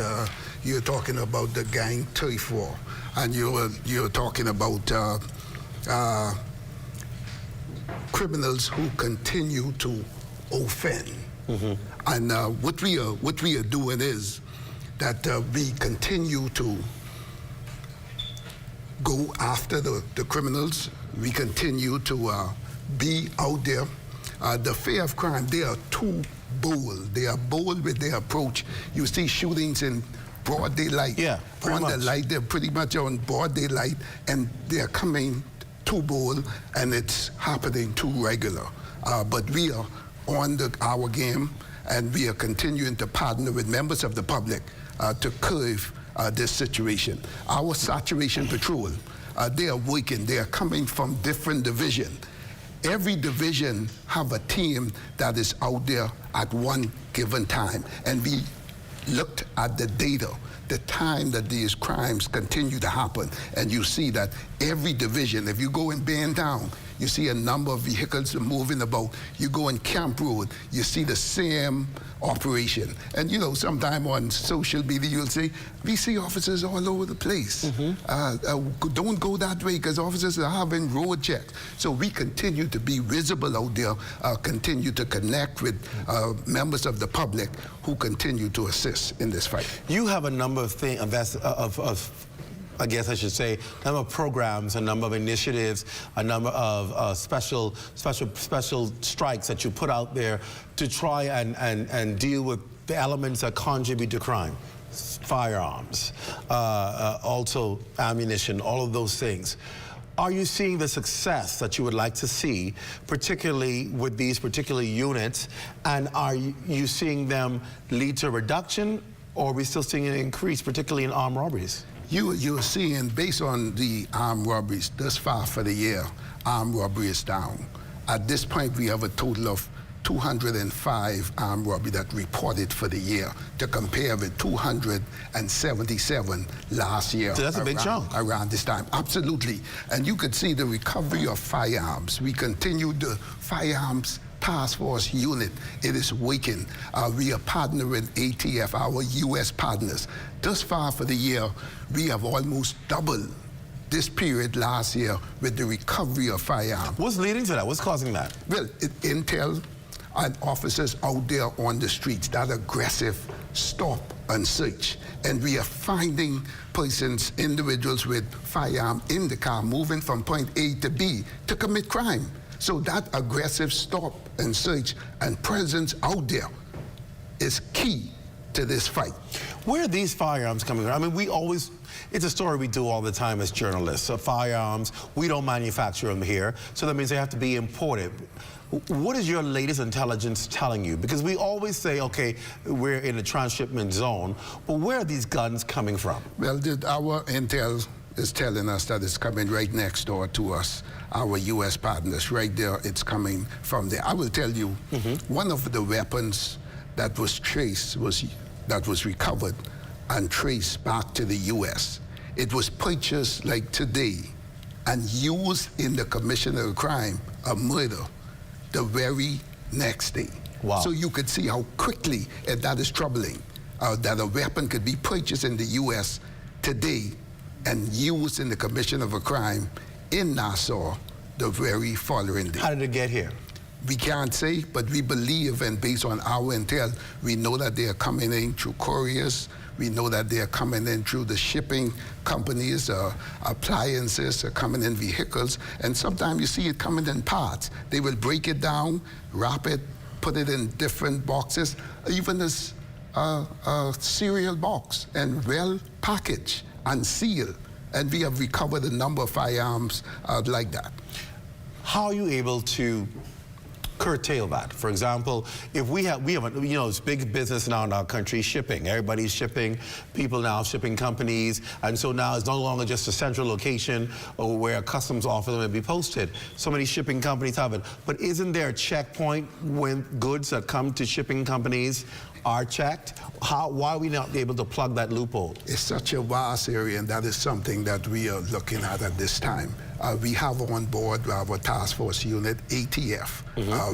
You're talking about the gang turf war, and you're talking about criminals who continue to offend. And what we are doing is that we continue to go after the criminals. We continue to be out there. The fear of crime, they are too bold. They are bold with their approach. You see shootings in broad daylight. Yeah, on the light, they're pretty much on broad daylight, and they're coming too bold, and it's happening too regular. But we are on our game, and we are continuing to partner with members of the public to curb this situation. Our saturation patrol, they are working. They are coming from different divisions. Every division have a team that is out there at one given time. And we looked at the data, the time that these crimes continue to happen. And you see that every division, if you go in Baintown, you see a number of vehicles moving about. You go in Camp Road, you see the same operation. And you know, sometime on social media, you'll say, we see officers all over the place. Don't go that way, because officers are having road checks. So we continue to be visible out there, continue to connect with members of the public who continue to assist in this fight. You have a number of things, I guess I should say, a number of programs, a number of initiatives, a number of special strikes that you put out there to try and deal with the elements that contribute to crime. Firearms, also ammunition, all of those things. Are you seeing the success that you would like to see, particularly with these particular units, and are you seeing them lead to a reduction, or are we still seeing an increase, particularly in armed robberies? You're seeing, based on the armed robberies thus far for the year, armed robbery is down. At this point, we have a total of 205 armed robbery that reported for the year, to compare with 277 last year. So that's a big chunk. Around this time, absolutely. And you could see the recovery of firearms. We continued the firearms task force unit. It is working. We are partnering with ATF, our U.S. partners. Thus far for the year, we have almost doubled this period last year with the recovery of firearms. What's leading to that? What's causing that? Well, intel and officers out there on the streets, that aggressive stop and search. And we are finding persons, individuals with firearm in the car, moving from point A to B to commit crime. So that aggressive stop and search and presence out there is key to this fight. Where are these firearms coming from? I mean, it's a story we do all the time as journalists. So firearms, we don't manufacture them here, so that means they have to be imported. What is your latest intelligence telling you? Because we always say, okay, we're in a transshipment zone, but where are these guns coming from? Well, our intel is telling us that it's coming right next door to us, our U.S. partners. Right there, it's coming from there. I will tell you, one of the weapons that was recovered and traced back to the U.S., it was purchased like today and used in the commission of a crime, a murder, the very next day. Wow. So you could see how quickly, and that is troubling, that a weapon could be purchased in the U.S. today and used in the commission of a crime in Nassau the very following day. How did it get here? We can't say, but we believe, and based on our intel, we know that they are coming in through couriers. We know that they are coming in through the shipping companies, appliances are coming in vehicles, and sometimes you see it coming in parts. They will break it down, wrap it, put it in different boxes, even this cereal box, and well packaged and sealed. And we have recovered a number of firearms like that. How are you able to curtail that? For example, if we have it's big business now in our country, shipping. Everybody's shipping, people now shipping companies, and so now it's no longer just a central location or where a customs officer may be posted. So many shipping companies have it. But isn't there a checkpoint when goods that come to shipping companies are checked? Why are we not able to plug that loophole? It's such a vast area, and that is something that we are looking at this time. We have on board our task force unit, ATF.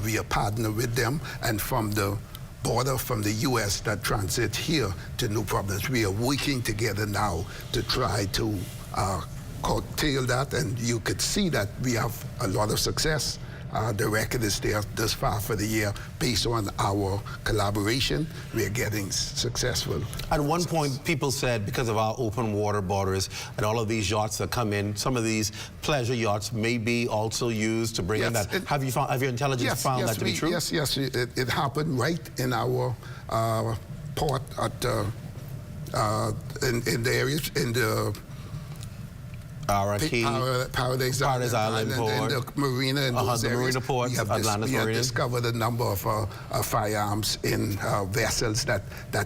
We are partnered with them, and from the border from the U.S. that transit here to New Providence, we are working together now to try to curtail that, and you could see that we have a lot of success. The record is there thus far for the year. Based on our collaboration, we are getting successful. At one point, people said because of our open water borders and all of these yachts that come in, some of these pleasure yachts may be also used to bring in that. Have your intelligence found that to be true? Yes, it happened right in our port at in the areas in the Paradise Island port, and the marina in those the areas. marina ports, we have discovered a number of firearms in vessels that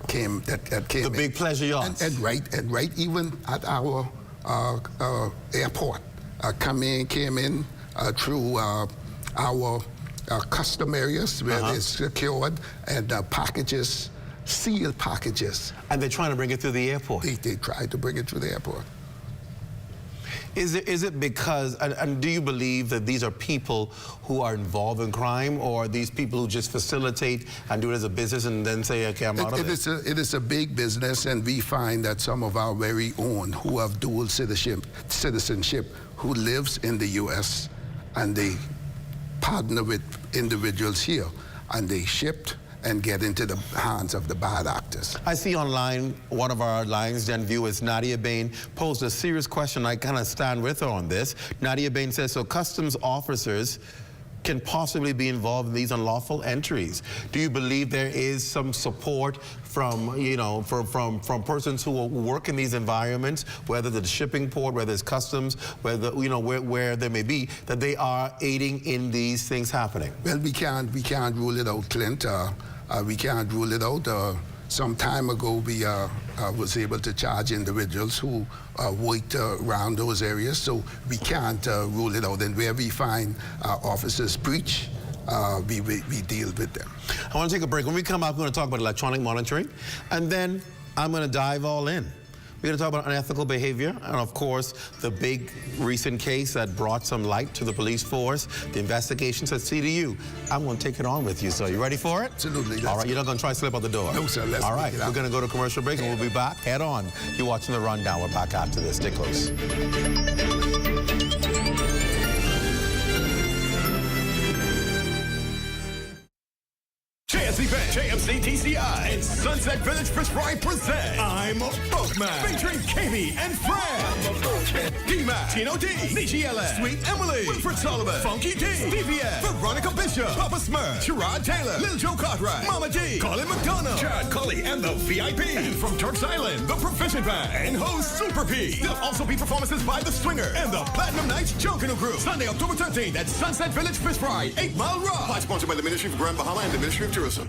came the big pleasure yachts. And right even at our airport came in through our custom areas where they're secured and packages, sealed packages. And they're trying to bring it through the airport? They tried to bring it through the airport. Is it because, and do you believe that these are people who are involved in crime, or are these people who just facilitate and do it as a business and then say, okay, I'm out of it? It is a big business, and we find that some of our very own who have dual citizenship who lives in the U.S. and they partner with individuals here, and they shipped and get into the hands of the bad actors. I see online, one of our Lions Den viewers, Nadia Bain, posed a serious question. I kind of stand with her on this. Nadia Bain says, so customs officers can possibly be involved in these unlawful entries. Do you believe there is some support from, from persons who work in these environments, whether it's the shipping port, whether it's customs, whether, where they may be, that they are aiding in these things happening? Well, we can't rule it out, Clint. We can't rule it out. Some time ago, we was able to charge individuals who worked around those areas, so we can't rule it out. And where we find officers breach, we deal with them. I want to take a break. When we come up, we're going to talk about electronic monitoring, and then I'm going to dive all in. We're going to talk about unethical behavior, and of course, the big recent case that brought some light to the police force, the investigations at CDU. I'm going to take it on with you, so you ready for it? Absolutely. All right, you're not going to try to slip out the door? No, sir. All right, we're going to go to commercial break, and we'll be back. Head on. You're watching The Rundown. We're back after this. Stay close. JMC TCI and Sunset Village Fish Fry present I'm a Boatman, featuring KB and Fred, D-Mac, Tino D, Nietzsche Ellis, Sweet Emily, Wilfred Sullivan, Funky D, DVS, Veronica Bishop, Papa Smurf, Sherrod Taylor, Lil Joe Cartwright, Mama D, Colin McDonough, Chad Cully, and the VIP. And from Turks Island, the Proficient Band, and host Super P. There'll also be performances by The Swinger and the Platinum Nights Junkanoo Group. Sunday, October 13th at Sunset Village Fish Fry, 8 Mile Rock. Sponsored by the Ministry of Grand Bahama and the Ministry of Tourism.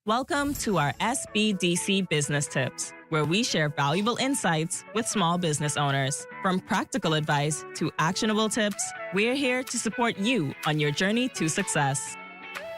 Welcome to our SBDC Business Tips, where we share valuable insights with small business owners. From practical advice to actionable tips, we're here to support you on your journey to success.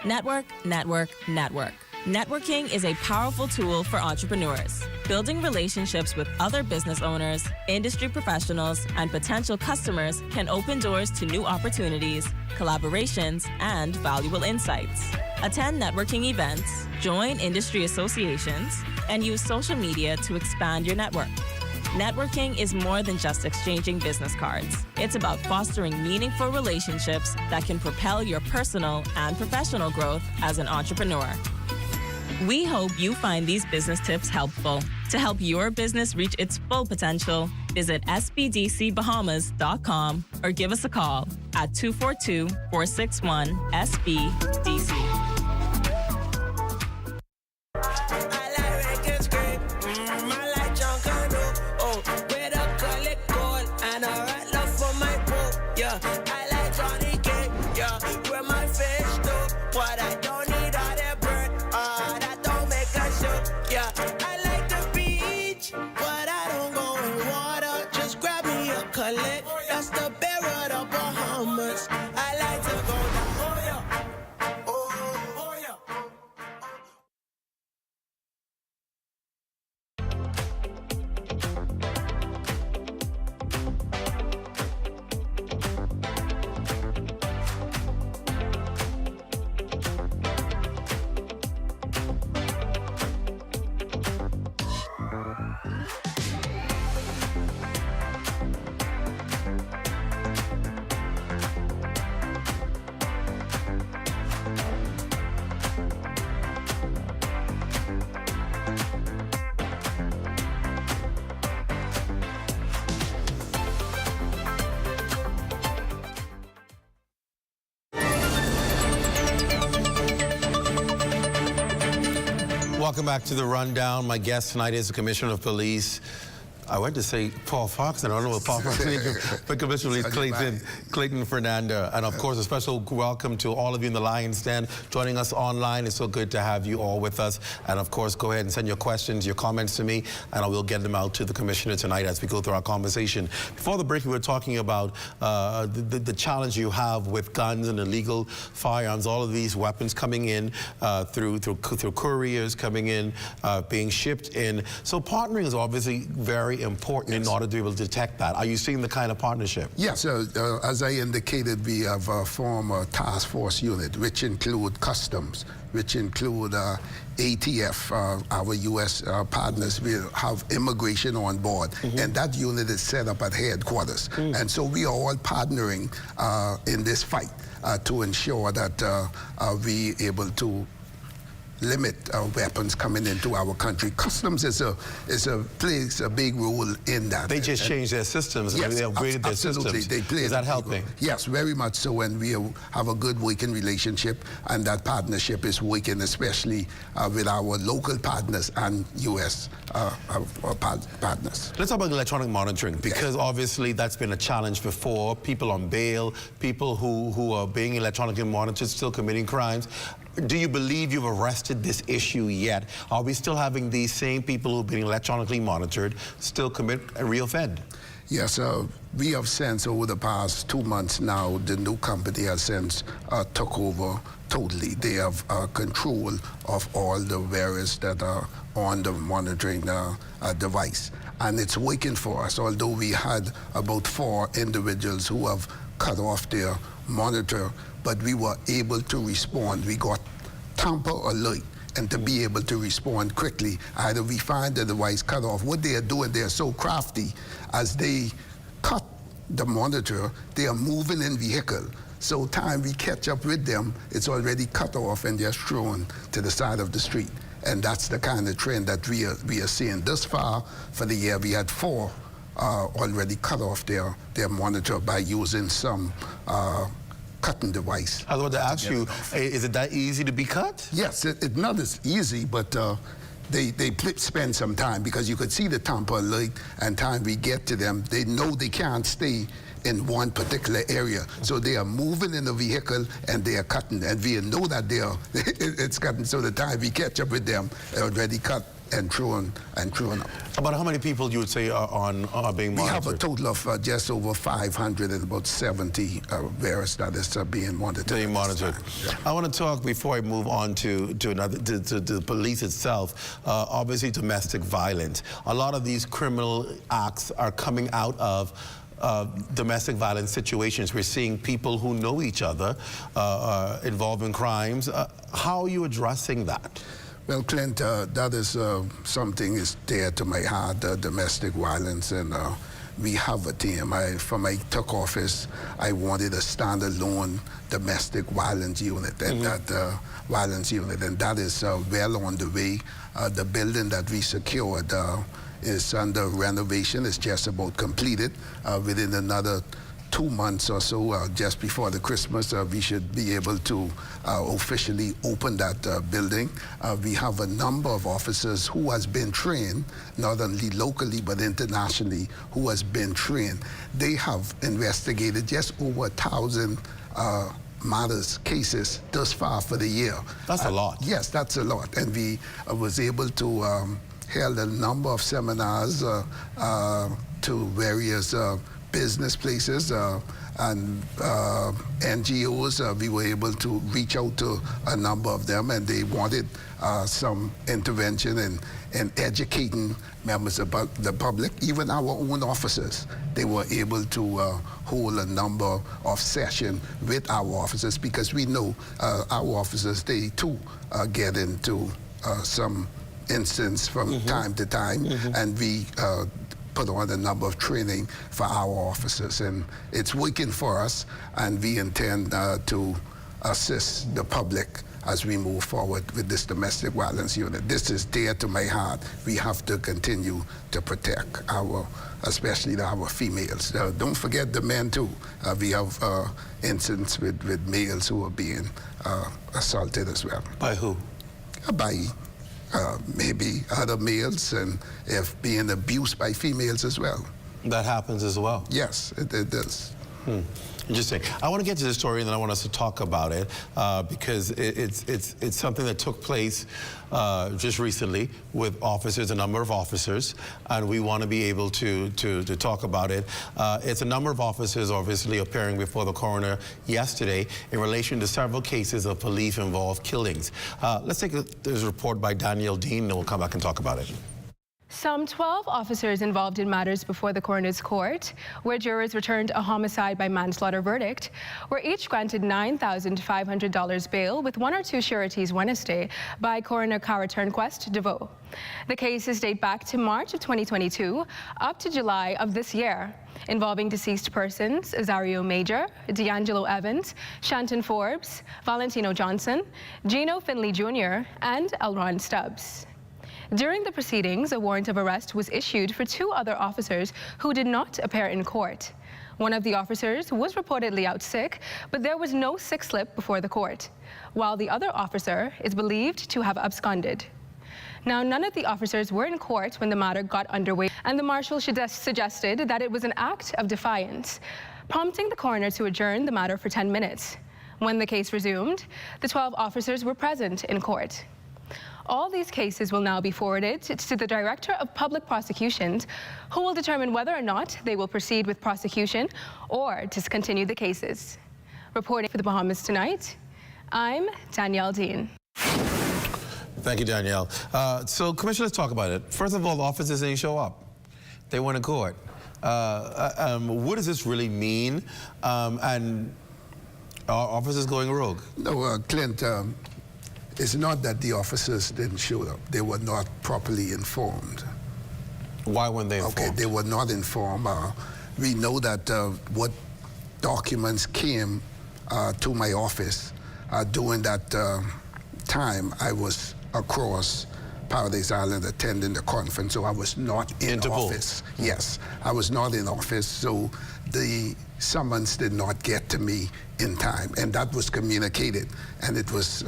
Network, network, network. Networking is a powerful tool for entrepreneurs. Building relationships with other business owners, industry professionals, and potential customers can open doors to new opportunities, collaborations, and valuable insights. Attend networking events, join industry associations, and use social media to expand your network. Networking is more than just exchanging business cards. It's about fostering meaningful relationships that can propel your personal and professional growth as an entrepreneur. We hope you find these business tips helpful. To help your business reach its full potential, visit sbdcbahamas.com or give us a call at 242-461-SBDC. That's the bear of the Bahamas. I like to go down. Oh, yeah. Oh. Welcome back to The Rundown. My guest tonight is the Commissioner of Police. I went to say Paul Fox, and I don't know what Paul Fox is, but Commissioner of Police Clayton Fernanda. And of course, a special welcome to all of you in the Lion's Den joining us online. It's so good to have you all with us. And of course, go ahead and send your questions, your comments to me, and I will get them out to the Commissioner tonight as we go through our conversation. Before the break, we were talking about the challenge you have with guns and illegal firearms, all of these weapons coming in through couriers, coming in, being shipped in. So partnering is obviously very important in order to be able to detect that. Are you seeing the kind of partnership? Yes, as I indicated, we have formed a task force unit, which include customs, which include ATF, our U.S. partners. We have immigration on board, and that unit is set up at headquarters. And so we are all partnering in this fight to ensure that we able to limit weapons coming into our country. Customs plays a big role in that. They just changed their systems. Yes, they upgraded their absolutely. systems. Is that helping? Yes, very much so. And we have a good working relationship, and that partnership is working, especially with our local partners and U.S. partners. Let's talk about electronic monitoring, because obviously that's been a challenge before. People on bail, people who are being electronically monitored, still committing crimes. Do you believe you've arrested this issue yet? Are we still having these same people who've been electronically monitored still commit a reoffend? Yes, we have since over the past 2 months now, the new company has since took over totally. They have control of all the various that are on the monitoring device. And it's working for us, although we had about 4 individuals who have cut off their monitor, but we were able to respond. We got tamper alert, and to be able to respond quickly, either we find the device cut off. What they are doing, they are so crafty, as they cut the monitor, they are moving in vehicle. So time we catch up with them, it's already cut off and just thrown to the side of the street. And that's the kind of trend that we are seeing. Thus far, for the year, we had 4 already cut off their monitor by using some cutting device. I was about to ask you, is it that easy to be cut? Yes, it's not as easy, but they spend some time, because you could see the tamper alert, and time we get to them, they know they can't stay in one particular area. So they are moving in the vehicle and they are cutting, and we know that it's cutting, so the time we catch up with them, they're already cut and thrown up. About how many people you would say are being monitored? We have a total of just over 500 and about 70 various that is being monitored. Being monitored. Yeah. I want to talk, before I move on to the police itself, obviously domestic violence. A lot of these criminal acts are coming out of domestic violence situations. We're seeing people who know each other involved in crimes. How are you addressing that? Well, Clint, that is something is dear to my heart, domestic violence, and we have a team. From I took office, I wanted a standalone domestic violence unit, and that violence unit, and that is well on the way. The building that we secured is under renovation. It's just about completed. Within another 2 months or so, just before the Christmas, we should be able to officially open that building. We have a number of officers who has been trained, not only locally but internationally, who has been trained. They have investigated just over 1,000 matters, cases thus far for the year. That's a lot. Yes, that's a lot. And we was able to held a number of seminars to various business places and NGOs. We were able to reach out to a number of them, and they wanted some intervention in educating members of the public, even our own officers. They were able to hold a number of sessions with our officers, because we know our officers, they too get into some instance from time to time, and we put on a number of training for our officers, and it's working for us, and we intend to assist the public as we move forward with this domestic violence unit. This is dear to my heart. We have to continue to protect especially our females. Don't forget the men too. We have incidents with males who are being assaulted as well. By who? By maybe other males, and if being abused by females as well. That happens as well? Yes, it does. Interesting. I want to get to this story, and then I want us to talk about it because it's something that took place just recently with officers, a number of officers, and we want to be able to talk about it. It's a number of officers obviously appearing before the coroner yesterday in relation to several cases of police-involved killings. Let's take this report by Danielle Dean, and then we'll come back and talk about it. Some 12 officers involved in matters before the coroner's court, where jurors returned a homicide by manslaughter verdict, were each granted $9,500 bail with 1 or 2 sureties Wednesday by Coroner Cara Turnquest DeVoe. The cases date back to March of 2022 up to July of this year, involving deceased persons Azario Major, D'Angelo Evans, Shanton Forbes, Valentino Johnson, Gino Finley Jr., and Elron Stubbs. During the proceedings, a warrant of arrest was issued for 2 other officers who did not appear in court. One of the officers was reportedly out sick, but there was no sick slip before the court, while the other officer is believed to have absconded. Now, none of the officers were in court when the matter got underway, and the marshal suggested that it was an act of defiance, prompting the coroner to adjourn the matter for 10 minutes. When the case resumed, the 12 officers were present in court. All these cases will now be forwarded to the Director of Public Prosecutions, who will determine whether or not they will proceed with prosecution or discontinue the cases. Reporting for the Bahamas Tonight, I'm Danielle Dean. Thank you, Danielle. So, Commissioner, let's talk about it. First of all, the officers didn't show up. They went to court. What does this really mean? And are officers going rogue? No, Clint, it's not that the officers didn't show up. They were not properly informed. Why weren't they informed? Okay, they were not informed. We know that what documents came to my office during that time. I was across Paradise Island attending the conference, so I was not in office. Yes, I was not in office, so the summons did not get to me in time, and that was communicated, and it was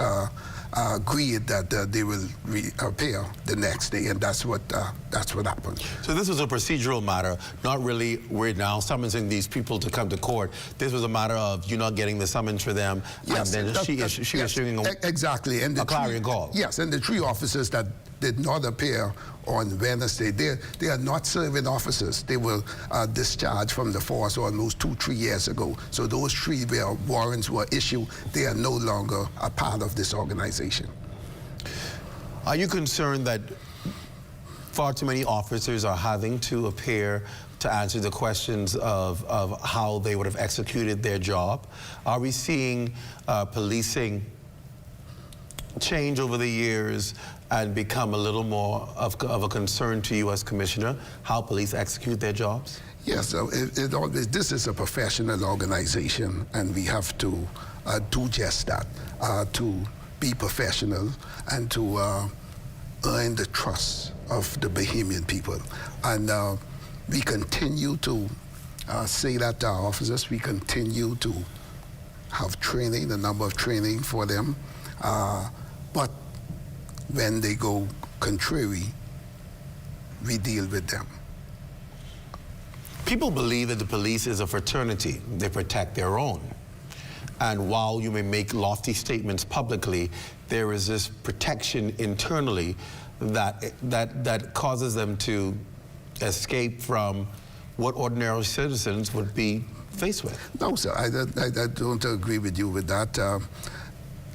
agreed that they will appear the next day, and that's what happened. So this was a procedural matter, not really we're now summoning these people to come to court. This was a matter of you not getting the summons for them, yes, and then she issuing exactly, and a clarion call. Yes, and the 3 officers that did not appear on Wednesday, they are not serving officers. They were discharged from the force almost 2-3 years ago. So those 3 where warrants were issued, they are no longer a part of this organization. Are you concerned that far too many officers are having to appear to answer the questions of how they would have executed their job? Are we seeing policing change over the years and become a little more of a concern to you as Commissioner, how police execute their jobs? Yes, this is a professional organization, and we have to do just that, to be professional and to earn the trust of the Bahamian people. And we continue to say that to our officers. We continue to have training, the number of training for them. But when they go contrary, we deal with them. People believe that the police is a fraternity. They protect their own. And while you may make lofty statements publicly, there is this protection internally that causes them to escape from what ordinary citizens would be faced with. No, sir, I don't agree with you with that.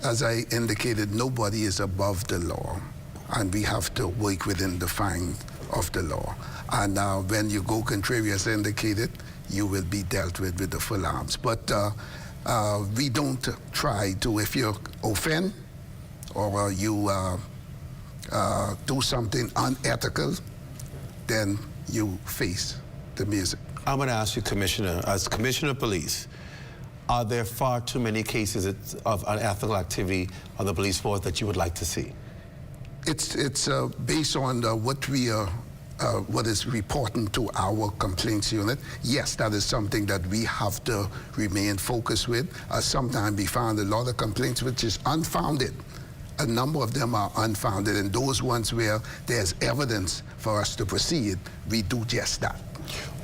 As I indicated, nobody is above the law, and we have to work within the fine of the law. And when you go contrary, as indicated, you will be dealt with the full arms. But we don't try to, if you offend or you do something unethical, then you face the music. I'm going to ask you, Commissioner, as Commissioner of Police, are there far too many cases of unethical activity on the police force that you would like to see? It's based on what is reporting to our complaints unit. Yes, that is something that we have to remain focused with. Sometimes we found a lot of complaints which is unfounded, a number of them are unfounded, and those ones where there's evidence for us to proceed, we do just that.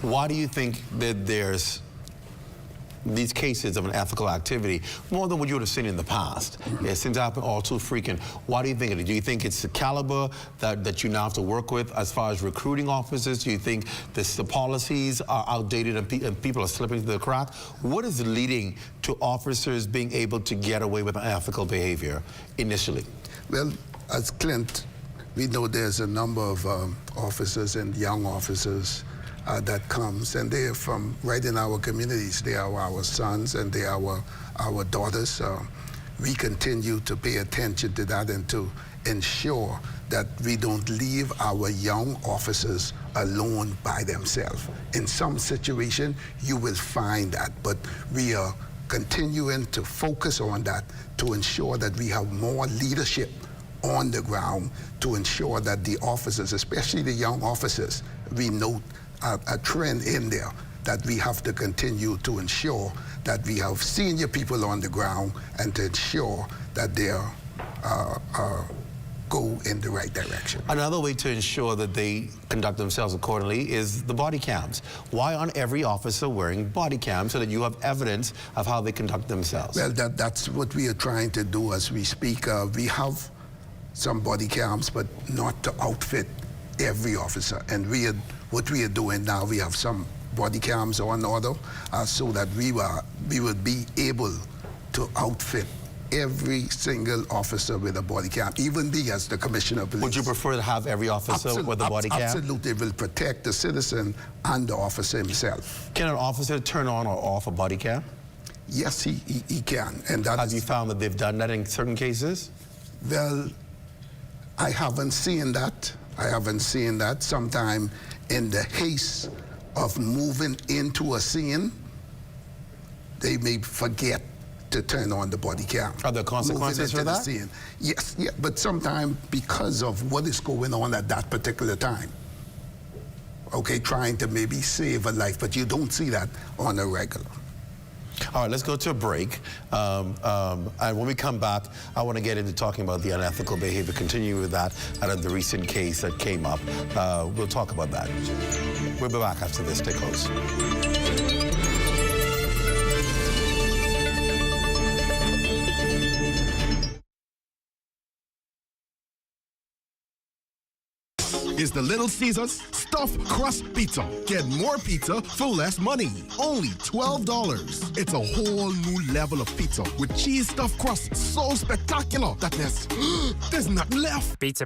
Why do you think that there's these cases of unethical activity more than what you would have seen in the past? It seems to happen all too frequent. Why do you think it is? Do you think it's the caliber that you now have to work with as far as recruiting officers? Do you think the policies are outdated and people are slipping through the crack? What is leading to officers being able to get away with unethical behavior initially? Well, as Clint, we know there's a number of officers and young officers that comes, and they are from right in our communities. They are our sons and they are our daughters. We continue to pay attention to that and to ensure that we don't leave our young officers alone by themselves. In some situation, you will find that, but we are continuing to focus on that to ensure that we have more leadership on the ground to ensure that the officers, especially the young officers, we note a trend in there that we have to continue to ensure that we have senior people on the ground and to ensure that they go in the right direction. Another way to ensure that they conduct themselves accordingly is the body cams. Why aren't every officer wearing body cams so that you have evidence of how they conduct themselves? Well, that's what we are trying to do as we speak. We have some body cams, but not to outfit every officer. And what we are doing now, we have some body cams on order so that we would be able to outfit every single officer with a body cam, even me as the Commissioner of Police. Would you prefer to have every officer with a body cam? Absolutely. It will protect the citizen and the officer himself. Can an officer turn on or off a body cam? Yes, he can. And that have you found that they've done that in certain cases? Well, I haven't seen that. Sometime in the haste of moving into a scene, they may forget to turn on the body cam. Are there consequences for that? Yes, yeah, but sometimes because of what is going on at that particular time. Okay, trying to maybe save a life, but you don't see that on a regular. All right, let's go to a break. And when we come back, I want to get into talking about the unethical behavior, continue with that out of the recent case that came up. We'll talk about that. We'll be back after this. Stay close. Is the Little Caesars Stuffed Crust Pizza. Get more pizza for less money. Only $12. It's a whole new level of pizza with cheese stuffed crust so spectacular that there's nothing left. Pizza.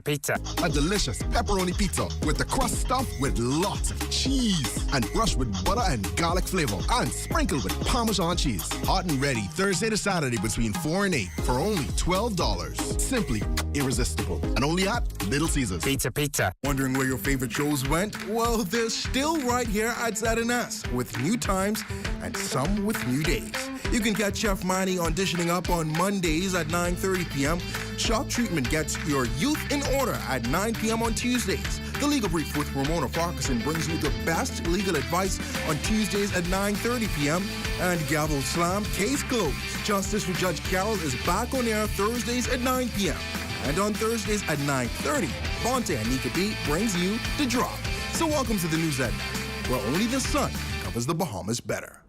A delicious pepperoni pizza with the crust stuffed with lots of cheese and brushed with butter and garlic flavor and sprinkled with Parmesan cheese. Hot and ready Thursday to Saturday between 4 and 8 for only $12. Simply irresistible. And only at Little Caesars. Pizza. Wondering where your favorite shows went? Well, they're still right here at ZNS with new times and some with new days. You can catch Chef Manny auditioning up on Mondays at 9:30 p.m. Sharp Treatment gets your youth in order at 9 p.m. on Tuesdays. The Legal Brief with Ramona Farquharson brings you the best legal advice on Tuesdays at 9:30 p.m. And Gavel Slam, Case Closed. Justice for Judge Carroll is back on air Thursdays at 9 p.m. And on Thursdays at 9:30, Bonte and Nika B brings you The Drop. So welcome to the new ZNS, where only the sun covers the Bahamas better.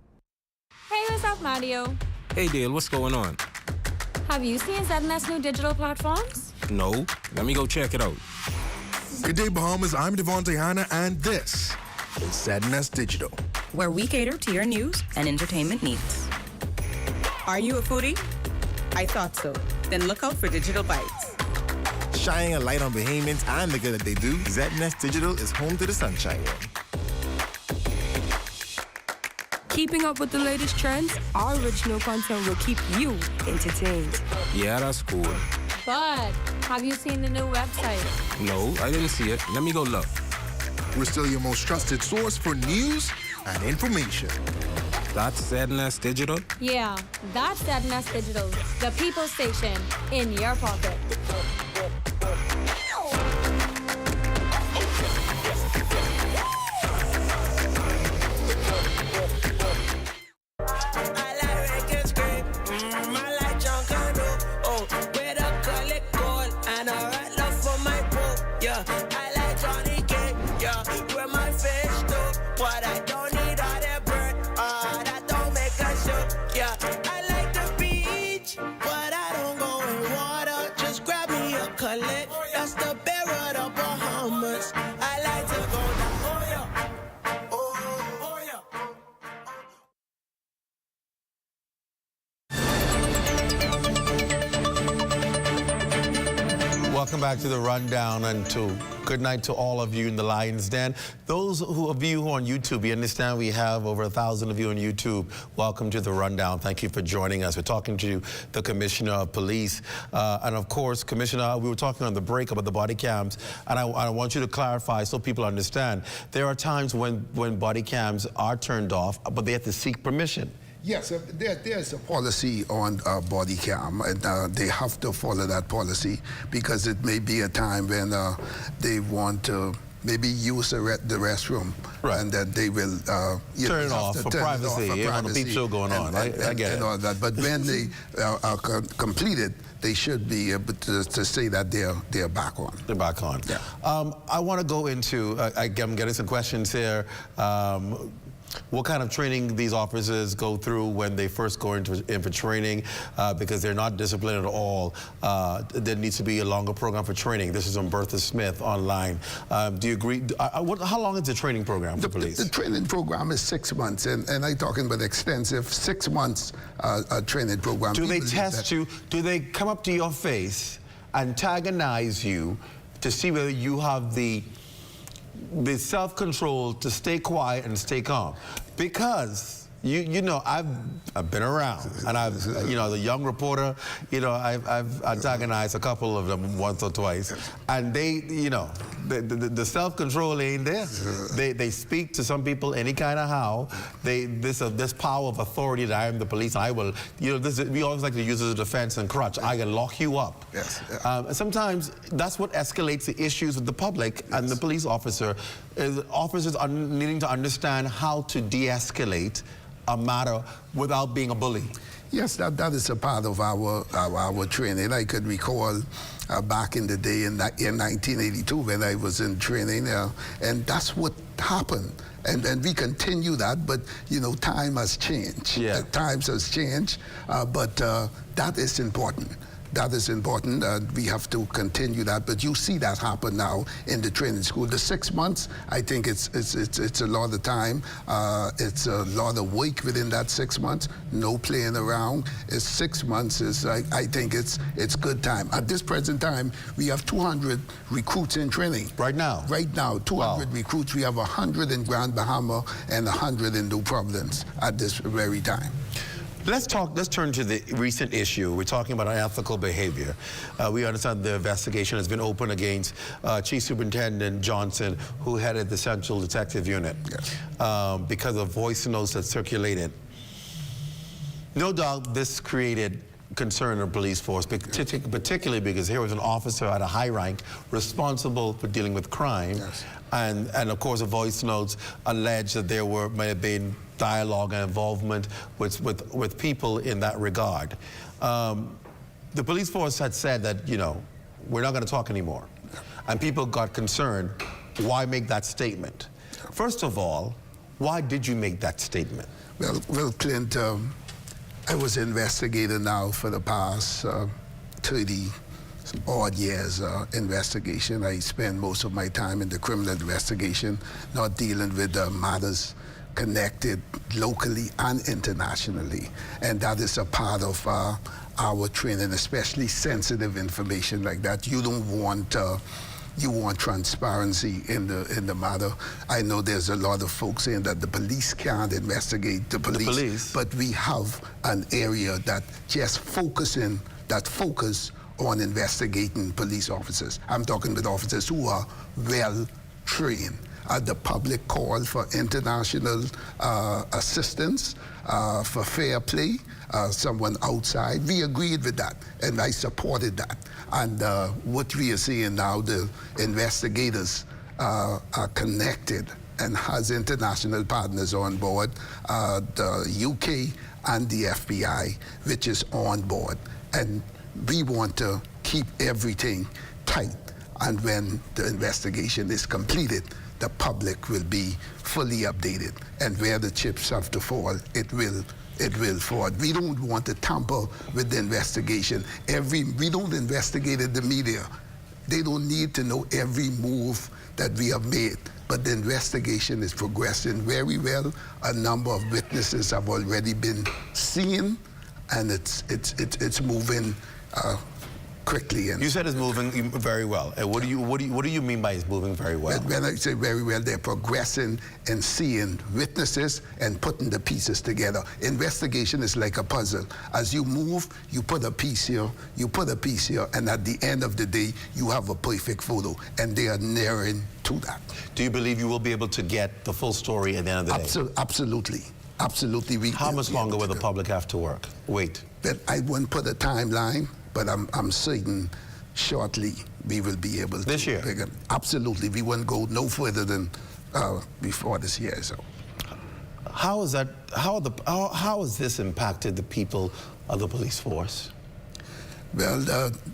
Hey, what's up, Mario? Hey, Dale, what's going on? Have you seen ZNS new digital platforms? No. Let me go check it out. Good day, Bahamas. I'm Devontae Hanna, and this is ZNS Digital, where we cater to your news and entertainment needs. Are you a foodie? I thought so. Then look out for Digital Bites. Shining a light on Bahamians and the good that they do, ZNS Digital is home to the sunshine one. Keeping up with the latest trends, our original content will keep you entertained. Yeah, that's cool. But have you seen the new website? No, I didn't see it. Let me go look. We're still your most trusted source for news and information. That's ZNS Digital? Yeah, that's ZNS Digital, the people station in your pocket. I like records great. I like John Cano. Oh, where the color go? Welcome back to the Rundown, and good night to all of you in the Lion's Den. Those of you who are on YouTube, we understand we have over 1,000 of you on YouTube. Welcome to the Rundown. Thank you for joining us. We're talking to the Commissioner of Police. And of course, Commissioner, we were talking on the break about the body cams, and I want you to clarify so people understand. There are times when body cams are turned off, but they have to seek permission. Yes, there's a policy on body cam, and they have to follow that policy because it may be a time when they want to maybe use the restroom, right, and that they will turn it off for privacy. You know, the peep show going on. I get it. And all that. But when they are completed, they should be able to say that they're back on. They're back on. Yeah. I want to go into. I'm getting some questions here. What kind of training these officers go through when they first go in for training, because they're not disciplined at all. There needs to be a longer program for training. This is on Bertha Smith online. Do you agree? How long is the training program for police? The training program is 6 months, and I'm talking about extensive 6 months training program. Do they test you? Do they come up to your face, antagonize you to see whether you have the self-control to stay quiet and stay calm? Because you know, I've been around, and I've, you know, as a young reporter, you know, I've antagonized a couple of them once or twice, and they, you know, the self-control ain't there. They speak to some people any kind of how. This power of authority that I am the police, I will, you know, we always like to use it as a defense and crutch. I can lock you up. Yes. Sometimes that's what escalates the issues with the public and the police officer. Officers are needing to understand how to de-escalate a matter without being a bully. Yes, that is a part of our training. I could recall back in the day in 1982 when I was in training, and that's what happened. And we continue that, but you know, time has changed. Yeah. Times has changed, but that is important. That is important. We have to continue that. But you see that happen now in the training school. The 6 months, I think it's a lot of time. It's a lot of work within that 6 months. No playing around. 6 months is, I think it's good time. At this present time, we have 200 recruits in training. Right now? Right now, 200 recruits. We have 100 in Grand Bahama and 100 in New Providence at this very time. Let's turn to the recent issue. We're talking about unethical behavior. We understand the investigation has been opened against Chief Superintendent Johnson, who headed the Central Detective Unit, because of voice notes that circulated. No doubt this created concern in the police force, particularly because here was an officer at a high rank responsible for dealing with crime. Yes. And of course, the voice notes allege that there may have been dialogue and involvement with people in that regard. The police force had said that, you know, we're not going to talk anymore. And people got concerned. Why make that statement? First of all, why did you make that statement? Well, Clint, I was an investigator now for the past 30-odd years investigation. I spend most of my time in the criminal investigation, not dealing with matters connected locally and internationally. And that is a part of our training, especially sensitive information like that. You don't want you want transparency in the matter. I know there's a lot of folks saying that the police can't investigate the police. But we have an area that just focus on investigating police officers. I'm talking with officers who are well trained. The public call for international assistance, for fair play, someone outside. We agreed with that, and I supported that. And what we are seeing now, the investigators are connected and has international partners on board, the UK and the FBI, which is on board. And we want to keep everything tight. And when the investigation is completed, the public will be fully updated. And where the chips have to fall, it will fall. We don't want to tamper with the investigation. We don't investigate in the media. They don't need to know every move that we have made. But the investigation is progressing very well. A number of witnesses have already been seen, and it's moving quickly. And you said it's moving very well. And what do you mean by it's moving very well? When I say very well, they're progressing and seeing witnesses and putting the pieces together. Investigation is like a puzzle. As you move, you put a piece here, you put a piece here, and at the end of the day, you have a perfect photo, and they are nearing to that. Do you believe you will be able to get the full story at the end of the day? Absolutely. Absolutely. How much longer will the public have to wait? But I won't put a timeline, but I'm certain shortly we will be able to. This year? Absolutely. We won't go no further than before this year. So, how is that? How has this impacted the people of the police force? Well,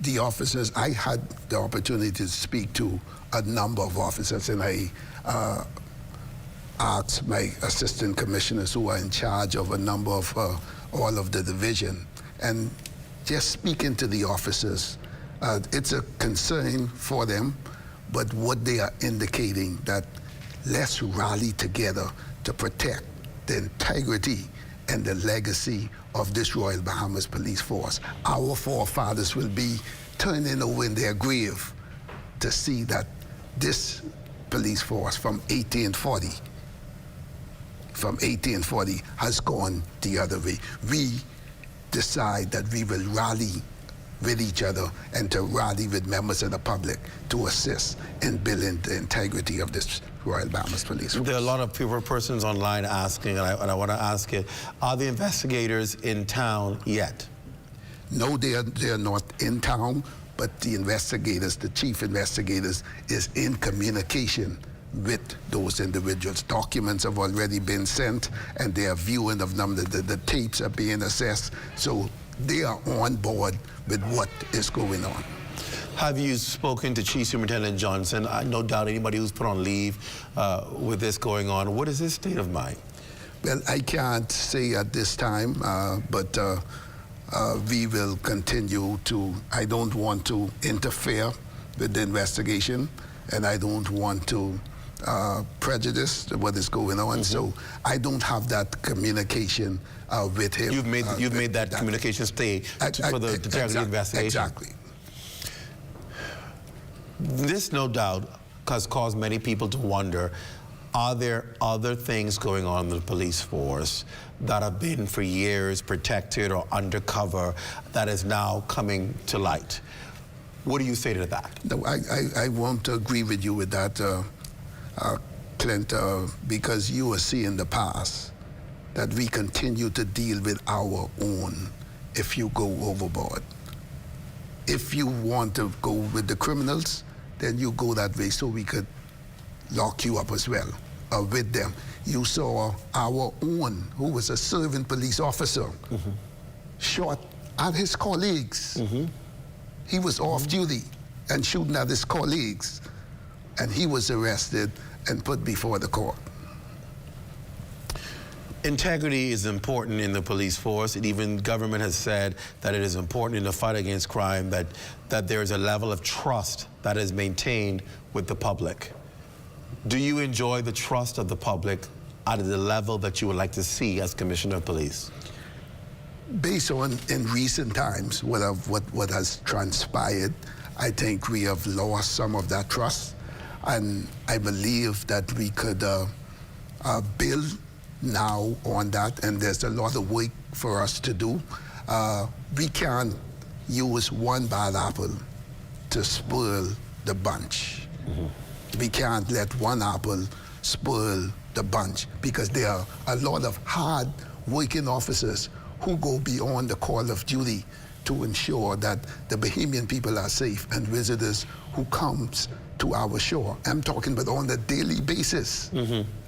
the officers, I had the opportunity to speak to a number of officers, and I asked my assistant commissioners who are in charge of a number of all of the division, and just speaking to the officers, it's a concern for them, but what they are indicating that let's rally together to protect the integrity and the legacy of this Royal Bahamas Police Force. Our forefathers will be turning over in their grave to see that this police force from 1840 has gone the other way. We decide that we will rally with each other and to rally with members of the public to assist in building the integrity of this Royal Bahamas Police Force. There are a lot of persons online asking, and I want to ask you, are the investigators in town yet? No, they are not in town, but the investigators, the chief investigators, is in communication with those individuals. Documents have already been sent, and they are viewing of them. The tapes are being assessed, so they are on board with what is going on. Have you spoken to Chief Superintendent Johnson? No doubt anybody who's put on leave with this going on, what is his state of mind? Well, I can't say at this time, but we will continue to, I don't want to interfere with the investigation, and I don't want to prejudice what is going on, so I don't have that communication with him. You've made that communication stay for the integrity investigation. Exactly. This, no doubt, has caused many people to wonder, are there other things going on in the police force that have been for years protected or undercover that is now coming to light? What do you say to that? No, I won't agree with you with that, Clint, because you will see in the past that we continue to deal with our own if you go overboard. If you want to go with the criminals, then you go that way so we could lock you up as well with them. You saw our own, who was a serving police officer, shot at his colleagues. He was off duty and shooting at his colleagues, and he was arrested and put before the court. Integrity is important in the police force, and even government has said that it is important in the fight against crime that there is a level of trust that is maintained with the public. Do you enjoy the trust of the public at the level that you would like to see as Commissioner of Police? Based on in recent times what has transpired, I think we have lost some of that trust, and I believe that we could build now on that, and there's a lot of work for us to do. We can't use one bad apple to spoil the bunch. We can't let one apple spoil the bunch, because there are a lot of hard working officers who go beyond the call of duty to ensure that the Bahamian people are safe and visitors who comes to our shore. I'm talking about on a daily basis.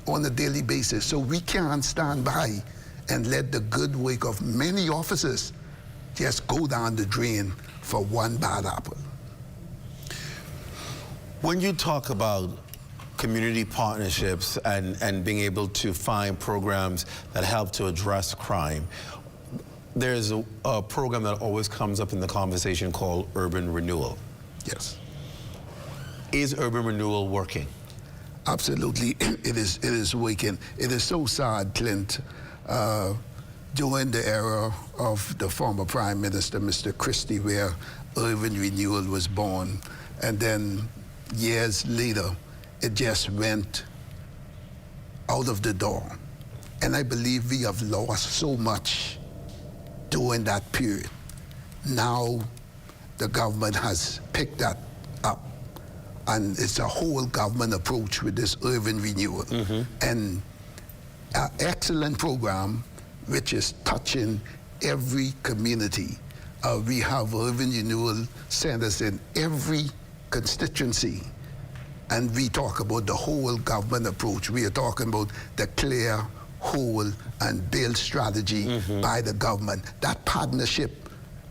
On a daily basis. So we can't stand by and let the good work of many officers just go down the drain for one bad apple. When you talk about community partnerships and being able to find programs that help to address crime, there's a program that always comes up in the conversation called urban renewal. Yes. Is urban renewal working? Absolutely, it is working. It is so sad, Clint. During the era of the former Prime Minister, Mr. Christie, where urban renewal was born, and then years later, it just went out of the door. And I believe we have lost so much during that period. Now, the government has picked that up, and it's a whole government approach with this urban renewal. And an excellent program which is touching every community. We have urban renewal centers in every constituency, and we talk about the whole government approach. We are talking about the clear, whole, and build strategy by the government. That partnership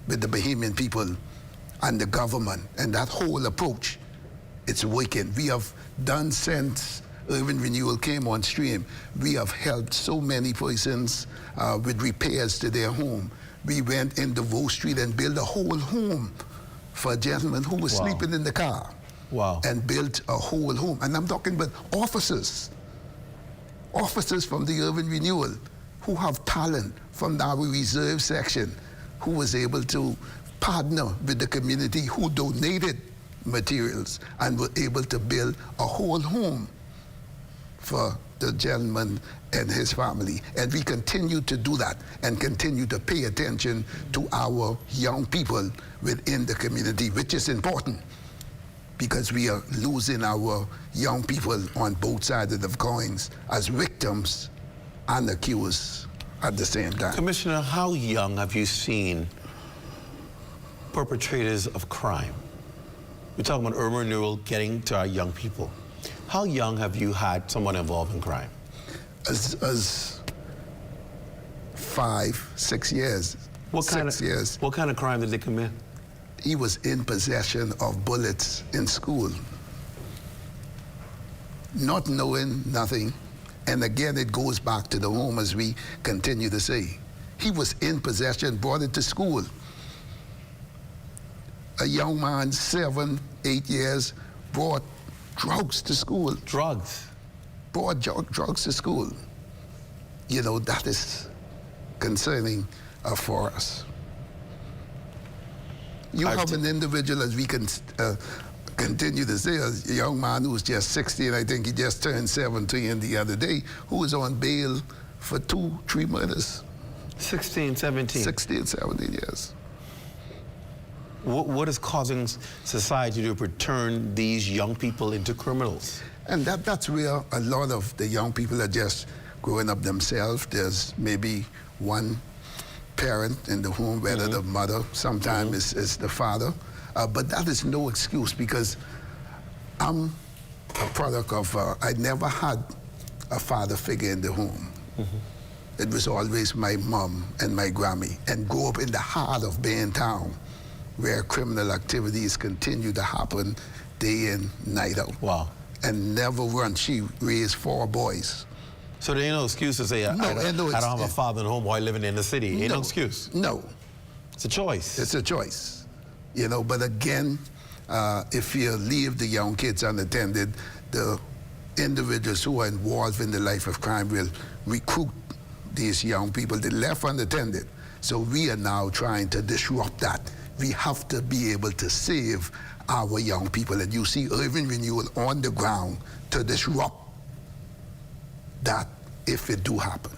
with the Bahamian people and the government, and that whole approach, it's working. We have done since urban renewal came on stream. We have helped so many persons with repairs to their home. We went in DeVoe Street and built a whole home for a gentleman who was sleeping in the car. And built a whole home. And I'm talking about officers from the urban renewal who have talent from our reserve section, who was able to partner with the community, who donated materials and were able to build a whole home for the gentleman and his family. And we continue to do that and continue to pay attention to our young people within the community, which is important because we are losing our young people on both sides of the coins as victims and accused at the same time. Commissioner, how young have you seen perpetrators of crime? We're talking about urban renewal getting to our young people. How young have you had someone involved in crime? As 5, 6 years. What kind of crime did they commit? He was in possession of bullets in school, not knowing nothing. And again, it goes back to the home, as we continue to say. He was in possession, brought it to school. A young man, 7, 8 years, brought drugs to school. Drugs? Brought drugs to school. You know, that is concerning for us. You have an individual, as we can continue to say, a young man who was just 16, I think he just turned 17 the other day, who was on bail for 2, 3 murders. 16, 17? 16, 17 years. What is causing society to return these young people into criminals? And that's where a lot of the young people are just growing up themselves. There's maybe one parent in the home, whether the mother, sometimes is the father. But that is no excuse, because I'm a product of, I never had a father figure in the home. It was always my mom and my Grammy, and grew up in the heart of Bain Town, where criminal activities continue to happen day in, night out. Wow. And never once. She raised 4 boys. So there ain't no excuse to say, I don't have a father in the home while living in the city. Ain't no excuse. No. It's a choice. It's a choice. You know, but again, if you leave the young kids unattended, the individuals who are involved in the life of crime will recruit these young people. They left unattended. So we are now trying to disrupt that. We have to be able to save our young people. And you see urban renewal on the ground to disrupt that if it do happen.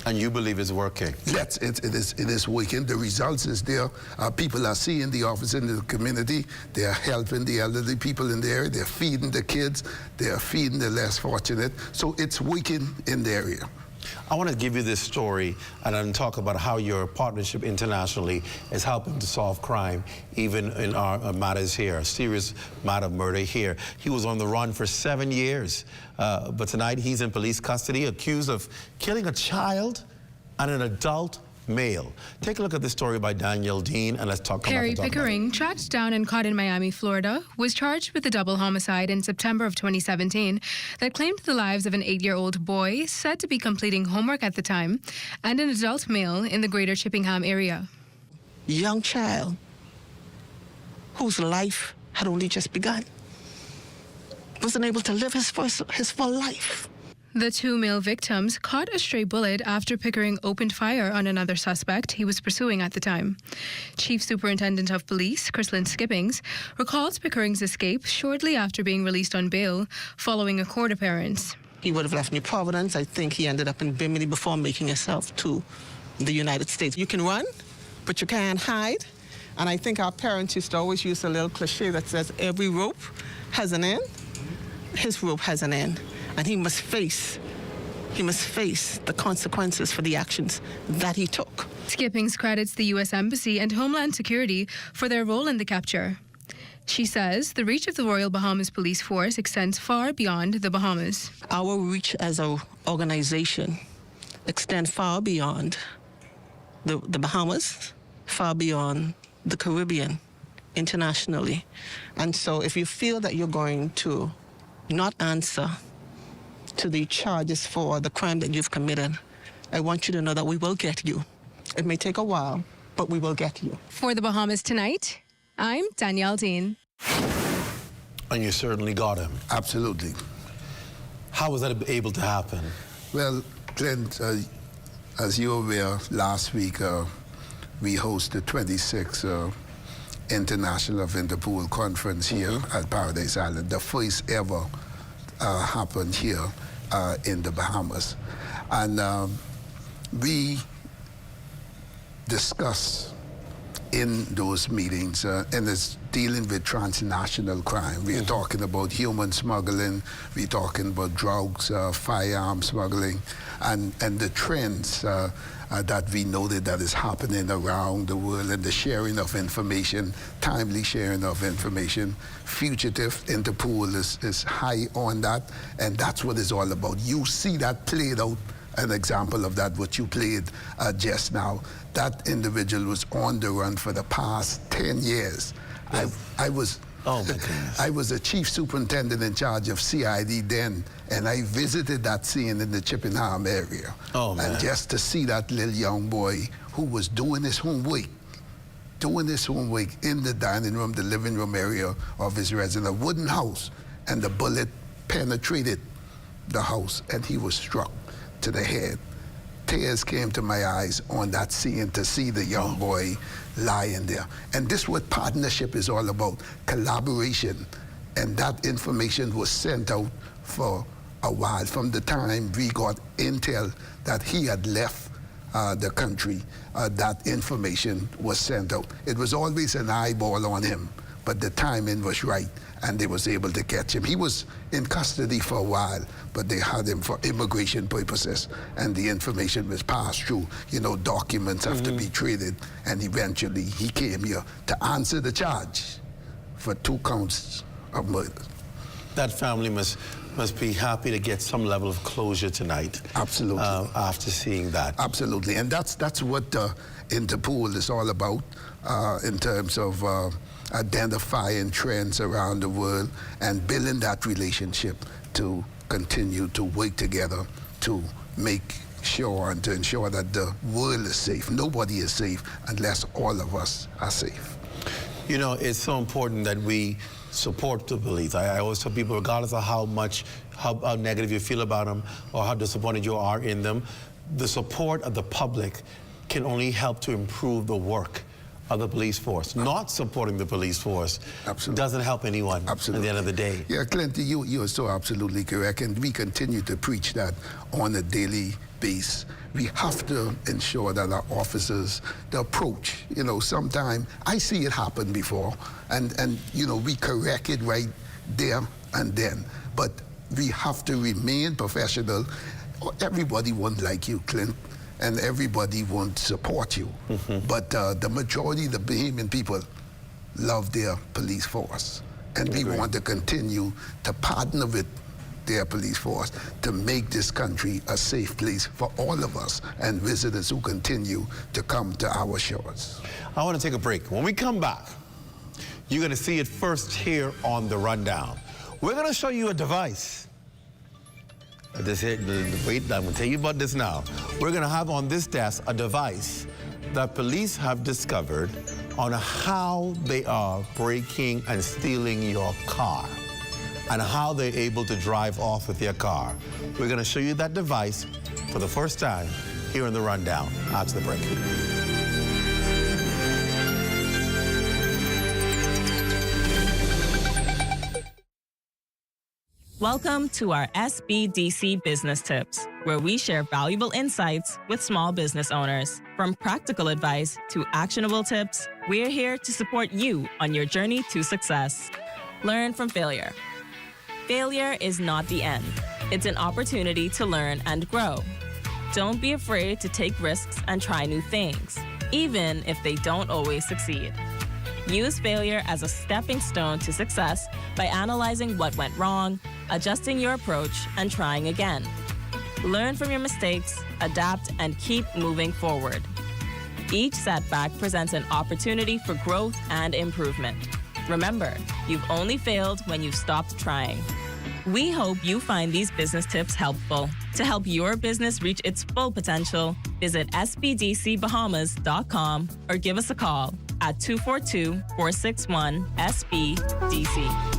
And you believe it's working? Yes, it is working. The results is there. People are seeing the office in the community. They are helping the elderly people in the area. They're feeding the kids. They're feeding the less fortunate. So it's working in the area. I want to give you this story and then talk about how your partnership internationally is helping to solve crime, even in our matters here, a serious matter of murder here. He was on the run for 7 years, but tonight he's in police custody, accused of killing a child and an adult male. Take a look at this story by Daniel Dean, and let's talk about it. Perry Pickering, tracked down and caught in Miami, Florida, was charged with a double homicide in September of 2017 that claimed the lives of an 8-year-old boy said to be completing homework at the time and an adult male in the greater Chippenham area. Young child whose life had only just begun, wasn't able to live his full life. The 2 male victims caught a stray bullet after Pickering opened fire on another suspect he was pursuing at the time. Chief Superintendent of Police, Chrislyn Skippings, recalls Pickering's escape shortly after being released on bail following a court appearance. He would have left New Providence. I think he ended up in Bimini before making himself to the United States. You can run, but you can't hide. And I think our parents used to always use a little cliche that says every rope has an end. His rope has an end. And he must face the consequences for the actions that he took. Skippings credits the U.S. Embassy and Homeland Security for their role in the capture. She says the reach of the Royal Bahamas Police Force extends far beyond the Bahamas. Our reach as an organization extends far beyond the Bahamas, far beyond the Caribbean, internationally. And so if you feel that you're going to not answer to the charges for the crime that you've committed, I want you to know that we will get you. It may take a while, but we will get you. For the Bahamas Tonight, I'm Danielle Dean. And you certainly got him. Absolutely. How was that able to happen? Well, Clint, as you're aware, last week we hosted the 26th International of Interpol Conference here at Paradise Island, the first ever happened here in the Bahamas. And we discussed in those meetings, and it's dealing with transnational crime. We are talking about human smuggling, we're talking about drugs, firearm smuggling, and the trends that we noted that is happening around the world, and the sharing of information, timely sharing of information. Fugitive, Interpol is high on that, and that's what it's all about. You see that played out, an example of that, what you played just now. That individual was on the run for the past 10 years. Yes. I was Oh, my goodness. I was a chief superintendent in charge of CID then, and I visited that scene in the Chippenham area. Oh, man. And just to see that little young boy who was doing his homework in the dining room, the living room area of his residence, a wooden house, and the bullet penetrated the house, and he was struck to the head. Tears came to my eyes on that scene to see the young boy lying there. And this is what partnership is all about, collaboration. And that information was sent out for a while. From the time we got intel that he had left the country, that information was sent out. It was always an eyeball on him, but the timing was right, and they was able to catch him. He was in custody for a while, but they had him for immigration purposes, and the information was passed through. You know, documents have to be traded, and eventually he came here to answer the charge for 2 counts of murder. That family must be happy to get some level of closure tonight. Absolutely. After seeing that. Absolutely, and that's what Interpol is all about in terms of identifying trends around the world and building that relationship to continue to work together to make sure and to ensure that the world is safe. Nobody is safe unless all of us are safe. You know, it's so important that we support the police. I always tell people, regardless of how negative you feel about them or how disappointed you are in them, the support of the public can only help to improve the work of the police force. Not supporting the police force doesn't help anyone at the end of the day. Yeah, Clint, you are so absolutely correct, and we continue to preach that on a daily basis. We have to ensure that our officers, the approach, you know, sometimes I see it happen before, and you know, we correct it right there and then, but we have to remain professional. Everybody won't like you, Clint, and everybody won't support you. But the majority, the Bahamian people, love their police force. And we want to continue to partner with their police force to make this country a safe place for all of us and visitors who continue to come to our shores. I want to take a break. When we come back, you're going to see it first here on The Rundown. We're going to show you a device. Wait, I'm going to tell you about this now. We're going to have on this desk a device that police have discovered on how they are breaking and stealing your car. and how they're able to drive off with their car. We're going to show you that device for the first time here in the Rundown after the break. Welcome to our SBDC Business Tips, where we share valuable insights with small business owners. From practical advice to actionable tips, we're here to support you on your journey to success. Learn from failure. Failure is not the end. It's an opportunity to learn and grow. Don't be afraid to take risks and try new things, even if they don't always succeed. Use failure as a stepping stone to success by analyzing what went wrong, adjusting your approach, and trying again. Learn from your mistakes, adapt, and keep moving forward. Each setback presents an opportunity for growth and improvement. Remember, you've only failed when you've stopped trying. We hope you find these business tips helpful. To help your business reach its full potential, visit sbdcbahamas.com or give us a call at 242-461-SBDC.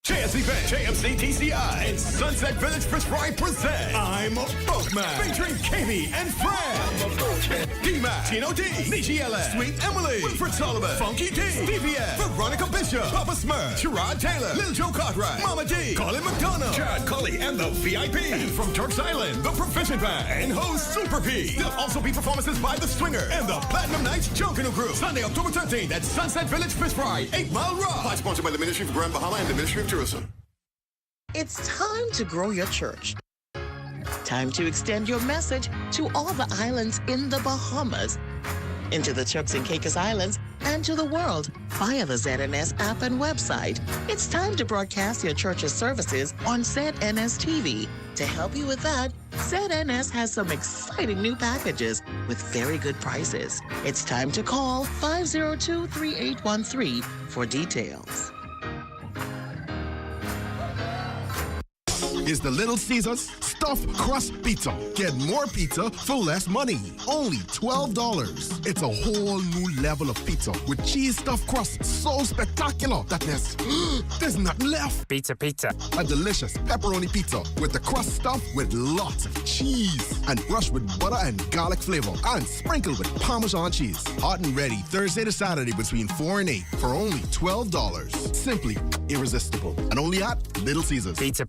JSC Bank, JMC TCI, and Sunset Village Fish Fry present I'm a Boatman, featuring KB and Fred. D-Mac, Tino D, Nishi Ellis, Sweet Emily, Wilfred Sullivan, Funky D, DVS, Veronica Bishop, Papa Smurf, Gerard Taylor, Lil Joe Cartwright, Mama D, Colin McDonough, Chad Cully, and the VIP. And from Turks Island, the Proficient Band, and host Super P. There'll also be performances by The Swinger and the Platinum Nights Junkanoo Group. Sunday, October 13th at Sunset Village Fish Fry, 8 Mile Rock. Sponsored by the Ministry of Grand Bahama and the Ministry of Tourism. It's time to grow your church. Time to extend your message to all the islands in the Bahamas, into the Turks and Caicos Islands, and to the world via the ZNS app and website. It's time to broadcast your church's services on ZNS TV. To help you with that, ZNS has some exciting new packages with very good prices. It's time to call 502-3813 for details. Is the Little Caesars Stuffed Crust Pizza. Get more pizza for less money. Only $12. It's a whole new level of pizza with cheese stuffed crust so spectacular that there's nothing left. Pizza. A delicious pepperoni pizza with the crust stuffed with lots of cheese and brushed with butter and garlic flavor and sprinkled with Parmesan cheese. Hot and ready Thursday to Saturday between 4 and 8 for only $12. Simply irresistible. And only at Little Caesars. Pizza.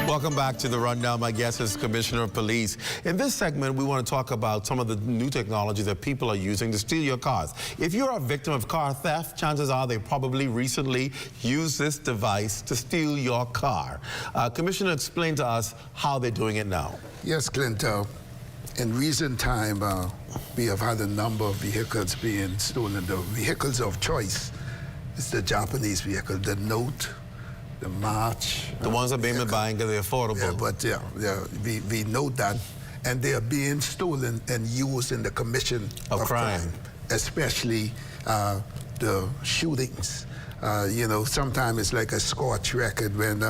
Welcome back to The Rundown. My guest is Commissioner of Police. In this segment, we want to talk about some of the new technology that people are using to steal your cars. If you're a victim of car theft, chances are they probably recently used this device to steal your car. Commissioner, explain to us how they're doing it now. Yes, Clint. In recent time, we have had a number of vehicles being stolen. The vehicles of choice is the Japanese vehicle, the Note, the March. The ones that being buying because they're affordable. Yeah, but we know that. And they are being stolen and used in the commission of crime. Especially the shootings. You know, sometimes it's like a scorch record when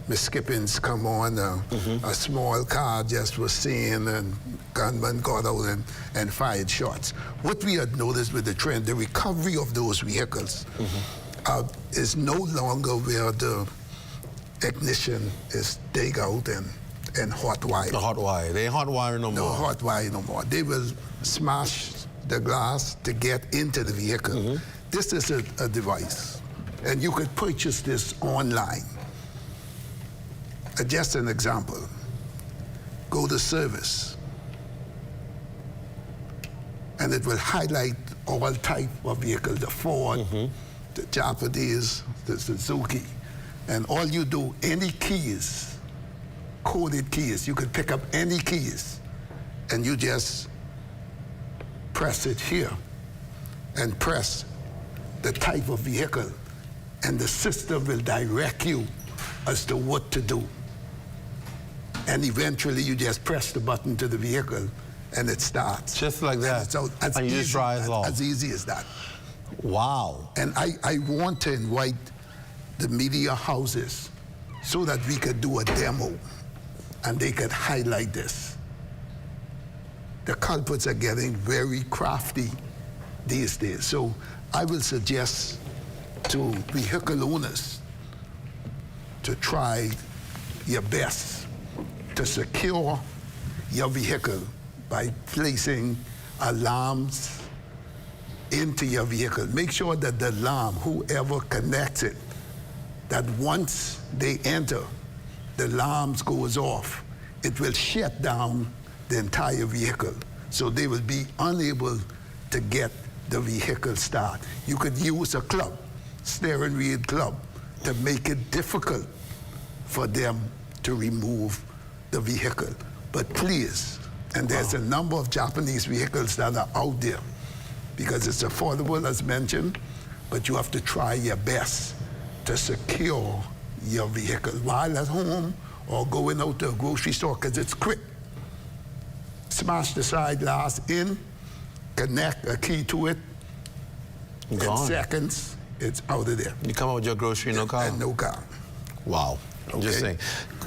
misskippings come on. A small car just was seen and gunman got out and fired shots. What we had noticed with the trend, the recovery of those vehicles is no longer where the ignition is dig out and hot wire. The hot wire. They ain't hot wire no more. No hot wire no more. They will smash the glass to get into the vehicle. This is a device, and you could purchase this online. Just an example. Go to service, and it will highlight all type of vehicles, the Ford, the Japanese, the Suzuki, and all you do, any keys, coded keys, you could pick up any keys, and you just press it here, and press the type of vehicle, and the system will direct you as to what to do. And eventually you just press the button to the vehicle and it starts. Just like that. And you just drive off. As easy as that. Wow. And I want to invite the media houses so that we could do a demo and they could highlight this. the culprits are getting very crafty these days. So I will suggest to vehicle owners to try your best to secure your vehicle by placing alarms into your vehicle. Make sure that the alarm, whoever connects it, that once they enter, the alarms goes off. It will shut down the entire vehicle, so they will be unable to get the vehicle started. You could use a club, steering wheel club, to make it difficult for them to remove the vehicle. But please, and there's a number of Japanese vehicles that are out there because it's affordable, as mentioned, but you have to try your best to secure your vehicle while at home or going out to a grocery store, because it's quick. Smash the side glass in, connect a key to it, in seconds, it's out of there. You come out with your grocery, no car? And no car. Wow. I'm just saying.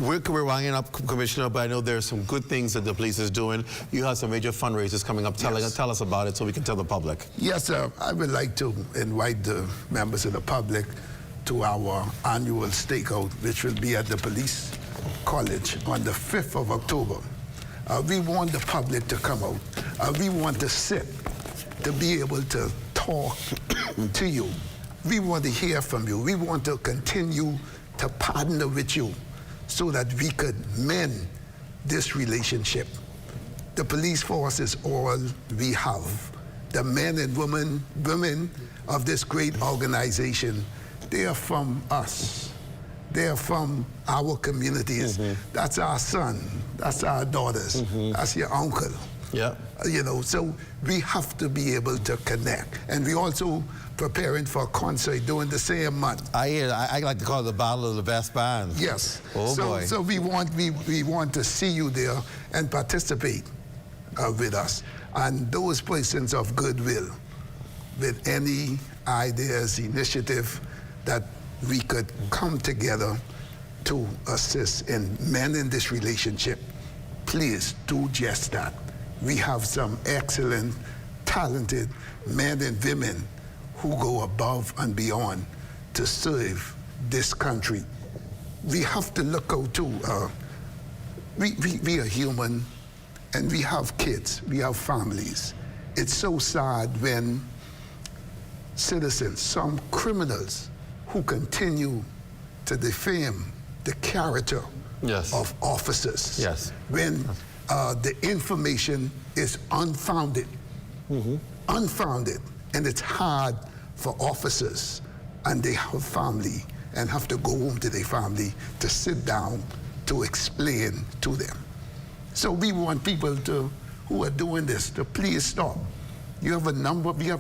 We're winding up, Commissioner, but I know there's some good things that the police is doing. You have some major fundraisers coming up. Tell us about it so we can tell the public. Yes, sir. I would like to invite the members of the public to our annual stakeout, which will be at the Police College on the 5th of October. We want the public to come out. We want to sit, to be able to talk to you. We want to hear from you. We want to continue to partner with you so that we could mend this relationship. The police force is all we have. The men and women of this great organization, they are from us. They are from our communities. That's our son, that's our daughters, that's your uncle. Yeah. You know, so we have to be able to connect. And we also preparing for a concert during the same month. I like to call it the Battle of the Best Bands. Yes. Oh boy. So we want to see you there and participate with us. And those persons of goodwill, with any ideas, initiative that we could come together to assist in mending this relationship, please do just that. We have some excellent, talented men and women who go above and beyond to serve this country. We have to look out too. We are human, and we have kids, we have families. It's so sad when citizens, some criminals, who continue to defame the character of officers. Yes. When the information is unfounded. Unfounded. And it's hard for officers, and they have family, and have to go home to their family to sit down to explain to them. So we want people who are doing this to please stop. We have a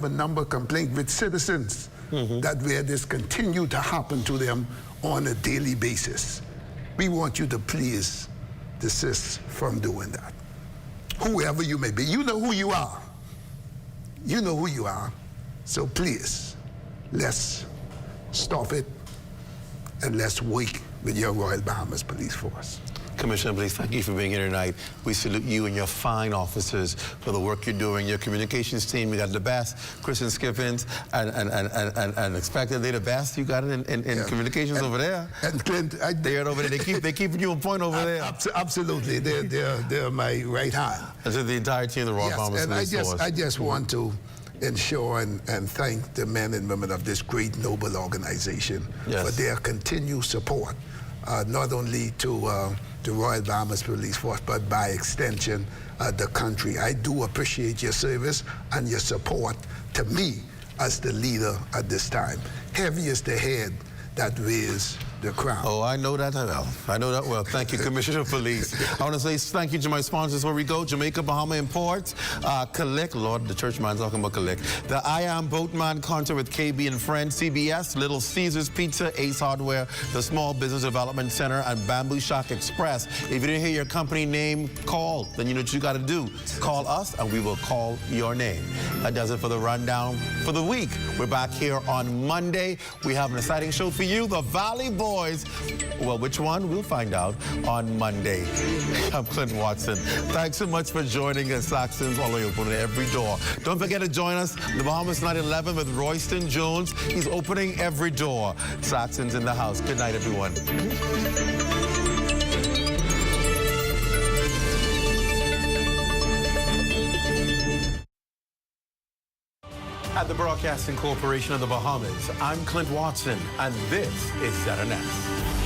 number of complaints with citizens that where this continue to happen to them on a daily basis. We want you to please desist from doing that. Whoever you may be, you know who you are. You know who you are. So please, let's stop it, and let's work with your Royal Bahamas Police Force. Commissioner, please, thank you for being here tonight. We salute you and your fine officers for the work you're doing. Your communications team, we got the best. Chris and Skippins, and expectedly the best. You got it in communications over there. And Clint, they're over there. They keep you on point over there. Absolutely, they're my right hand. And so the entire team of the Royal Bahamas Police Force. I just want to ensure and thank the men and women of this great noble organization for their continued support, not only to the Royal Bahamas Police Force, but by extension, the country. I do appreciate your service and your support to me as the leader at this time. Heavy is the head that wears the crown. Oh, I know that well. I know that well. Thank you, Commissioner of Police. I want to say thank you to my sponsors where we go. Jamaica Bahama Imports, Collect, Lord, the church man's talking about Collect. The I Am Boatman Concert with KB and Friends, CBS, Little Caesars Pizza, Ace Hardware, the Small Business Development Center, and Bamboo Shock Express. If you didn't hear your company name called, then you know what you got to do. Call us and we will call your name. That does it for the rundown for the week. We're back here on Monday. We have an exciting show for you, the Valley Boys. toys. Well, which one? We'll find out on Monday. I'm Clint Watson. Thanks so much for joining us. Saxon's always opening every door. Don't forget to join us, the Bahamas 9/11 with Royston Jones. He's opening every door. Saxon's in the house. Good night, everyone. At the Broadcasting Corporation of the Bahamas, I'm Clint Watson, and this is ZNS.